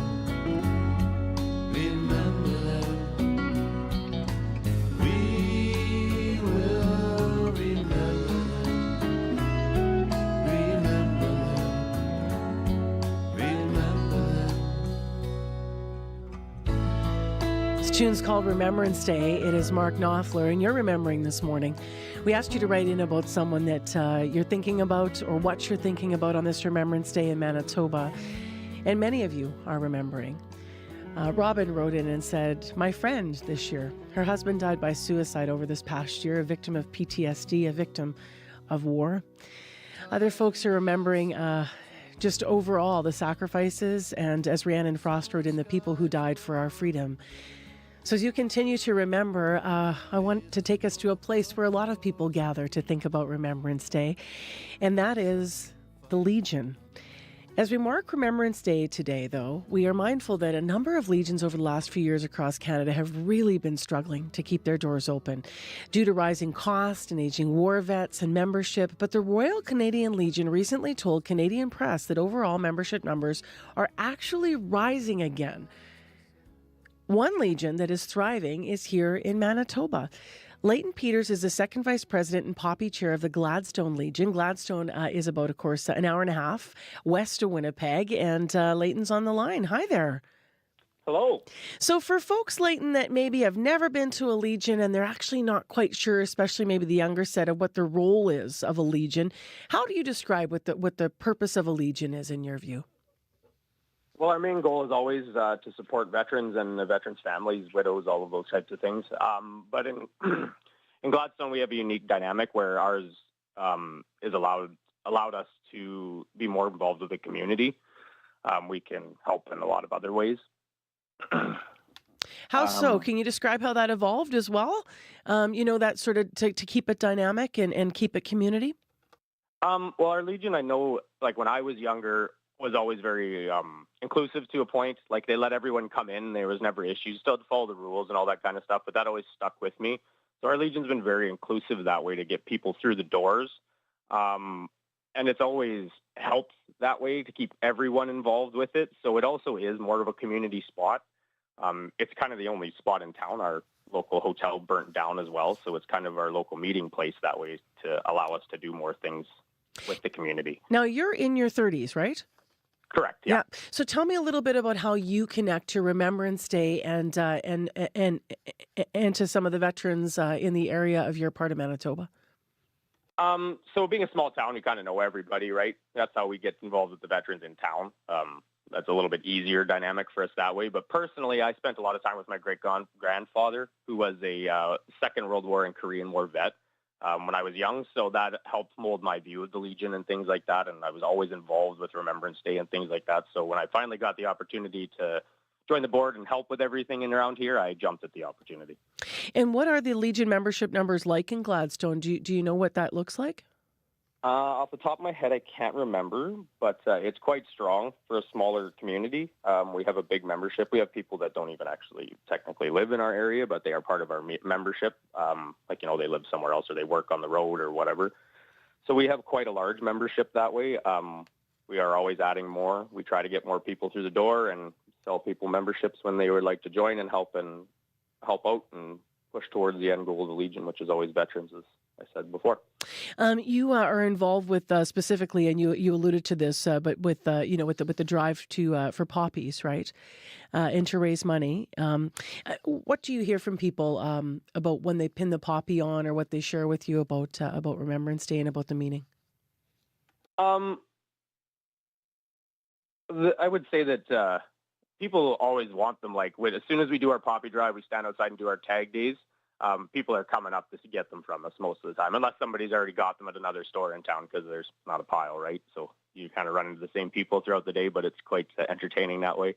remember them. We will remember them, remember them. This tune's called Remembrance Day. It is Mark Knopfler, and you're remembering this morning. We asked you to write in about someone that you're thinking about or what you're thinking about on this Remembrance Day in Manitoba. And many of you are remembering. Robin wrote in and said, my friend this year, her husband died by suicide over this past year, a victim of PTSD, a victim of war. Other folks are remembering just overall the sacrifices, and as Rhiannon Frost wrote in, the people who died for our freedom. So as you continue to remember, I want to take us to a place where a lot of people gather to think about Remembrance Day, and that is the Legion. As we mark Remembrance Day today, though, we are mindful that a number of legions over the last few years across Canada have really been struggling to keep their doors open due to rising costs and aging war vets and membership. But the Royal Canadian Legion recently told Canadian press that overall membership numbers are actually rising again. One legion that is thriving is here in Manitoba. Leighton Peters is the second vice president and Poppy chair of the Gladstone Legion. Gladstone is about, of course, an hour and a half west of Winnipeg, and Leighton's on the line. Hi there. Hello. So for folks, Leighton, that maybe have never been to a Legion and they're actually not quite sure, especially maybe the younger set, of what the role is of a Legion, how do you describe what the purpose of a Legion is in your view? Well, our main goal is always to support veterans and the veterans' families, widows, all of those types of things. But in Gladstone, we have a unique dynamic where ours is allowed us to be more involved with the community. We can help in a lot of other ways. How so? Can you describe how that evolved as well? That sort of to keep it dynamic and keep it community? Well, our Legion, I know, like when I was younger, was always very inclusive to a point. Like they let everyone come in. There was never issues. Still had to follow the rules and all that kind of stuff, but that always stuck with me. So our Legion's been very inclusive that way to get people through the doors. And it's always helped that way to keep everyone involved with it. So it also is more of a community spot. It's kind of the only spot in town. Our local hotel burnt down as well. So it's kind of our local meeting place that way to allow us to do more things with the community. Now you're in your 30s, right? Correct. Yeah. So tell me a little bit about how you connect to Remembrance Day and to some of the veterans in the area of your part of Manitoba. So being a small town, you kind of know everybody, right? That's how we get involved with the veterans in town. That's a little bit easier dynamic for us that way. But personally, I spent a lot of time with my great-grandfather, who was a Second World War and Korean War vet when I was young. So that helped mold my view of the Legion and things like that. And I was always involved with Remembrance Day and things like that. So when I finally got the opportunity to join the board and help with everything in around here, I jumped at the opportunity. And what are the Legion membership numbers like in Gladstone? Do you know what that looks like? Off the top of my head, I can't remember, but it's quite strong for a smaller community. We have a big membership. We have people that don't even actually technically live in our area, but they are part of our membership. Like, they live somewhere else or they work on the road or whatever. So we have quite a large membership that way. We are always adding more. We try to get more people through the door and sell people memberships when they would like to join and help out and push towards the end goal of the Legion, which is always veterans, as I said before. You are involved with specifically, and you alluded to this, but with with the drive to for poppies, right, and to raise money. What do you hear from people about when they pin the poppy on, or what they share with you about Remembrance Day and about the meaning? I would say that people always want them. Like, as soon as we do our poppy drive, we stand outside and do our tag days. People are coming up to get them from us most of the time, unless somebody's already got them at another store in town, because there's not a pile, right? So you kind of run into the same people throughout the day, but it's quite entertaining that way.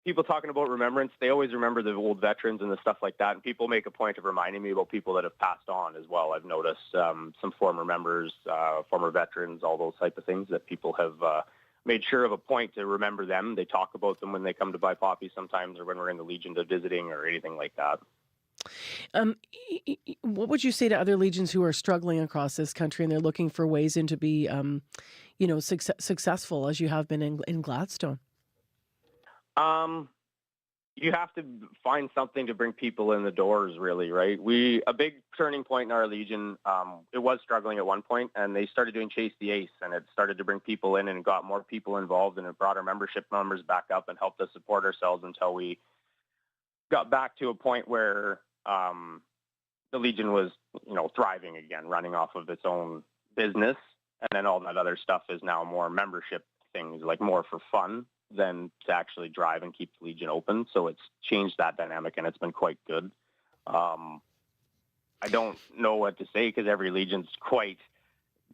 People talking about remembrance, they always remember the old veterans and the stuff like that, and people make a point of reminding me about people that have passed on as well. I've noticed some former members, former veterans, all those type of things that people have made sure of a point to remember them. They talk about them when they come to buy poppies sometimes, or when we're in the Legion to visiting or anything like that. What would you say to other Legions who are struggling across this country and they're looking for ways in to be, successful as you have been in Gladstone? You have to find something to bring people in the doors, really, right? A big turning point in our Legion, it was struggling at one point, and they started doing Chase the Ace, and it started to bring people in and got more people involved, and it brought our membership numbers back up and helped us support ourselves until we got back to a point where the Legion was, thriving again, running off of its own business, and then all that other stuff is now more membership things, like more for fun than to actually drive and keep the Legion open. So it's changed that dynamic, and it's been quite good. I don't know what to say, because every Legion's quite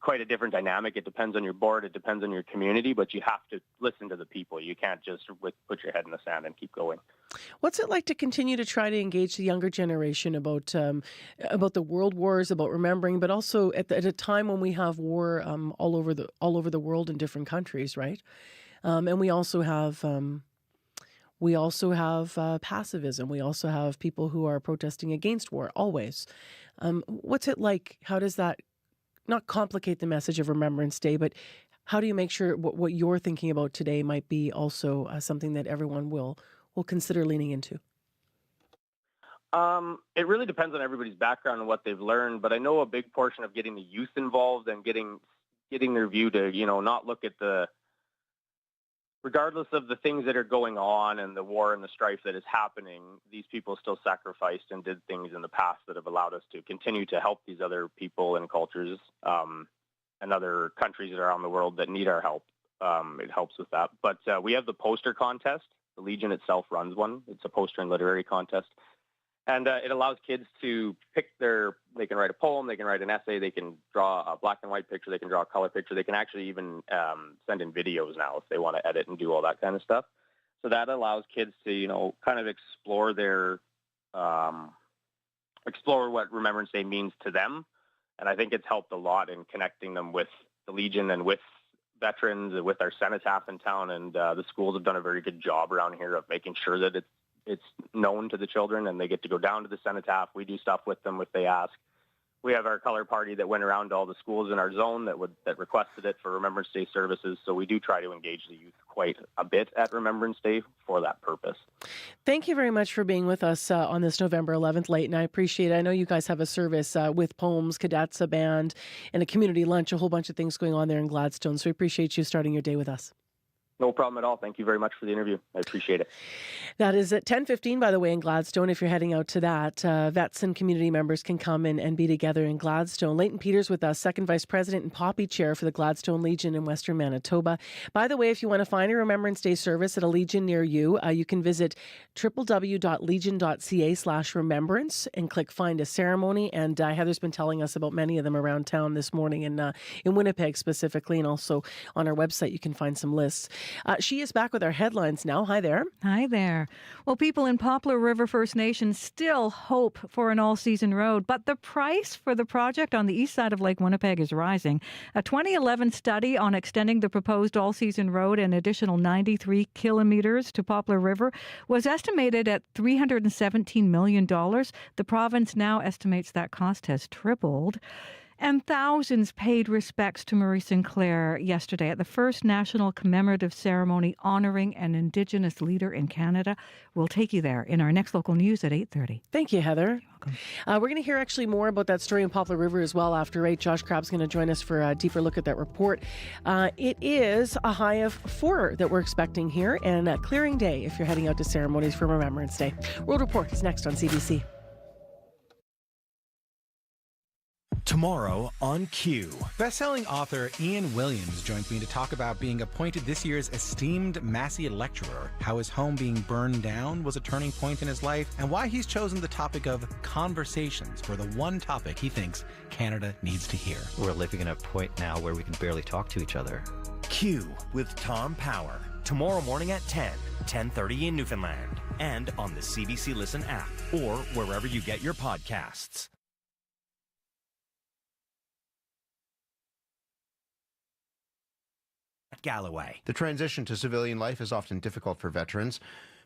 a different dynamic. It depends on your board. It depends on your community, but you have to listen to the people. You can't just put your head in the sand and keep going. What's it like to continue to try to engage the younger generation about the world wars, about remembering, but also at a time when we have war all over the world in different countries, right? And we also have pacifism. We also have people who are protesting against war always. What's it like? How does that not complicate the message of Remembrance Day, but how do you make sure what you're thinking about today might be also something that everyone will consider leaning into? It really depends on everybody's background and what they've learned, but I know a big portion of getting the youth involved and getting their view to, not look at regardless of the things that are going on and the war and the strife that is happening, these people still sacrificed and did things in the past that have allowed us to continue to help these other people and cultures and other countries around the world that need our help. It helps with that. But we have the poster contest. The Legion itself runs one. It's a poster and literary contest. And it allows kids to pick they can write a poem, they can write an essay, they can draw a black and white picture, they can draw a color picture, they can actually even send in videos now if they want to edit and do all that kind of stuff. So that allows kids to, kind of explore explore what Remembrance Day means to them. And I think it's helped a lot in connecting them with the Legion and with veterans and with our cenotaph in town. And the schools have done a very good job around here of making sure that it's known to the children, and they get to go down to the cenotaph. We do stuff with them if they ask. We have our color party that went around to all the schools in our zone that requested it for Remembrance Day services. So we do try to engage the youth quite a bit at Remembrance Day for that purpose. Thank you very much for being with us on this November 11th late, and I appreciate it. I know you guys have a service with poems, cadets, a band, and a community lunch, a whole bunch of things going on there in Gladstone. So we appreciate you starting your day with us. No problem at all. Thank you very much for the interview. I appreciate it. That is at 10:15, by the way, in Gladstone. If you're heading out to that, vets and community members can come and be together in Gladstone. Leighton Peters with us, Second Vice President and Poppy Chair for the Gladstone Legion in Western Manitoba. By the way, if you want to find a Remembrance Day service at a Legion near you, you can visit www.legion.ca/remembrance and click Find a Ceremony. And Heather's been telling us about many of them around town this morning in Winnipeg specifically, and also on our website you can find some lists. She is back with our headlines now. Hi there. Hi there. Well, people in Poplar River First Nation still hope for an all-season road, but the price for the project on the east side of Lake Winnipeg is rising. A 2011 study on extending the proposed all-season road an additional 93 kilometers to Poplar River was estimated at $317 million. The province now estimates that cost has tripled. And thousands paid respects to Marie Sinclair yesterday at the first national commemorative ceremony honoring an Indigenous leader in Canada. We'll take you there in our next local news at 8:30. Thank you, Heather. You're welcome. We're going to hear actually more about that story in Poplar River as well after 8. Josh Crabb's going to join us for a deeper look at that report. It is a high of 4 that we're expecting here, and a clearing day if you're heading out to ceremonies for Remembrance Day. World Report is next on CBC. Tomorrow on Q. Best-selling author Ian Williams joins me to talk about being appointed this year's esteemed Massey Lecturer, how his home being burned down was a turning point in his life, and why he's chosen the topic of conversations for the one topic he thinks Canada needs to hear. We're living in a point now where we can barely talk to each other. Q with Tom Power. Tomorrow morning at 10:30 in Newfoundland, and on the CBC Listen app, or wherever you get your podcasts. Galloway. The transition to civilian life is often difficult for veterans,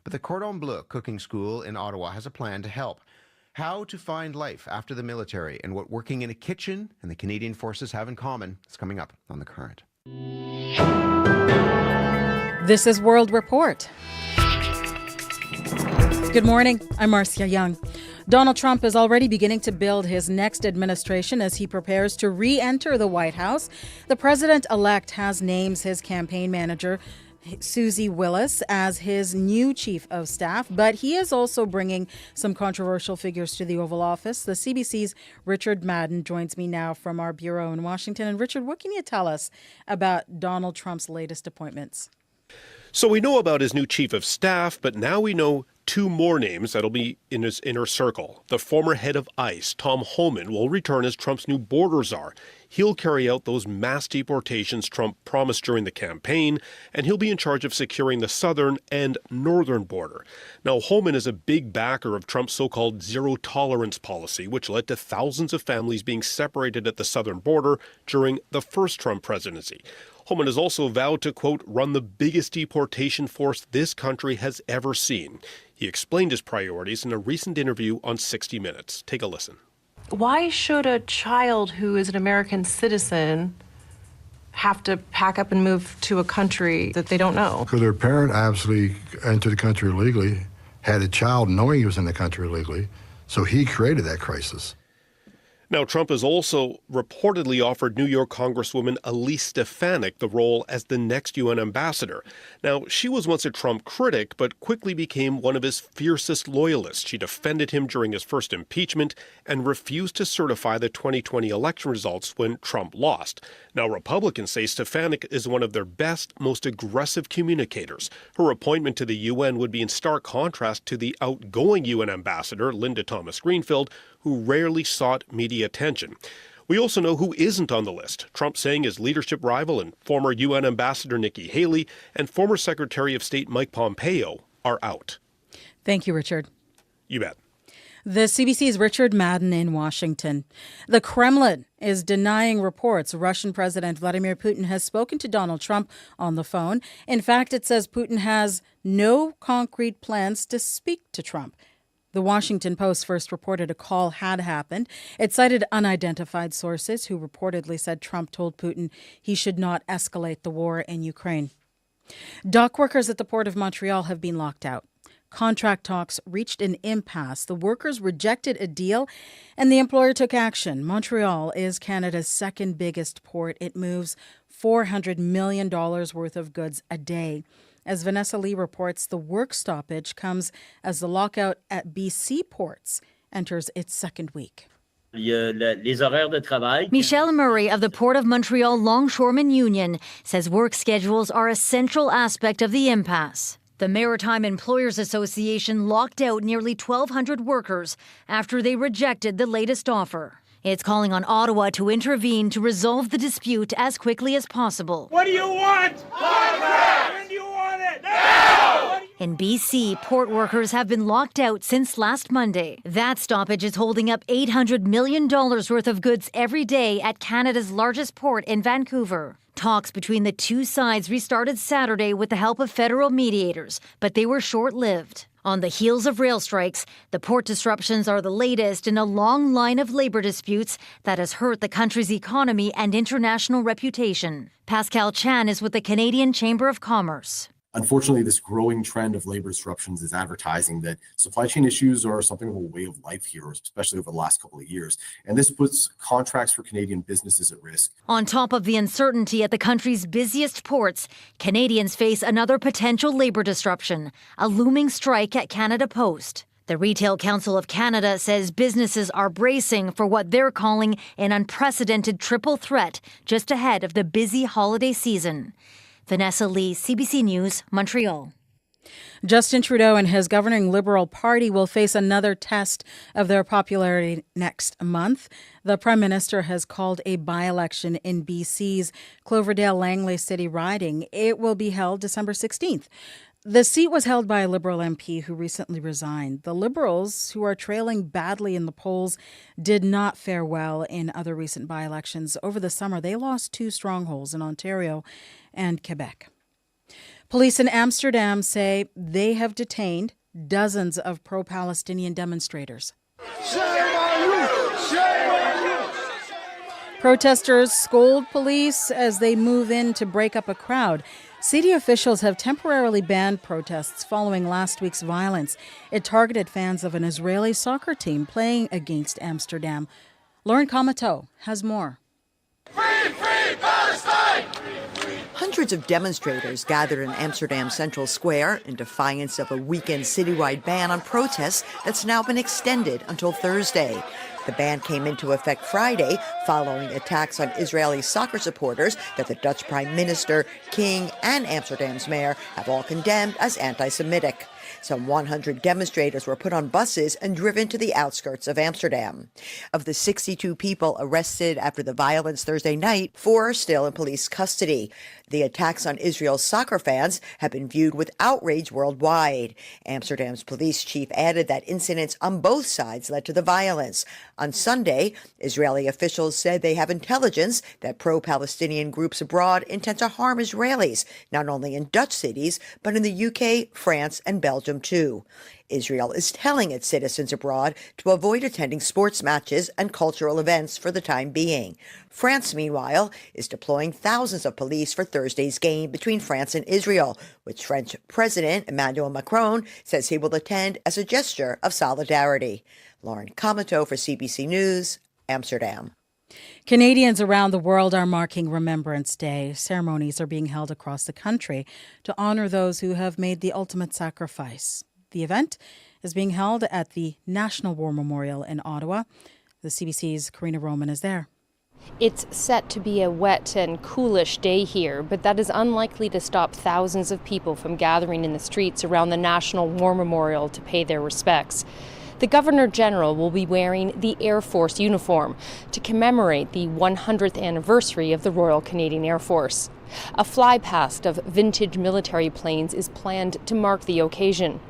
but the Cordon Bleu cooking school in Ottawa has a plan to help. How to find life after the military and what working in a kitchen and the Canadian Forces have in common is coming up on The Current. This is World Report. Good morning. I'm Marcia Young. Donald Trump is already beginning to build his next administration as he prepares to re-enter the White House. The president-elect has named his campaign manager, Susie Willis, as his new chief of staff, but he is also bringing some controversial figures to the Oval Office. The CBC's Richard Madden joins me now from our bureau in Washington. And Richard, what can you tell us about Donald Trump's latest appointments? So we know about his new chief of staff, but now we know 2 more names that'll be in his inner circle. The former head of ICE, Tom Homan, will return as Trump's new border czar. He'll carry out those mass deportations Trump promised during the campaign, and he'll be in charge of securing the southern and northern border. Now, Homan is a big backer of Trump's so-called zero-tolerance policy, which led to thousands of families being separated at the southern border during the first Trump presidency. Homan has also vowed to, quote, run the biggest deportation force this country has ever seen. He explained his priorities in a recent interview on 60 Minutes. Take a listen. Why should a child who is an American citizen have to pack up and move to a country that they don't know? Because their parent absolutely entered the country illegally, had a child knowing he was in the country illegally, so he created that crisis. Now, Trump has also reportedly offered New York Congresswoman Elise Stefanik the role as the next UN ambassador. Now, she was once a Trump critic, but quickly became one of his fiercest loyalists. She defended him during his first impeachment and refused to certify the 2020 election results when Trump lost. Now, Republicans say Stefanik is one of their best, most aggressive communicators. Her appointment to the UN would be in stark contrast to the outgoing UN ambassador, Linda Thomas-Greenfield, who rarely sought media attention. We also know who isn't on the list. Trump saying his leadership rival and former UN Ambassador Nikki Haley and former Secretary of State Mike Pompeo are out. Thank you, Richard. You bet. The CBC's Richard Madden in Washington. The Kremlin is denying reports Russian President Vladimir Putin has spoken to Donald Trump on the phone. In fact, it says Putin has no concrete plans to speak to Trump. The Washington Post first reported a call had happened. It cited unidentified sources who reportedly said Trump told Putin he should not escalate the war in Ukraine. Dock workers at the Port of Montreal have been locked out. contract talks reached an impasse. The workers rejected a deal and the employer took action. Montreal is Canada's second biggest port. It moves $400 million worth of goods a day. As Vanessa Lee reports, the work stoppage comes as the lockout at BC ports enters its second week. Michelle Murray of the Port of Montreal Longshoremen Union says work schedules are a central aspect of the impasse. The Maritime Employers Association locked out nearly 1,200 workers after they rejected the latest offer. It's calling on Ottawa to intervene to resolve the dispute as quickly as possible. What do you want? Contract! When do you want it? Now! In BC, port workers have been locked out since last Monday. That stoppage is holding up $800 million worth of goods every day at Canada's largest port in Vancouver. Talks between the two sides restarted Saturday with the help of federal mediators, but they were short-lived. On the heels of rail strikes, the port disruptions are the latest in a long line of labor disputes that has hurt the country's economy and international reputation. Pascal Chan is with the Canadian Chamber of Commerce. Unfortunately, this growing trend of labor disruptions is advertising that supply chain issues are something of a way of life here, especially over the last couple of years. And this puts contracts for Canadian businesses at risk. On top of the uncertainty at the country's busiest ports, Canadians face another potential labor disruption, a looming strike at Canada Post. The Retail Council of Canada says businesses are bracing for what they're calling an unprecedented triple threat just ahead of the busy holiday season. Vanessa Lee, CBC News, Montreal. Justin Trudeau and his governing Liberal Party will face another test of their popularity next month. The Prime Minister has called a by-election in BC's Cloverdale-Langley City riding. It will be held December 16th. The seat was held by a Liberal MP who recently resigned. The Liberals, who are trailing badly in the polls, did not fare well in other recent by-elections. Over the summer, they lost 2 strongholds in Ontario and Quebec. Police in Amsterdam say they have detained dozens of pro-Palestinian demonstrators. Shame on you! Shame on you! Protesters scold police as they move in to break up a crowd. City officials have temporarily banned protests following last week's violence. It targeted fans of an Israeli soccer team playing against Amsterdam. Lauren Comateau has more. Free, free Palestine! Hundreds of demonstrators gathered in Amsterdam Central Square in defiance of a weekend citywide ban on protests that's now been extended until Thursday. The ban came into effect Friday following attacks on Israeli soccer supporters that the Dutch Prime Minister, King, and Amsterdam's mayor have all condemned as anti-Semitic. Some 100 demonstrators were put on buses and driven to the outskirts of Amsterdam. Of the 62 people arrested after the violence Thursday night, 4 are still in police custody. The attacks on Israel's soccer fans have been viewed with outrage worldwide. Amsterdam's police chief added that incidents on both sides led to the violence. On Sunday, Israeli officials said they have intelligence that pro-Palestinian groups abroad intend to harm Israelis, not only in Dutch cities, but in the UK, France, and Belgium too. Israel is telling its citizens abroad to avoid attending sports matches and cultural events for the time being. France, meanwhile, is deploying thousands of police for Thursday's game between France and Israel, which French President Emmanuel Macron says he will attend as a gesture of solidarity. Lauren Comateau for CBC News, Amsterdam. Canadians around the world are marking Remembrance Day. Ceremonies are being held across the country to honor those who have made the ultimate sacrifice. The event is being held at the National War Memorial in Ottawa. The CBC's Karina Roman is there. It's set to be a wet and coolish day here, but that is unlikely to stop thousands of people from gathering in the streets around the National War Memorial to pay their respects. The Governor General will be wearing the Air Force uniform to commemorate the 100th anniversary of the Royal Canadian Air Force. A flypast of vintage military planes is planned to mark the occasion.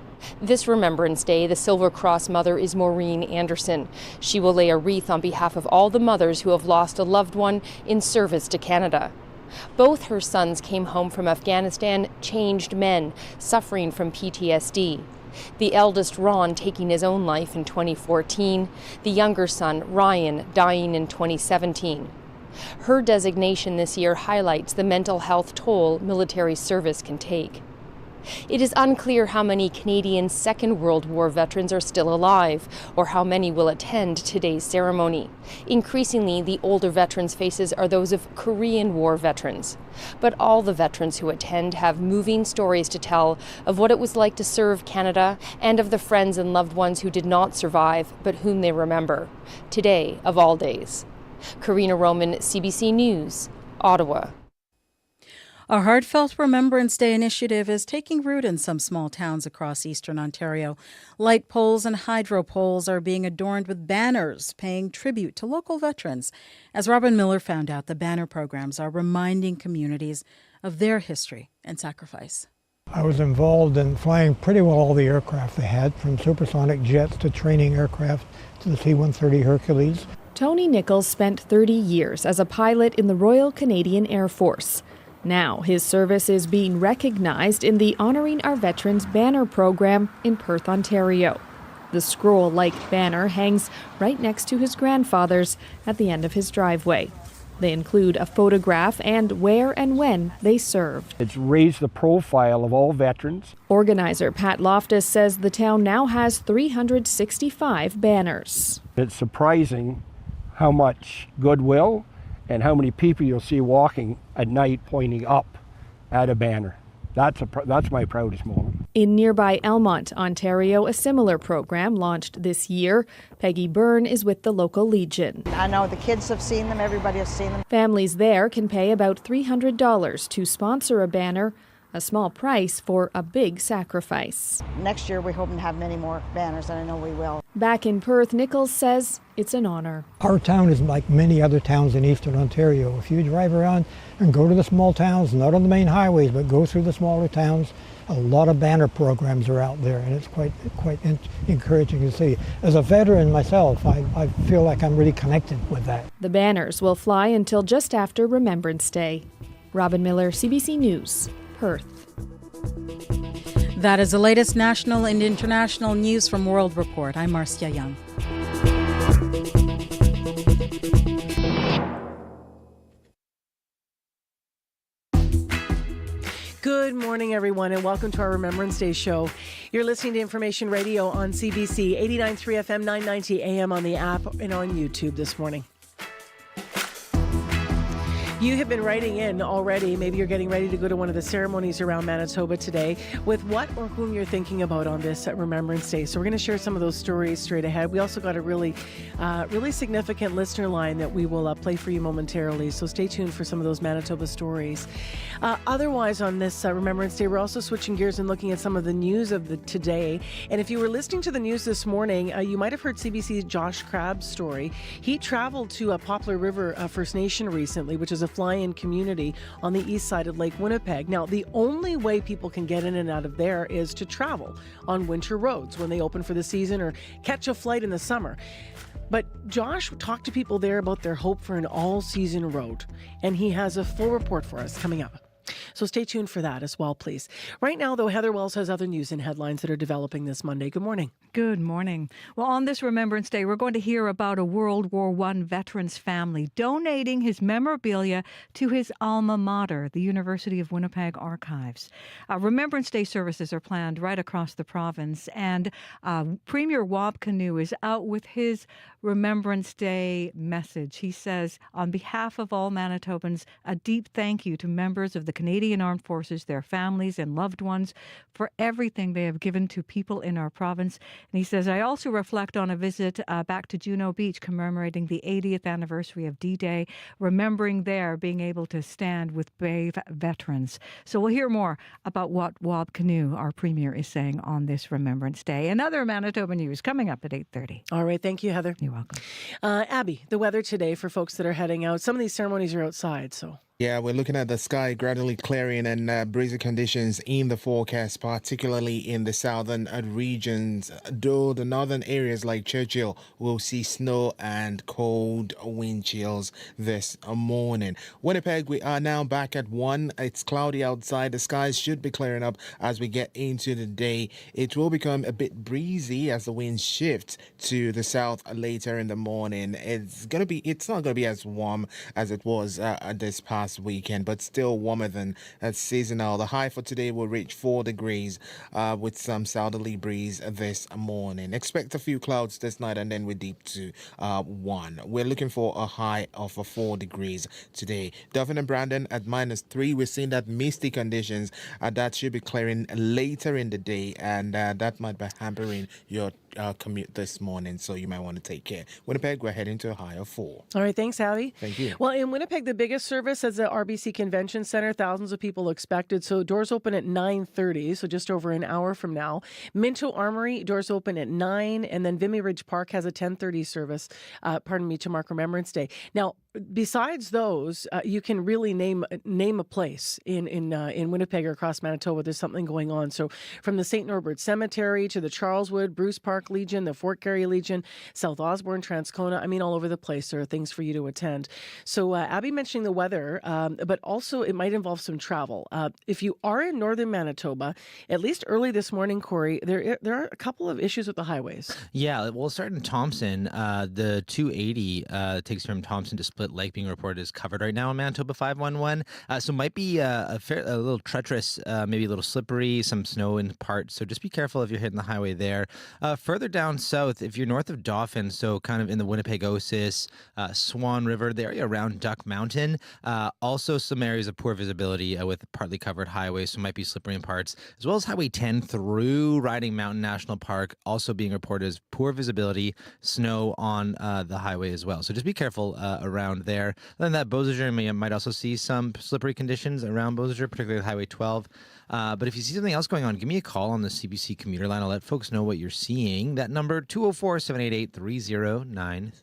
This Remembrance Day, the Silver Cross mother is Maureen Anderson. She will lay a wreath on behalf of all the mothers who have lost a loved one in service to Canada. Both her sons came home from Afghanistan changed men, suffering from PTSD. The eldest, Ron, taking his own life in 2014. The younger son, Ryan, dying in 2017. Her designation this year highlights the mental health toll military service can take. It is unclear how many Canadian Second World War veterans are still alive, or how many will attend today's ceremony. Increasingly, the older veterans' faces are those of Korean War veterans. But all the veterans who attend have moving stories to tell of what it was like to serve Canada and of the friends and loved ones who did not survive, but whom they remember. Today, of all days. Karina Roman, CBC News, Ottawa. A heartfelt Remembrance Day initiative is taking root in some small towns across eastern Ontario. Light poles and hydro poles are being adorned with banners paying tribute to local veterans. As Robin Miller found out, the banner programs are reminding communities of their history and sacrifice. I was involved in flying pretty well all the aircraft they had, from supersonic jets to training aircraft to the C-130 Hercules. Tony Nichols spent 30 years as a pilot in the Royal Canadian Air Force. Now his service is being recognized in the Honoring Our Veterans banner program in Perth, Ontario. The scroll-like banner hangs right next to his grandfather's at the end of his driveway. They include a photograph and where and when they served. It's raised the profile of all veterans. Organizer Pat Loftus says the town now has 365 banners. It's surprising how much goodwill and how many people you'll see walking at night pointing up at a banner. That's my proudest moment. In nearby Elmont, Ontario, a similar program launched this year. Peggy Byrne is with the local Legion. I know the kids have seen them, everybody has seen them. Families there can pay about $300 to sponsor a banner, a small price for a big sacrifice. Next year we hope to have many more banners, and I know we will. Back in Perth, Nichols says it's an honor. Our town is like many other towns in eastern Ontario. If you drive around and go to the small towns, not on the main highways, but go through the smaller towns, a lot of banner programs are out there, and it's quite encouraging to see. As a veteran myself, I feel like I'm really connected with that. The banners will fly until just after Remembrance Day. Robin Miller, CBC News, Perth. That is the latest national and international news from World Report. I'm Marcia Young. Good morning, everyone, and welcome to our Remembrance Day show. You're listening to Information Radio on CBC, 89.3 FM, 990 AM on the app and on YouTube this morning. You have been writing in already. Maybe you're getting ready to go to one of the ceremonies around Manitoba today with what or whom you're thinking about on this Remembrance Day. So we're going to share some of those stories straight ahead. We also got a really significant listener line that we will play for you momentarily. So stay tuned for some of those Manitoba stories. Otherwise, on this Remembrance Day, we're also switching gears and looking at some of the news of the today. And if you were listening to the news this morning, you might have heard CBC's Josh Crabb's story. He traveled to Poplar River First Nation recently, which is a fly-in community on the east side of Lake Winnipeg. Now, the only way people can get in and out of there is to travel on winter roads when they open for the season or catch a flight in the summer. But Josh talked to people there about their hope for an all-season road, and he has a full report for us coming up. So stay tuned for that as well, please. Right now, though, Heather Wells has other news and headlines that are developing this Monday. Good morning. Good morning. Well, on this Remembrance Day, we're going to hear about a World War I veteran's family donating his memorabilia to his alma mater, the University of Winnipeg Archives. Remembrance Day services are planned right across the province, and Premier Wab Kinew is out with his Remembrance Day message. He says, on behalf of all Manitobans, a deep thank you to members of the Canadian Armed Forces, their families and loved ones for everything they have given to people in our province. And he says, I also reflect on a visit back to Juno Beach commemorating the 80th anniversary of D-Day, remembering there being able to stand with brave veterans. So we'll hear more about what Wab Kinew, our Premier, is saying on this Remembrance Day. And other Manitoba news coming up at 8:30. All right. Thank you, Heather. You're welcome. Abby, the weather today for folks that are heading out. Some of these ceremonies are outside, so... Yeah, we're looking at the sky gradually clearing and breezy conditions in the forecast, particularly in the southern regions. Though the northern areas like Churchill will see snow and cold wind chills this morning. Winnipeg, we are now back at 1. It's cloudy outside. The skies should be clearing up as we get into the day. It will become a bit breezy as the wind shifts to the south later in the morning. It's not going to be as warm as it was this past last weekend, but still warmer than seasonal. The high for today will reach 4 degrees with some southerly breeze this morning. Expect a few clouds this night and then we deep to 1. We're looking for a high of 4 degrees today. Duffin and Brandon at -3. We're seeing that misty conditions that should be clearing later in the day, and that might be hampering your commute this morning, so you might want to take care. Winnipeg, we're heading to a high of 4. All right, thanks, Abby. Thank you. Well, in Winnipeg, the biggest service is the RBC Convention Center. Thousands of people expected. So doors open at 9:30, so just over an hour from now. Minto Armory, doors open at 9, and then Vimy Ridge Park has a 10:30 service, to mark Remembrance Day. Now, besides those, you can really name a place in Winnipeg or across Manitoba. There's something going on. So from the St. Norbert Cemetery to the Charleswood, Bruce Park Legion, the Fort Garry Legion, South Osborne, Transcona, all over the place there are things for you to attend. So Abby mentioning the weather, but also it might involve some travel. If you are in northern Manitoba, at least early this morning, Corey, there are a couple of issues with the highways. Yeah, we'll start in Thompson. The 280 takes from Thompson to Split Lake being reported is covered right now in Manitoba 511. So might be a little treacherous, maybe a little slippery, some snow in parts. So just be careful if you're hitting the highway there. Further down south, if you're north of Dauphin, so kind of in the Winnipeg-Osis, Swan River, the area around Duck Mountain, also some areas of poor visibility with partly covered highways, so might be slippery in parts, as well as Highway 10 through Riding Mountain National Park, also being reported as poor visibility, snow on the highway as well. So just be careful around there. Other than that, Beausejour might also see some slippery conditions around Beausejour, particularly Highway 12. But if you see something else going on, give me a call on the CBC commuter line. I'll let folks know what you're seeing. That number, 204-788-3093.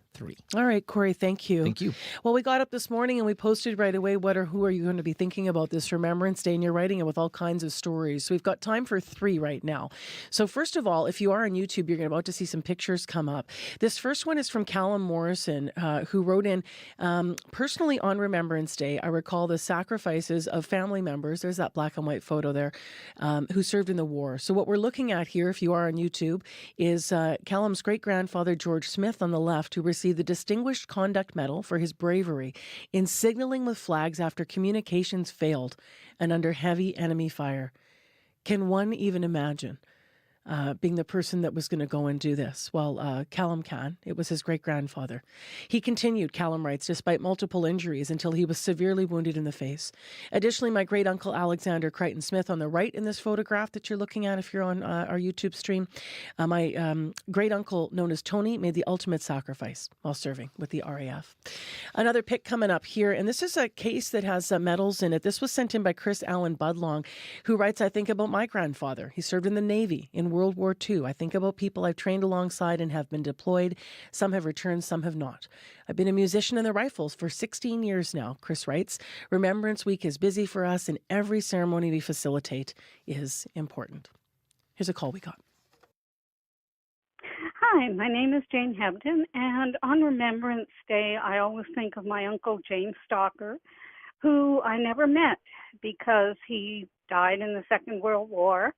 All right, Corey, thank you. Thank you. Well, we got up this morning and we posted right away who are you going to be thinking about this Remembrance Day, and you're writing it with all kinds of stories. So we've got time for 3 right now. So first of all, if you are on YouTube, you're about to see some pictures come up. This first one is from Callum Morrison, who wrote in, personally on Remembrance Day, I recall the sacrifices of family members, there's that black and white photo there, who served in the war. So what we're looking at here, if you are on YouTube, is Callum's great-grandfather, George Smith, on the left, who received the Distinguished Conduct Medal for his bravery in signaling with flags after communications failed and under heavy enemy fire. Can one even imagine being the person that was going to go and do this? Well, Callum can. It was his great-grandfather. He continued, Callum writes, despite multiple injuries until he was severely wounded in the face. Additionally, my great-uncle Alexander Crichton Smith on the right in this photograph that you're looking at if you're on our YouTube stream, my great-uncle known as Tony made the ultimate sacrifice while serving with the RAF. Another pic coming up here, and this is a case that has medals in it. This was sent in by Chris Allen Budlong, who writes, I think about my grandfather. He served in the Navy in World War II. I think about people I've trained alongside and have been deployed. Some have returned, some have not. I've been a musician in the Rifles for 16 years now, Chris writes. Remembrance Week is busy for us, and every ceremony we facilitate is important. Here's a call we got. Hi, my name is Jane Hebden, and on Remembrance Day, I always think of my uncle James Stalker, who I never met because he died in the Second World War.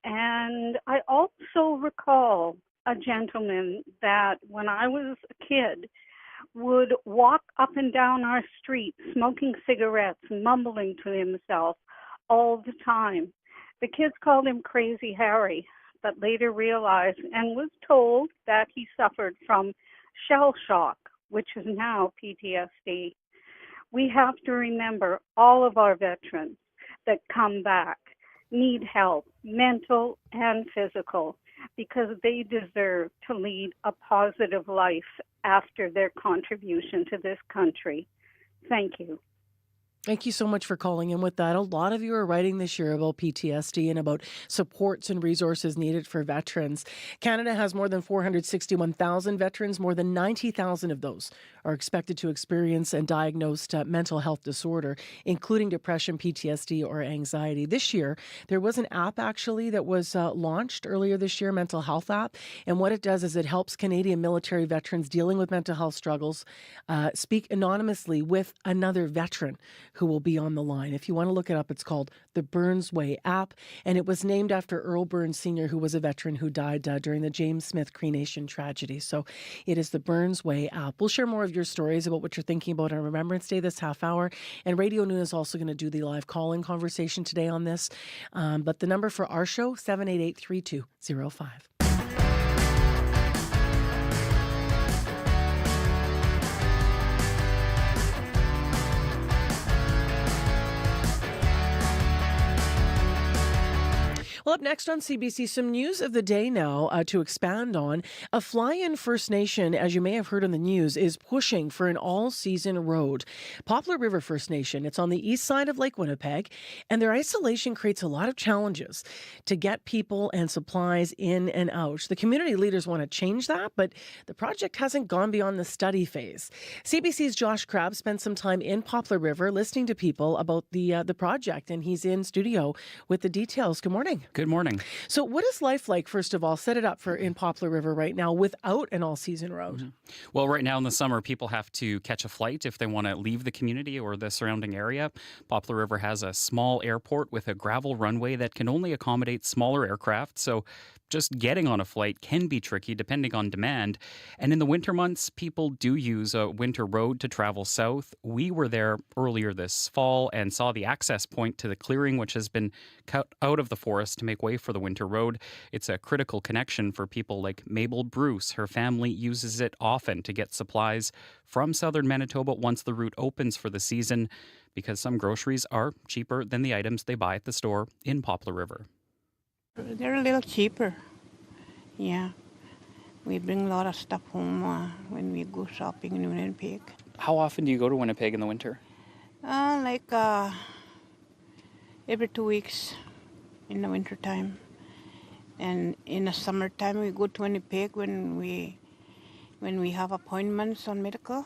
And I also recall a gentleman that when I was a kid would walk up and down our street smoking cigarettes, mumbling to himself all the time. The kids called him Crazy Harry, but later realized and was told that he suffered from shell shock, which is now PTSD. We have to remember all of our veterans that come back need help, mental and physical, because they deserve to lead a positive life after their contribution to this country. Thank you. Thank you so much for calling in with that. A lot of you are writing this year about PTSD and about supports and resources needed for veterans. Canada has more than 461,000 veterans. More than 90,000 of those are expected to experience and diagnosed mental health disorder, including depression, PTSD, or anxiety. This year, there was an app actually that was launched earlier this year, mental health app. And what it does is it helps Canadian military veterans dealing with mental health struggles speak anonymously with another veteran who will be on the line. If you want to look it up, it's called the Burns Way app, and it was named after Earl Burns Sr., who was a veteran who died during the James Smith Cree Nation tragedy. So it is the Burns Way app. We'll share more of your stories about what you're thinking about on Remembrance Day this half hour, and Radio Noon is also going to do the live call-in conversation today on this. But the number for our show, 788-3205. Well, up next on CBC, some news of the day now to expand on. A fly-in First Nation, as you may have heard in the news, is pushing for an all-season road. Poplar River First Nation, it's on the east side of Lake Winnipeg, and their isolation creates a lot of challenges to get people and supplies in and out. The community leaders want to change that, but the project hasn't gone beyond the study phase. CBC's Josh Crabb spent some time in Poplar River listening to people about the project, and he's in studio with the details. Good morning. Good morning. So what is life like, first of all, set it up for in Poplar River right now without an all-season road? Mm-hmm. Well, right now in the summer, people have to catch a flight if they want to leave the community or the surrounding area. Poplar River has a small airport with a gravel runway that can only accommodate smaller aircraft, so just getting on a flight can be tricky depending on demand. And in the winter months, people do use a winter road to travel south. We were there earlier this fall and saw the access point to the clearing, which has been cut out of the forest to make way for the winter road. It's a critical connection for people like Mabel Bruce. Her family uses it often to get supplies from southern Manitoba once the route opens for the season, because some groceries are cheaper than the items they buy at the store in Poplar River. They're a little cheaper, yeah. We bring a lot of stuff home when we go shopping in Winnipeg. How often do you go to Winnipeg in the winter? Every 2 weeks in the winter time. And in the summertime we go to Winnipeg when we have appointments on medical.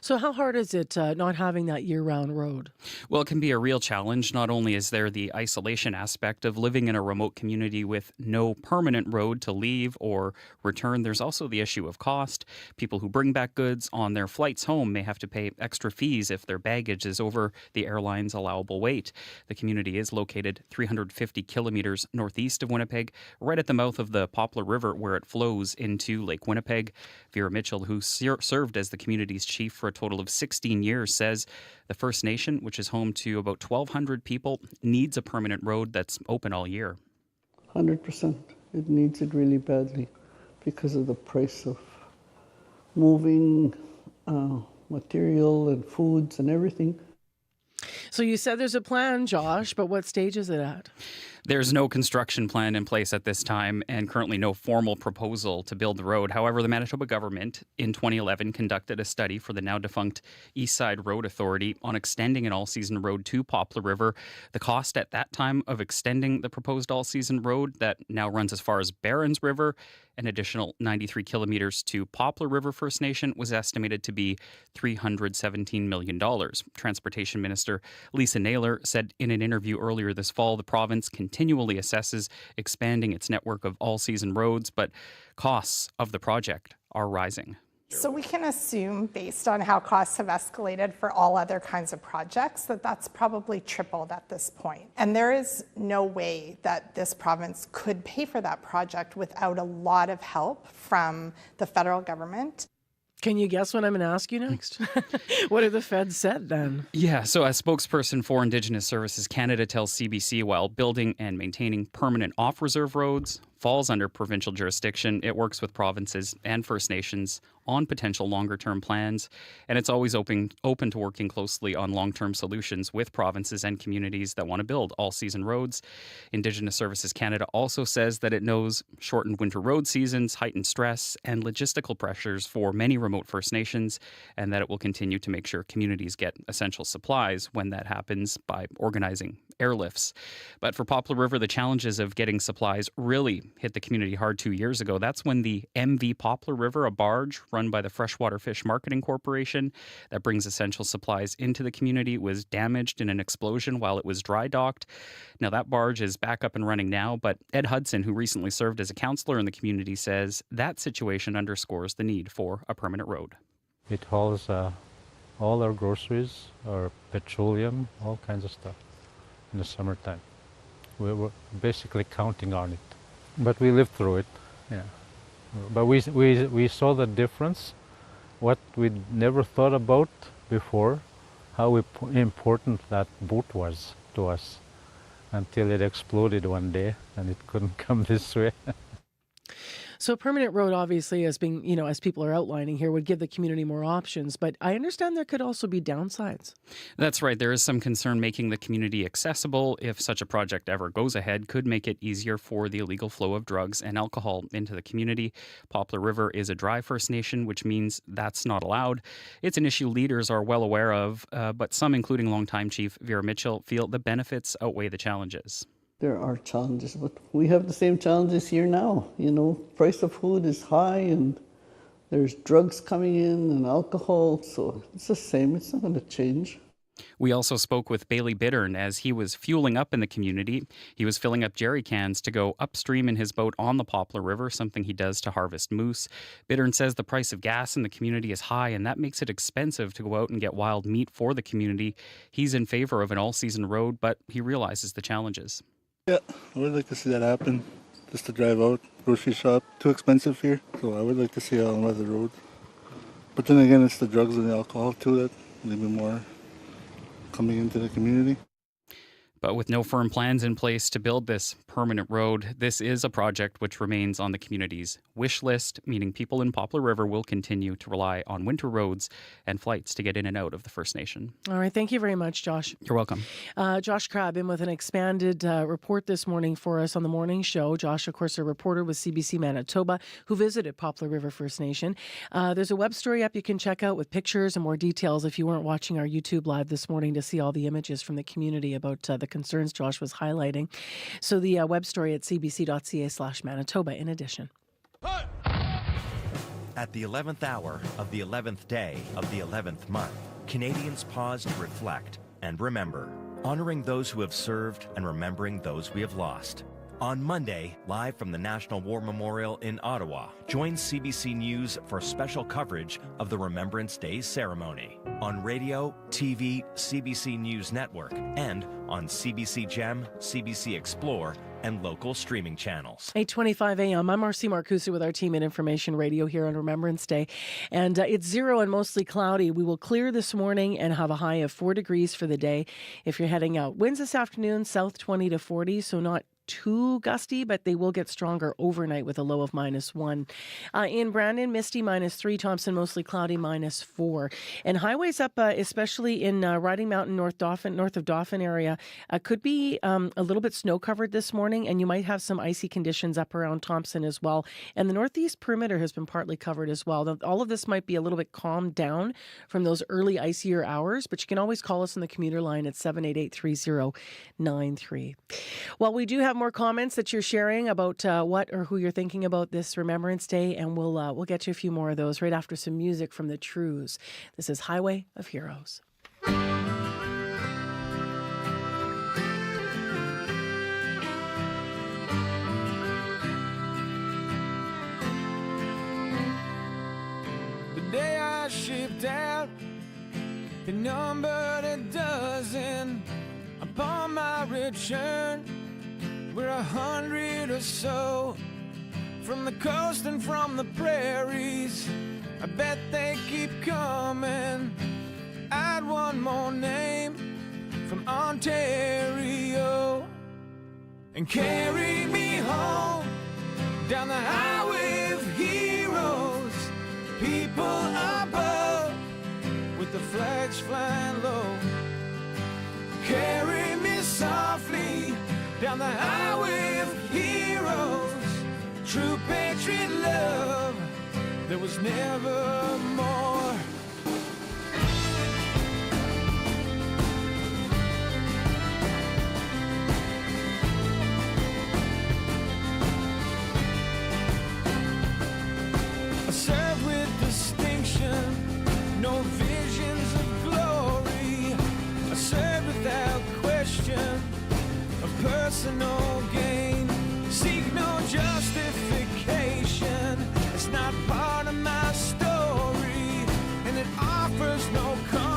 So how hard is it not having that year-round road? Well, it can be a real challenge. Not only is there the isolation aspect of living in a remote community with no permanent road to leave or return, there's also the issue of cost. People who bring back goods on their flights home may have to pay extra fees if their baggage is over the airline's allowable weight. The community is located 350 kilometers northeast of Winnipeg, right at the mouth of the Poplar River where it flows into Lake Winnipeg. Vera Mitchell, who served as the community's chief for a total of 16 years, says the First Nation, which is home to about 1,200 people, needs a permanent road that's open all year. 100%. It needs it really badly because of the price of moving material and foods and everything. So you said there's a plan, Josh, but what stage is it at? There's no construction plan in place at this time and currently no formal proposal to build the road. However, the Manitoba government in 2011 conducted a study for the now defunct East Side Road Authority on extending an all-season road to Poplar River. The cost at that time of extending the proposed all-season road that now runs as far as Barons River, an additional 93 kilometers to Poplar River First Nation, was estimated to be $317 million. Transportation Minister Lisa Naylor said in an interview earlier this fall the province continually assesses expanding its network of all-season roads, but costs of the project are rising. So we can assume, based on how costs have escalated for all other kinds of projects, that that's probably tripled at this point. And there is no way that this province could pay for that project without a lot of help from the federal government. Can you guess what I'm going to ask you next? What have the feds said then? Yeah, so a spokesperson for Indigenous Services Canada tells CBC while building and maintaining permanent off-reserve roads falls under provincial jurisdiction, it works with provinces and First Nations on potential longer-term plans, and it's always open to working closely on long-term solutions with provinces and communities that want to build all-season roads. Indigenous Services Canada also says that it knows shortened winter road seasons, heightened stress, and logistical pressures for many remote First Nations, and that it will continue to make sure communities get essential supplies when that happens by organizing airlifts. But for Poplar River, the challenges of getting supplies really hit the community hard 2 years ago. That's when the MV Poplar River, a barge run by the Freshwater Fish Marketing Corporation that brings essential supplies into the community, was damaged in an explosion while it was dry docked. Now that barge is back up and running now, but Ed Hudson, who recently served as a councillor in the community, says that situation underscores the need for a permanent road. It hauls all our groceries, our petroleum, all kinds of stuff in the summertime. We were basically counting on it, but we lived through it. Yeah, but we saw the difference, what we'd never thought about before, how important that boat was to us, until it exploded one day and it couldn't come this way. So a permanent road, obviously, as being, as people are outlining here, would give the community more options. But I understand there could also be downsides. That's right. There is some concern making the community accessible. If such a project ever goes ahead, could make it easier for the illegal flow of drugs and alcohol into the community. Poplar River is a dry First Nation, which means that's not allowed. It's an issue leaders are well aware of, but some, including longtime Chief Vera Mitchell, feel the benefits outweigh the challenges. There are challenges, but we have the same challenges here now. Price of food is high and there's drugs coming in and alcohol, so it's the same. It's not going to change. We also spoke with Bailey Bittern as he was fueling up in the community. He was filling up jerry cans to go upstream in his boat on the Poplar River, something he does to harvest moose. Bittern says the price of gas in the community is high, and that makes it expensive to go out and get wild meat for the community. He's in favor of an all-season road, but he realizes the challenges. Yeah, I would like to see that happen, just to drive out, grocery shop. Too expensive here, so I would like to see it on the road. But then again, it's the drugs and the alcohol too that maybe more coming into the community. But with no firm plans in place to build this permanent road, this is a project which remains on the community's wish list, meaning people in Poplar River will continue to rely on winter roads and flights to get in and out of the First Nation. All right. Thank you very much, Josh. You're welcome. Josh Crabb in with an expanded report this morning for us on the morning show. Josh, of course, a reporter with CBC Manitoba who visited Poplar River First Nation. There's a web story up you can check out with pictures and more details if you weren't watching our YouTube live this morning to see all the images from the community about the concerns Josh was highlighting. So the web story at cbc.ca/Manitoba in addition. At the 11th hour of the 11th day of the 11th month, Canadians pause to reflect and remember, honoring those who have served and remembering those we have lost. On Monday, live from the National War Memorial in Ottawa, join CBC News for special coverage of the Remembrance Day ceremony on radio, TV, CBC News Network, and on CBC Gem, CBC Explore, and local streaming channels. 8:25 a.m. I'm Marcy Marcusa with our team at Information Radio here on Remembrance Day. And it's 0 and mostly cloudy. We will clear this morning and have a high of 4 degrees for the day if you're heading out. Winds this afternoon, south 20 to 40, so not too gusty, but they will get stronger overnight with a low of -1. In Brandon, misty -3, Thompson mostly cloudy -4. And highways up, especially in Riding Mountain, north of Dauphin area, could be a little bit snow covered this morning, and you might have some icy conditions up around Thompson as well. And the northeast perimeter has been partly covered as well. All of this might be a little bit calmed down from those early icier hours, but you can always call us on the commuter line at 788-3093. Well, we do have more comments that you're sharing about what or who you're thinking about this Remembrance Day, and we'll get you a few more of those right after some music from the Trues. This is Highway of Heroes. The day I shipped out, they numbered a dozen. Upon my return, we're 100 or so, from the coast and from the prairies. I bet they keep coming. Add one more name from Ontario and carry me home down the highway of heroes. People above with the flags flying low. Carry me softly down the highway of heroes. True patriot love, there was never more. I served with distinction, no visions of glory. I served without question of personal gain. Seek no justification, it's not part of my story, and it offers no comfort.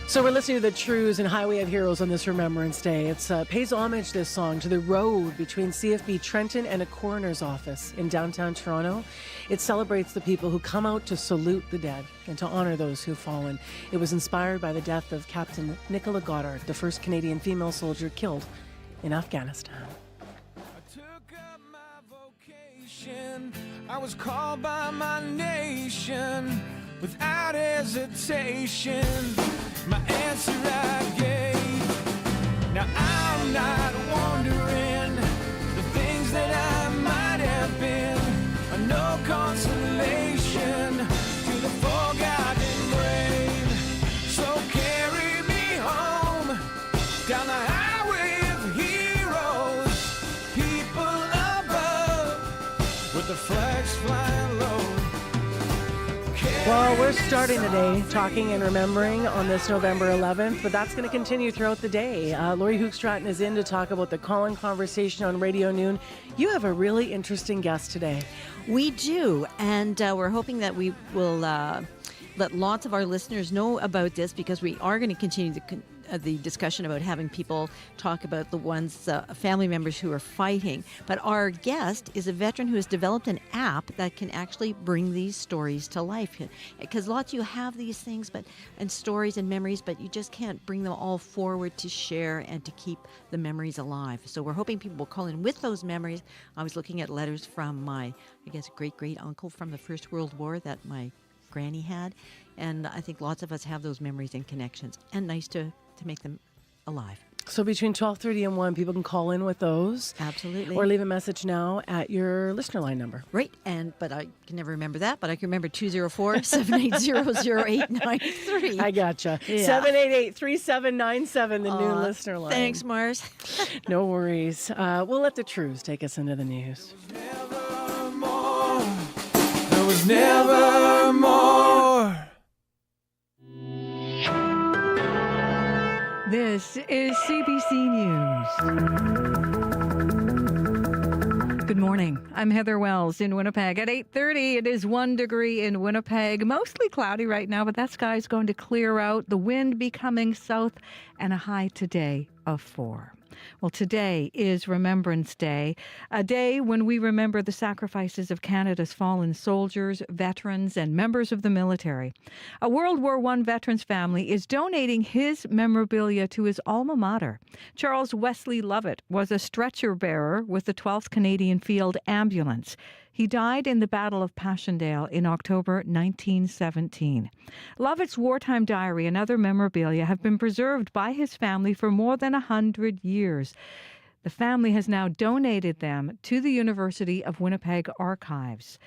So we're listening to the Trues and Highway of Heroes on this Remembrance Day. It pays homage, this song, to the road between CFB Trenton and a coroner's office in downtown Toronto. It celebrates the people who come out to salute the dead and to honor those who've fallen. It was inspired by the death of Captain Nicola Goddard, the first Canadian female soldier killed in Afghanistan. I was called by my nation without hesitation. My answer I gave. Now I'm not wondering the things that I might have been. No consolation to the forgotten brave. So carry me home down the highway of heroes. People above with the flags flying low. Well, we're starting the day talking and remembering on this November 11th, but that's going to continue throughout the day. Laurie Hoogstraten is in to talk about the Call-In Conversation on Radio Noon. You have a really interesting guest today. We do, and we're hoping that we will let lots of our listeners know about this, because we are going to continue the discussion about having people talk about the ones, family members who are fighting. But our guest is a veteran who has developed an app that can actually bring these stories to life. Because lots of you have these things and stories and memories, but you just can't bring them all forward to share and to keep the memories alive. So we're hoping people will call in with those memories. I was looking at letters from my, great-great-uncle from the First World War that my granny had. And I think lots of us have those memories and connections, and nice to make them alive. So between 12:30 and 1, people can call in with those. Absolutely. Or leave a message now at your listener line number. Right. But I can never remember that, but I can remember 204-780-0893. I gotcha. Yeah. 788-3797, the new listener line. Thanks, Mars. No worries. We'll let the Trues take us into the news. There was never more. This is CBC News. Good morning. I'm Heather Wells in Winnipeg. At 8:30, it is 1 degree in Winnipeg. Mostly cloudy right now, but that sky is going to clear out. The wind becoming south, and a high today of 4. Well, today is Remembrance Day, a day when we remember the sacrifices of Canada's fallen soldiers, veterans, and members of the military. A World War I veterans family is donating his memorabilia to his alma mater. Charles Wesley Lovett was a stretcher bearer with the 12th Canadian Field Ambulance. He died in the Battle of Passchendaele in October 1917. Lovett's wartime diary and other memorabilia have been preserved by his family for more than 100 years. The family has now donated them to the University of Winnipeg Archives.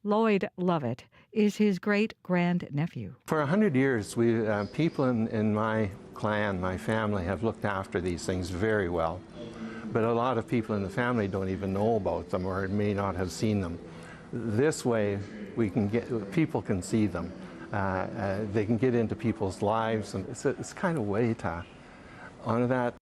Lloyd Lovett is his great-grandnephew. For 100 years, people in my clan, my family, have looked after these things very well. But a lot of people in the family don't even know about them or may not have seen them. This way, people can see them. They can get into people's lives, and it's kind of a way to honor that.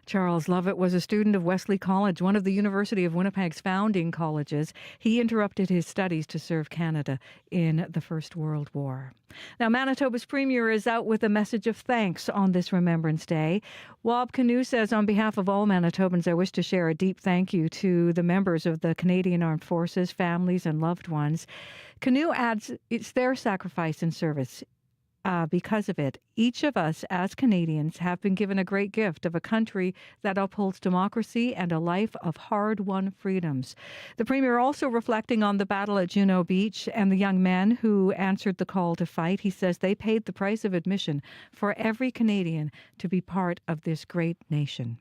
Charles Lovett was a student of Wesley College, one of the University of Winnipeg's founding colleges. He interrupted his studies to serve Canada in the First World War. Now, Manitoba's Premier is out with a message of thanks on this Remembrance Day. Wab Kinew says, on behalf of all Manitobans, I wish to share a deep thank you to the members of the Canadian Armed Forces, families, and loved ones. Kinew adds it's their sacrifice and service. Because of it, each of us as Canadians have been given a great gift of a country that upholds democracy and a life of hard-won freedoms. The Premier also reflecting on the battle at Juno Beach and the young men who answered the call to fight. He says they paid the price of admission for every Canadian to be part of this great nation.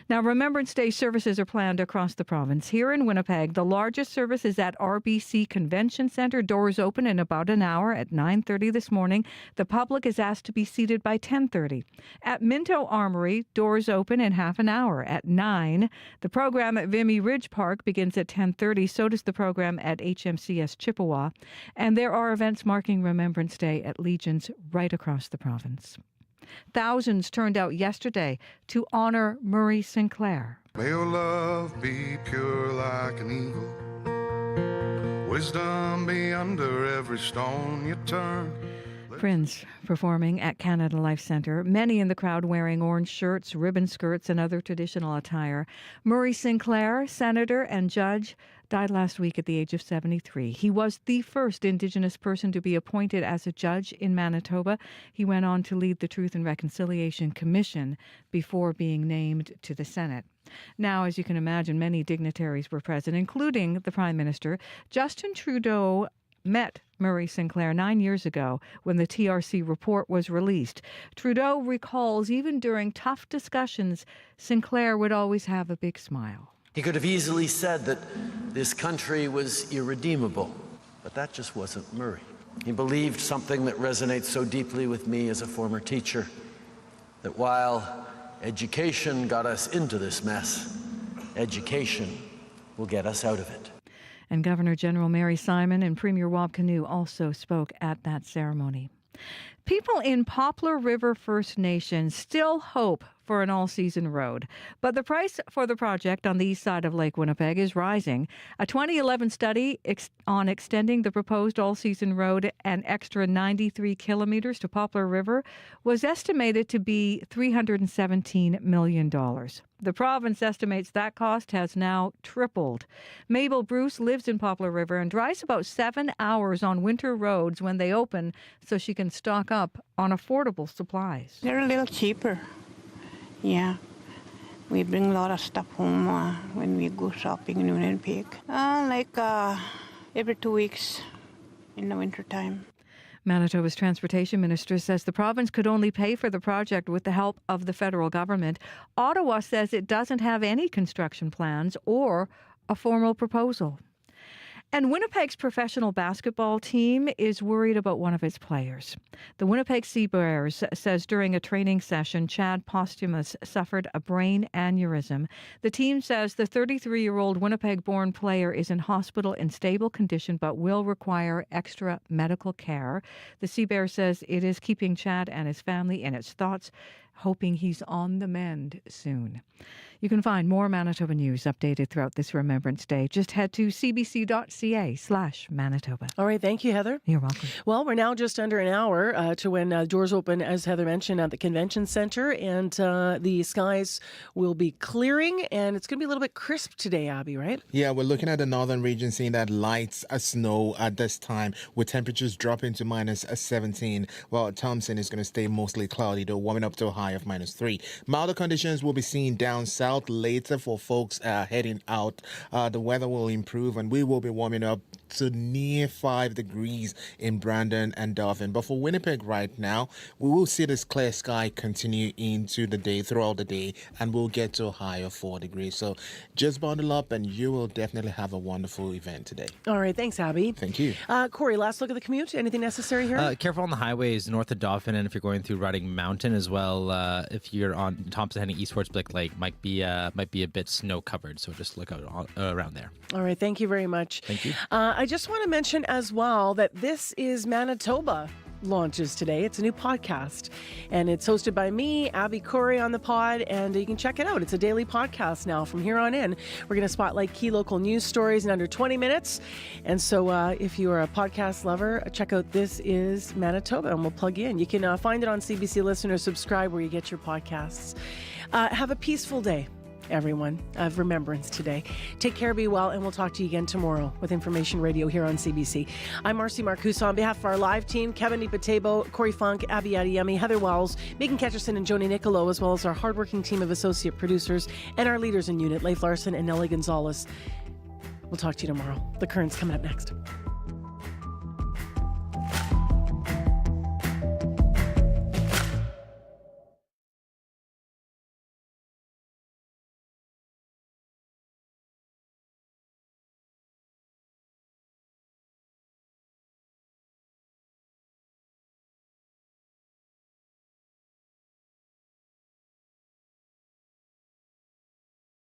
Now, Remembrance Day services are planned across the province. Here in Winnipeg, the largest service is at RBC Convention Centre. Doors open in about an hour at 9:30 this morning. The public is asked to be seated by 10:30. At Minto Armory, doors open in half an hour at 9. The program at Vimy Ridge Park begins at 10:30. So does the program at HMCS Chippewa. And there are events marking Remembrance Day at Legions right across the province. Thousands turned out yesterday to honor Murray Sinclair. May your love be pure like an eagle, wisdom be under every stone you turn. Friends performing at Canada Life Centre, many in the crowd wearing orange shirts, ribbon skirts, and other traditional attire. Murray Sinclair, senator and judge, died last week at the age of 73. He was the first Indigenous person to be appointed as a judge in Manitoba. He went on to lead the Truth and Reconciliation Commission before being named to the Senate. Now, as you can imagine, many dignitaries were present, including the Prime Minister. Justin Trudeau met Murray Sinclair 9 years ago when the TRC report was released. Trudeau recalls even during tough discussions, Sinclair would always have a big smile. He could have easily said that this country was irredeemable, but that just wasn't Murray. He believed something that resonates so deeply with me as a former teacher, that while education got us into this mess, education will get us out of it. And Governor General Mary Simon and Premier Wab Kinew also spoke at that ceremony. People in Poplar River First Nation still hope for an all-season road, but the price for the project on the east side of Lake Winnipeg is rising. A 2011 study on extending the proposed all-season road an extra 93 kilometers to Poplar River was estimated to be $317 million. The province estimates that cost has now tripled. Mabel Bruce lives in Poplar River and drives about 7 hours on winter roads when they open so she can stock up on affordable supplies. They're a little cheaper. Yeah. We bring a lot of stuff home when we go shopping in Winnipeg. Every 2 weeks in the wintertime. Manitoba's transportation minister says the province could only pay for the project with the help of the federal government. Ottawa says it doesn't have any construction plans or a formal proposal. And Winnipeg's professional basketball team is worried about one of its players. The Winnipeg Sea Bears says during a training session, Chad Posthumus suffered a brain aneurysm. The team says the 33-year-old Winnipeg-born player is in hospital in stable condition but will require extra medical care. The Sea Bear says it is keeping Chad and his family in its thoughts, hoping he's on the mend soon. You can find more Manitoba news updated throughout this Remembrance Day. Just head to cbc.ca/Manitoba. All right. Thank you, Heather. You're welcome. Well, we're now just under an hour to when doors open, as Heather mentioned, at the convention center. And the skies will be clearing. And it's going to be a little bit crisp today, Abby, right? Yeah, we're looking at the northern region, seeing that light snow at this time, with temperatures dropping to minus 17. While Thompson is going to stay mostly cloudy, though warming up to a high of minus 3. Milder conditions will be seen down south later for folks heading out. The weather will improve and we will be warming up to near 5 degrees in Brandon and Dauphin. But for Winnipeg right now, we will see this clear sky continue into the day, throughout the day, and we'll get to a high of 4 degrees. So just bundle up and you will definitely have a wonderful event today. All right. Thanks, Abby. Thank you. Corey, last look at the commute. Anything necessary here? Careful on the highways north of Dauphin, and if you're going through Riding Mountain as well, if you're on Thompson heading eastwards Blick Lake, might be a bit snow covered, so just look out around there. All right, thank you very much. Thank you. I just want to mention as well that This is Manitoba launches today. It's a new podcast, and it's hosted by me, Abby Corey, on the pod, and you can check it out. It's a daily podcast now from here on in. We're going to spotlight key local news stories in under 20 minutes, and so if you are a podcast lover, check out This is Manitoba, and we'll plug you in. You can find it on CBC Listen or subscribe where you get your podcasts. Have a peaceful day, everyone, of Remembrance today. Take care, be well, and we'll talk to you again tomorrow with Information Radio here on CBC. I'm Marcy Marcusa on behalf of our live team, Kevin Nipatebo, Corey Funk, Abby Adiyemi, Heather Wells, Megan Ketcherson, and Joni Nicolo, as well as our hardworking team of associate producers and our leaders in unit, Leif Larson and Nellie Gonzalez. We'll talk to you tomorrow. The Current's coming up next.